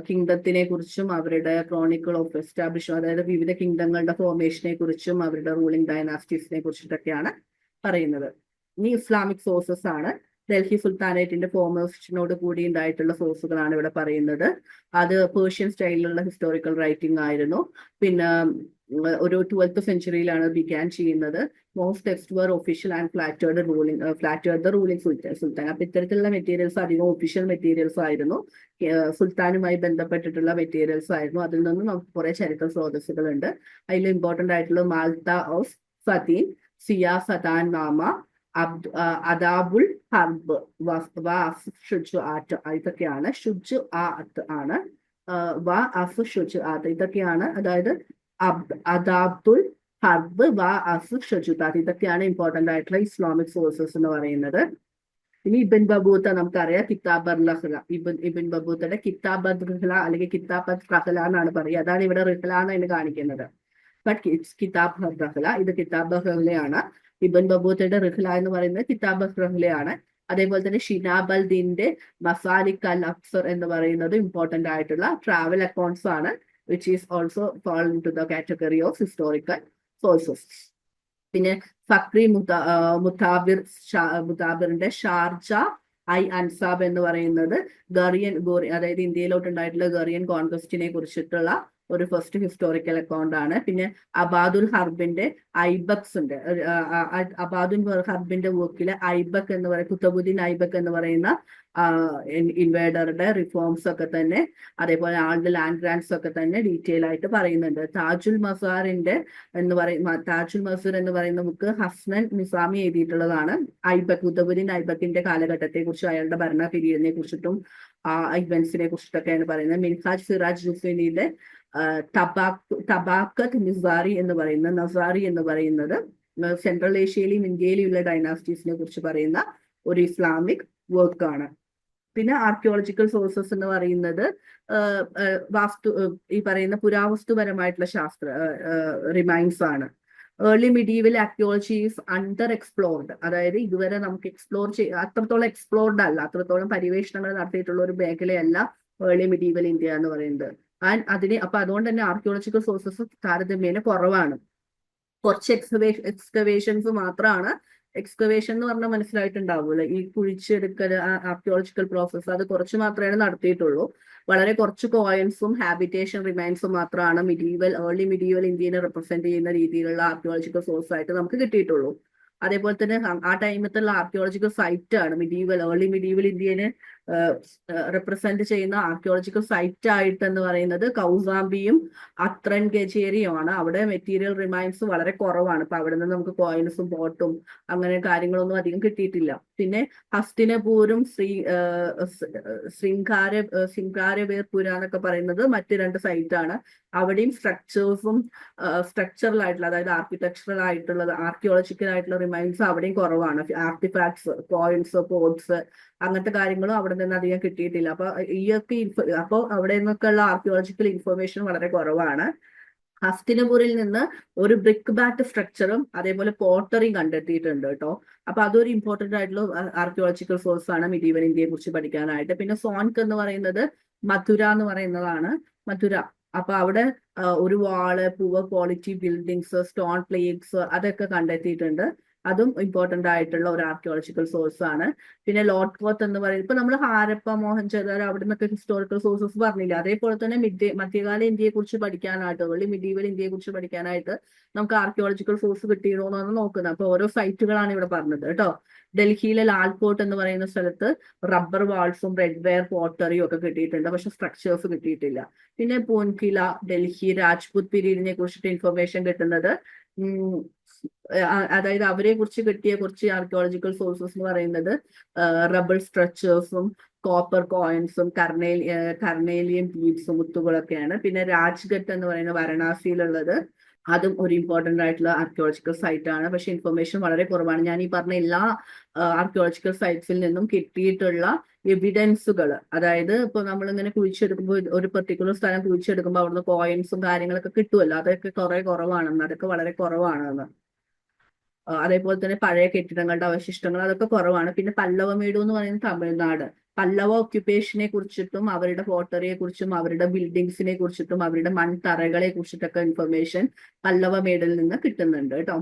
കിങ്ഡത്തിനെ കുറിച്ചും അവരുടെ ക്രോണിക്കിൾ ഓഫ് എസ്റ്റാബ്ലിഷ്, അതായത് വിവിധ കിങ്ഡങ്ങളുടെ ഫോർമേഷനെ കുറിച്ചും അവരുടെ റൂളിംഗ് ഡൈനാസ്റ്റീസിനെ കുറിച്ചിട്ടൊക്കെയാണ് പറയുന്നത്. ഇനി ഇസ്ലാമിക് സോഴ്സസ് ആണ്. ഡൽഹി സുൽത്താനേറ്റിന്റെ ഫോർമേഷനോട് കൂടി ഉണ്ടായിട്ടുള്ള സോഴ്സുകളാണ് ഇവിടെ പറയുന്നത്. അത് പേർഷ്യൻ സ്റ്റൈലിലുള്ള ഹിസ്റ്റോറിക്കൽ റൈറ്റിംഗ് ആയിരുന്നു. പിന്നെ ഒരു 12th സെഞ്ചുറിയിലാണ് ബിഗാൻ ചെയ്യുന്നത്. Most text were official and flattered the ruling sultan. അപ്പൊ ഇത്തരത്തിലുള്ള മെറ്റീരിയൽസ് അധികം ഒഫീഷ്യൽ മെറ്റീരിയൽസ് ആയിരുന്നു, സുൽത്താനുമായി ബന്ധപ്പെട്ടിട്ടുള്ള മെറ്റീരിയൽസ് ആയിരുന്നു. അതിൽ നിന്നും നമുക്ക് കുറെ ചരിത്ര സ്രോതസ്സുകളുണ്ട്. അതിൽ ഇമ്പോർട്ടന്റ് ആയിട്ടുള്ള മാൽത്ത ഓഫ് ഫതീൻ, സിയാ ഫതാൻ നാമ, അദാബുൽ ഹർബ്, ഇതൊക്കെയാണ്. ഷുജ് ആണ് ഇതൊക്കെയാണ്. അതായത് അദാബുൽ ഹർബ് ഇതൊക്കെയാണ് ഇമ്പോർട്ടന്റ് ആയിട്ടുള്ള ഇസ്ലാമിക് സോഴ്സസ് എന്ന് പറയുന്നത്. ഇനി ഇബൻ ബബൂത്ത നമുക്കറിയാം, കിതാബ് റഹ്ല. ഇബൻ ബബൂത്തയുടെ കിതാബ് റഹ്ല അല്ലെങ്കിൽ കിതാബ് റഹ്ല എന്നാണ് പറയുക. അതാണ് ഇവിടെ റഹ്ല എന്നാണ് കാണിക്കുന്നത്. ബട്ട് കിതാബ് റഹ്ല, ഇത് കിതാബ് റഹ്ലയാണ്. ഇബൻ ബബൂത്തയുടെ റഹ്ല എന്ന് പറയുന്നത് കിതാബ് റഹ്ലയാണ്. അതേപോലെ തന്നെ ഷിനാബ് അൽ ദീന്റെ മസാലിക് അൽ അക്സർ എന്ന് പറയുന്നത് ഇമ്പോർട്ടന്റ് ആയിട്ടുള്ള ട്രാവൽ അക്കൗണ്ട്സ് ആണ്, which is also fall into the category of historical sources. പിന്നെ ഫക്രി മുതാബിറിന്റെ ഷാർജ ഐ അൻസാബ് എന്ന് പറയുന്നത് അതായത് ഇന്ത്യയിലോട്ട് ഉണ്ടായിട്ടുള്ള ഗറിയൻ കോൺക്വസ്റ്റിനെ കുറിച്ചിട്ടുള്ള ഒരു ഫസ്റ്റ് ഹിസ്റ്റോറിക്കൽ അക്കൗണ്ട് ആണ്. പിന്നെ അബാദുൽ ഹർബിന്റെ ഐബക്സ് ഉണ്ട്. അബാദുൽ ഹർബിന്റെ വർക്കില് ഐബക് എന്ന് പറയുന്ന കുത്തബുദ്ദീൻ ഐബക് എന്ന് പറയുന്ന ഇൻവേഡറുടെ റിഫോംസ് ഒക്കെ തന്നെ, അതേപോലെ ആളുടെ ലാൻഡ് ഗ്രാൻഡ്സ് ഒക്കെ തന്നെ ഡീറ്റെയിൽ ആയിട്ട് പറയുന്നുണ്ട്. താജുൽ മസാർ എന്ന് പറയുന്ന ബുക്ക് ഹസ്നൻ നിസാമി എഴുതിയിട്ടുള്ളതാണ്. കുത്തബുദ്ദീൻ ഐബക്കിന്റെ കാലഘട്ടത്തെ കുറിച്ചും അയാളുടെ ഭരണ പീരീഡിനെ കുറിച്ചിട്ടും ആ ഇവന്റ്സിനെ കുറിച്ചിട്ടൊക്കെയാണ് പറയുന്നത്. മിൻഹാജ് സിറാജ് ജുഫീനിയുടെ തബാക്കത്ത് നസാറി എന്ന് പറയുന്നത് സെൻട്രൽ ഏഷ്യയിലെയും ഇന്ത്യയിലെയുള്ള ഡൈനാസ്റ്റീസിനെ കുറിച്ച് പറയുന്ന ഒരു ഇസ്ലാമിക് വർക്കാണ്. പിന്നെ ആർക്കിയോളജിക്കൽ സോഴ്സസ് എന്ന് പറയുന്നത് ഈ പറയുന്ന പുരാവസ്തുപരമായിട്ടുള്ള റിമൈൻസ് ആണ്. Early medieval archaeology is under explored, അതായത് ഇതുവരെ നമുക്ക് അത്രത്തോളം എക്സ്പ്ലോർഡ് അല്ല, അത്രത്തോളം പര്യവേഷണങ്ങൾ നടത്തിയിട്ടുള്ള ഒരു മേഖലയല്ല ഏർലി മിഡീവൽ ഇന്ത്യ എന്ന് പറയുന്നത്. അപ്പൊ അതുകൊണ്ട് തന്നെ ആർക്കിയോളജിക്കൽ സോഴ്സസ് താരതമ്യേന കുറവാണ്. കുറച്ച് എക്സ്കവേഷൻസ് മാത്രമാണ്. എക്സ്കവേഷൻ എന്ന് പറഞ്ഞാൽ മനസ്സിലായിട്ടുണ്ടാവൂല്ലോ, ഈ കുഴിച്ചെടുക്കൽ ആർക്കിയോളജിക്കൽ പ്രോസസ്സ്, അത് കുറച്ച് മാത്രമേ നടത്തിയിട്ടുള്ളൂ. വളരെ കുറച്ച് കോയിൻസും ഹാബിറ്റേഷൻ റിമൈൻസും മാത്രമാണ് ഏർലി മിഡീവൽ ഇന്ത്യനെ റെപ്രസെന്റ് ചെയ്യുന്ന രീതിയിലുള്ള ആർക്കിയോളജിക്കൽ സോഴ്സ് ആയിട്ട് നമുക്ക് കിട്ടിയിട്ടുള്ളൂ. അതേപോലെ തന്നെ ആ ടൈമത്തുള്ള ആർക്കിയോളജിക്കൽ സൈറ്റ് ആണ് ഏർലി മിഡീവൽ ഇന്ത്യനെ റെപ്രസെന്റ് ചെയ്യുന്ന ആർക്കിയോളജിക്കൽ സൈറ്റ് ആയിട്ട് എന്ന് പറയുന്നത് കൗസാംബിയും അത്രൻ ഗജേരിയുമാണ്. അവിടെ മെറ്റീരിയൽ റിമൈൻസ് വളരെ കുറവാണ്. അപ്പൊ അവിടെ നിന്ന് നമുക്ക് കോയിൻസും ബോട്ടും അങ്ങനെ കാര്യങ്ങളൊന്നും അധികം കിട്ടിയിട്ടില്ല. പിന്നെ ഹസ്തിനപൂരും ശൃംഗാരവേർപുര എന്നൊക്കെ പറയുന്നത് മറ്റ് 2 സൈറ്റ് ആണ്. അവിടെയും സ്ട്രക്ചറൽ ആയിട്ടുള്ള, അതായത് ആർക്കിടെക്ചറൽ ആയിട്ടുള്ളത്, ആർക്കിയോളജിക്കൽ ആയിട്ടുള്ള റിമൈൻസ് അവിടെയും കുറവാണ്. ആർട്ടിഫാക്ട്സ്, കോയിൻസ്, പോട്ട്സ് അങ്ങനത്തെ കാര്യങ്ങളും അവിടെ നിന്ന് അധികം കിട്ടിയിട്ടില്ല. അപ്പൊ അവിടെ നിന്നൊക്കെയുള്ള ആർക്കിയോളജിക്കൽ ഇൻഫർമേഷൻ വളരെ കുറവാണ്. ഹസ്തിനപൂരിൽ നിന്ന് ഒരു ബ്രിക്ക് ബാറ്റ് സ്ട്രക്ചറും അതേപോലെ പോട്ടറിയും കണ്ടെത്തിയിട്ടുണ്ട് കേട്ടോ. അപ്പൊ അതൊരു ഇമ്പോർട്ടന്റ് ആയിട്ടുള്ള ആർക്കിയോളജിക്കൽ സോഴ്സ് ആണ് മിഡീവൽ ഇന്ത്യയെ കുറിച്ച് പഠിക്കാനായിട്ട്. പിന്നെ സോൻക് എന്ന് പറയുന്നത് മഥുര എന്ന് പറയുന്നതാണ്. മഥുര, അപ്പൊ അവിടെ ഒരു wall, poor quality buildings, stone plates അതൊക്കെ കണ്ടെത്തിയിട്ടുണ്ട്. അതും ഇമ്പോർട്ടന്റ് ആയിട്ടുള്ള ഒരു ആർക്കിയോളജിക്കൽ സോഴ്സ് ആണ്. പിന്നെ ലോട്ട്വർത്ത് എന്ന് പറയുന്നത്, ഇപ്പൊ നമ്മൾ ഹാരപ്പ, മോഹൻജദാരോ അവിടെ നിന്നൊക്കെ ഹിസ്റ്റോറിക്കൽ സോഴ്സസ് പറഞ്ഞില്ല. അതേപോലെ തന്നെ മധ്യകാല ഇന്ത്യയെ കുറിച്ച് പഠിക്കാനായിട്ട്, ഏർലി മിഡീവൽ ഇന്ത്യയെ കുറിച്ച് പഠിക്കാനായിട്ട് നമുക്ക് ആർക്കിയോളജിക്കൽ സോഴ്സ് കിട്ടിയോ എന്നാണ് നോക്കുന്നത്. അപ്പൊ ഓരോ സൈറ്റുകളാണ് ഇവിടെ പറഞ്ഞത് കേട്ടോ. ഡൽഹിയിലെ ലാൽകോട്ട് എന്ന് പറയുന്ന സ്ഥലത്ത് റബ്ബർ വാൾസും റെഡ് വെയർ പോട്ടറിയും ഒക്കെ കിട്ടിയിട്ടുണ്ട്, പക്ഷെ സ്ട്രക്ചേഴ്സ് കിട്ടിയിട്ടില്ല. പിന്നെ പൂൻകില, ഡൽഹി, രാജ്പുത് പീരീഡിനെ കുറിച്ചിട്ട് ഇൻഫർമേഷൻ കിട്ടുന്നത് അതായത് അവരെ കുറിച്ച് കിട്ടിയ കുറച്ച് ആർക്കിയോളജിക്കൽ സോഴ്സസ് എന്ന് പറയുന്നത് റബ്ബർ സ്ട്രക്ചേഴ്സും കോപ്പർ കോയിൻസും കർണേലിയൻ ബീഡ്സും മുത്തുകളൊക്കെയാണ്. പിന്നെ രാജ്ഘട്ട് എന്ന് പറയുന്ന വാരണാസിയിലുള്ളത്, അതും ഒരു ഇമ്പോർട്ടന്റ് ആയിട്ടുള്ള ആർക്കിയോളജിക്കൽ സൈറ്റ് ആണ്. പക്ഷെ ഇൻഫർമേഷൻ വളരെ കുറവാണ്. ഞാൻ ഈ പറഞ്ഞ എല്ലാ ആർക്കിയോളജിക്കൽ സൈറ്റ്സിൽ നിന്നും കിട്ടിയിട്ടുള്ള എവിഡൻസുകൾ, അതായത് ഇപ്പൊ നമ്മളിങ്ങനെ കുഴിച്ചെടുക്കുമ്പോൾ ഒരു പെർട്ടിക്കുലർ സ്ഥലം കുഴിച്ചെടുക്കുമ്പോൾ അവിടുന്ന് കോയിൻസും കാര്യങ്ങളൊക്കെ കിട്ടുമല്ലോ, അതൊക്കെ കുറെ കുറവാണെന്ന്, അതൊക്കെ വളരെ കുറവാണെന്ന്. അതേപോലെ തന്നെ പഴയ കെട്ടിടങ്ങളുടെ അവശിഷ്ടങ്ങൾ, അതൊക്കെ കുറവാണ്. പിന്നെ പല്ലവമേടു എന്ന് പറയുന്നത് തമിഴ്നാട്. പല്ലവ ഒക്യുപ്പേഷനെ കുറിച്ചിട്ടും അവരുടെ പോട്ടറിയെ കുറിച്ചും അവരുടെ ബിൽഡിങ്സിനെ കുറിച്ചിട്ടും അവരുടെ മൺതറകളെ കുറിച്ചിട്ടൊക്കെ ഇൻഫർമേഷൻ പല്ലവമേടിൽ നിന്ന് കിട്ടുന്നുണ്ട് കേട്ടോ.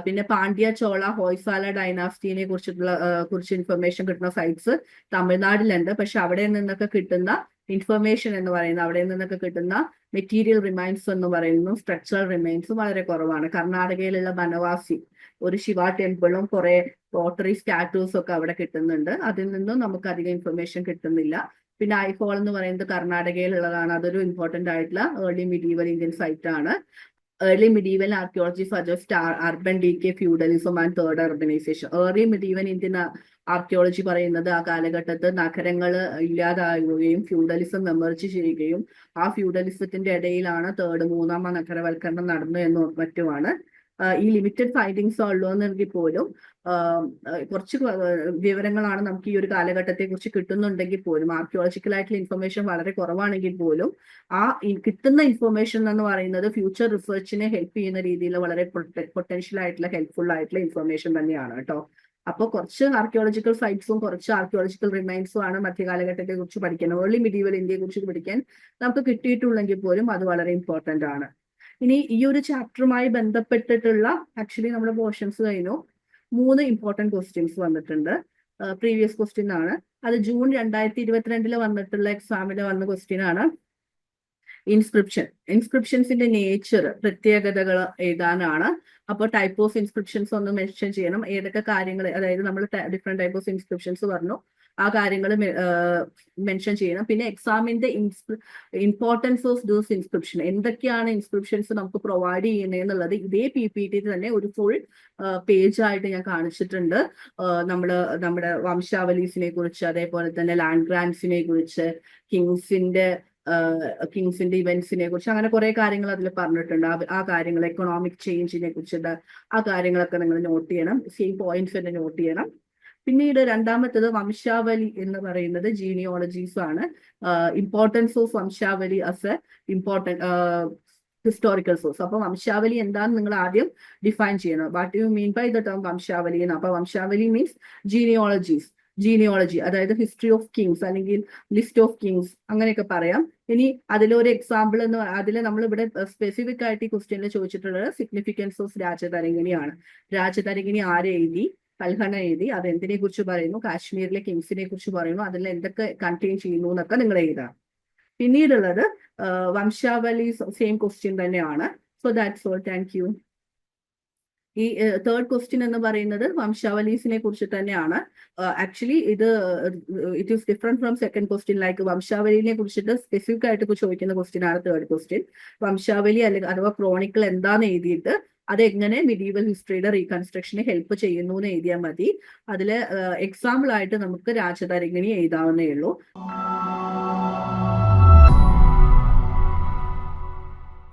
പിന്നെ പാണ്ഡ്യ, ചോള, ഹോയ്സാല ഡൈനാസ്റ്റിനെ കുറിച്ച് ഇൻഫർമേഷൻ കിട്ടുന്ന സൈറ്റ്സ് തമിഴ്നാട്ടിലുണ്ട്. പക്ഷെ അവിടെ നിന്നൊക്കെ കിട്ടുന്ന ഇൻഫർമേഷൻ എന്ന് പറയുന്നത്, അവിടെ നിന്നൊക്കെ കിട്ടുന്ന മെറ്റീരിയൽ റിമൈൻസ് എന്ന് പറയുന്നു, സ്ട്രക്ചറൽ റിമൈൻസും വളരെ കുറവാണ്. കർണാടകയിലുള്ള ബനവാസി, ഒരു ശിവ ടെമ്പിളും കുറെ പോട്ടറി സ്റ്റാറ്റൂസും ഒക്കെ അവിടെ കിട്ടുന്നുണ്ട്. അതിൽ നിന്നും നമുക്ക് അധികം ഇൻഫർമേഷൻ കിട്ടുന്നില്ല. പിന്നെ ഐഹോൾ എന്ന് പറയുന്നത് കർണാടകയിലുള്ളതാണ്. അതൊരു ഇമ്പോർട്ടന്റ് ആയിട്ടുള്ള ഏർലി മിഡീവൽ ഇന്ത്യൻ സൈറ്റ് ആണ്. Early medieval archaeology suggests urban decay, feudalism and third urbanization. Early medieval Indian archaeology പറയുന്നത് ആ കാലഘട്ടത്ത് നഗരങ്ങൾ ഇല്ലാതാവുകയും ഫ്യൂഡലിസം എമർജ് ചെയ്യുകയും ആ ഫ്യൂഡലിസത്തിന്റെ ഇടയിലാണ് മൂന്നാം നഗരവൽക്കരണം നടന്നു മറ്റുമാണ്. ഈ ലിമിറ്റഡ് ഫൈൻഡിങ്സ് ഉള്ളൂ എന്നെങ്കിൽ പോലും കുറച്ച് വിവരങ്ങളാണ് നമുക്ക് ഈ ഒരു കാലഘട്ടത്തെ കുറിച്ച് കിട്ടുന്നുണ്ടെങ്കിൽ പോലും, ആർക്കിയോളജിക്കൽ ആയിട്ടുള്ള ഇൻഫർമേഷൻ വളരെ കുറവാണെങ്കിൽ പോലും ആ കിട്ടുന്ന ഇൻഫർമേഷൻ എന്ന് പറയുന്നത് ഫ്യൂച്ചർ റിസർച്ചിനെ ഹെൽപ്പ് ചെയ്യുന്ന രീതിയിൽ വളരെ പൊട്ടൻഷ്യൽ ആയിട്ടുള്ള ഹെൽപ്ഫുൾ ആയിട്ടുള്ള ഇൻഫർമേഷൻ തന്നെയാണ് കേട്ടോ. അപ്പോൾ കുറച്ച് ആർക്കിയോളജിക്കൽ സൈറ്റ്സും കുറച്ച് ആർക്കിയോളജിക്കൽ റിമൈൻസും ആണ് മധ്യകാലഘട്ടത്തെ കുറിച്ച് പഠിക്കാൻ, ഏർലി മിഡീവൽ ഇന്ത്യയെ കുറിച്ച് പഠിക്കാൻ നമുക്ക് കിട്ടിയിട്ടുള്ളെങ്കിൽ പോലും അത് വളരെ ഇമ്പോർട്ടന്റ് ആണ്. ഇനി ഈ ഒരു ചാപ്റ്ററുമായി ബന്ധപ്പെട്ടിട്ടുള്ള ആക്ച്വലി നമ്മുടെ പോർഷൻസ് കഴിഞ്ഞു. 3 ഇമ്പോർട്ടന്റ് ക്വസ്റ്റ്യൻസ് വന്നിട്ടുണ്ട്. പ്രീവിയസ് ക്വസ്റ്റ്യൻ ആണ്. അത് ജൂൺ 2022 വന്നിട്ടുള്ള എക്സാമിൽ വന്ന ക്വസ്റ്റ്യൻ ആണ്. ഇൻസ്ക്രിപ്ഷൻസിന്റെ നേച്ചർ, പ്രത്യേകതകൾ എഴുതാനാണ്. അപ്പോൾ ടൈപ്പ് ഓഫ് ഇൻസ്ക്രിപ്ഷൻസ് ഒന്ന് മെൻഷൻ ചെയ്യണം. ഏതൊക്കെ കാര്യങ്ങൾ, അതായത് നമ്മൾ ഡിഫറെന്റ് ടൈപ്പ് ഓഫ് ഇൻസ്ക്രിപ്ഷൻസ് പറഞ്ഞു, ആ കാര്യങ്ങൾ മെൻഷൻ ചെയ്യണം. പിന്നെ എക്സാമിന്റെ ഇമ്പോർട്ടൻസ് ഓഫ് ദോസ് ഇൻസ്ക്രിപ്ഷൻ, എന്തൊക്കെയാണ് ഇൻസ്ക്രിപ്ഷൻസ് നമുക്ക് പ്രൊവൈഡ് ചെയ്യുന്നത് എന്നുള്ളത് ഇതേ PPT തന്നെ ഒരു ഫുൾ പേജ് ആയിട്ട് ഞാൻ കാണിച്ചിട്ടുണ്ട്. നമ്മുടെ വംശാവലീസിനെ കുറിച്ച്, അതേപോലെ തന്നെ ലാൻഡ് ഗ്രാൻസിനെ കുറിച്ച്, കിങ്സിന്റെ ഇവന്റ്സിനെ കുറിച്ച്, അങ്ങനെ കുറെ കാര്യങ്ങൾ അതിൽ പറഞ്ഞിട്ടുണ്ട്. ആ കാര്യങ്ങൾ, എക്കണോമിക് ചേഞ്ചിനെ കുറിച്ചിട്ട് ആ കാര്യങ്ങളൊക്കെ നിങ്ങൾ നോട്ട് ചെയ്യണം. സെയിം പോയിന്റ്സ് തന്നെ നോട്ട് ചെയ്യണം. പിന്നീട് രണ്ടാമത്തേത് വംശാവലി എന്ന് പറയുന്നത് ജീനിയോളജീസ് ആണ്. Importance of vamshavali as a important historical source. അപ്പൊ വംശാവലി എന്താണെന്ന് നിങ്ങൾ ആദ്യം ഡിഫൈൻ ചെയ്യണം. What you mean by the term vamshavali എന്ന്. അപ്പൊ വംശാവലി മീൻസ് ജീനിയോളജി, അതായത് ഹിസ്റ്ററി ഓഫ് കിങ്സ് അല്ലെങ്കിൽ ലിസ്റ്റ് ഓഫ് കിങ്സ് അങ്ങനെയൊക്കെ പറയാം. ഇനി അതിലൊരു എക്സാമ്പിൾ അതിൽ നമ്മൾ ഇവിടെ സ്പെസിഫിക് ആയിട്ട് ഈ ക്വസ്റ്റ്യനിൽ ചോദിച്ചിട്ടുള്ളത് സിഗ്നിഫിക്കൻസ് ഓഫ് രാജതരംഗിണിയാണ്. രാജതരംഗിണി ആരെഴുതി? കൽഹണ എഴുതി. അത് എന്തിനെ കുറിച്ച് പറയുന്നു? കാശ്മീരിലെ കിങ്സിനെ കുറിച്ച് പറയുന്നു. അതിൽ എന്തൊക്കെ കണ്ടെയ്ൻ ചെയ്യുന്നു എന്നൊക്കെ നിങ്ങൾ എഴുതാം. പിന്നീടുള്ളത് വംശാവലി, സെയിം ക്വസ്റ്റ്യൻ തന്നെയാണ്. So that's all. Thank you. ഈ തേർഡ് ക്വസ്റ്റ്യൻ എന്ന് പറയുന്നത് വംശാവലീസിനെ കുറിച്ച് തന്നെയാണ്. Actually it is different from second question. Like വംശാവലിനെ കുറിച്ചിട്ട് സ്പെസിഫിക് ആയിട്ട് ചോദിക്കുന്ന ക്വസ്റ്റ്യൻ ആണ് തേർഡ് ക്വസ്റ്റ്യൻ. വംശാവലി അല്ലെങ്കിൽ അഥവാ ക്രോണിക്കിൾ എന്താന്ന് എഴുതിയിട്ട് അതെങ്ങനെ മിഡീവൽ ഹിസ്റ്ററിയുടെ റീകൺസ്ട്രക്ഷന് ഹെൽപ്പ് ചെയ്യുന്നു എന്ന് എഴുതിയാൽ മതി. അതിൽ എക്സാമ്പിൾ ആയിട്ട് നമുക്ക് രാജതരംഗിണി എഴുതാവുന്നേ ഉള്ളൂ.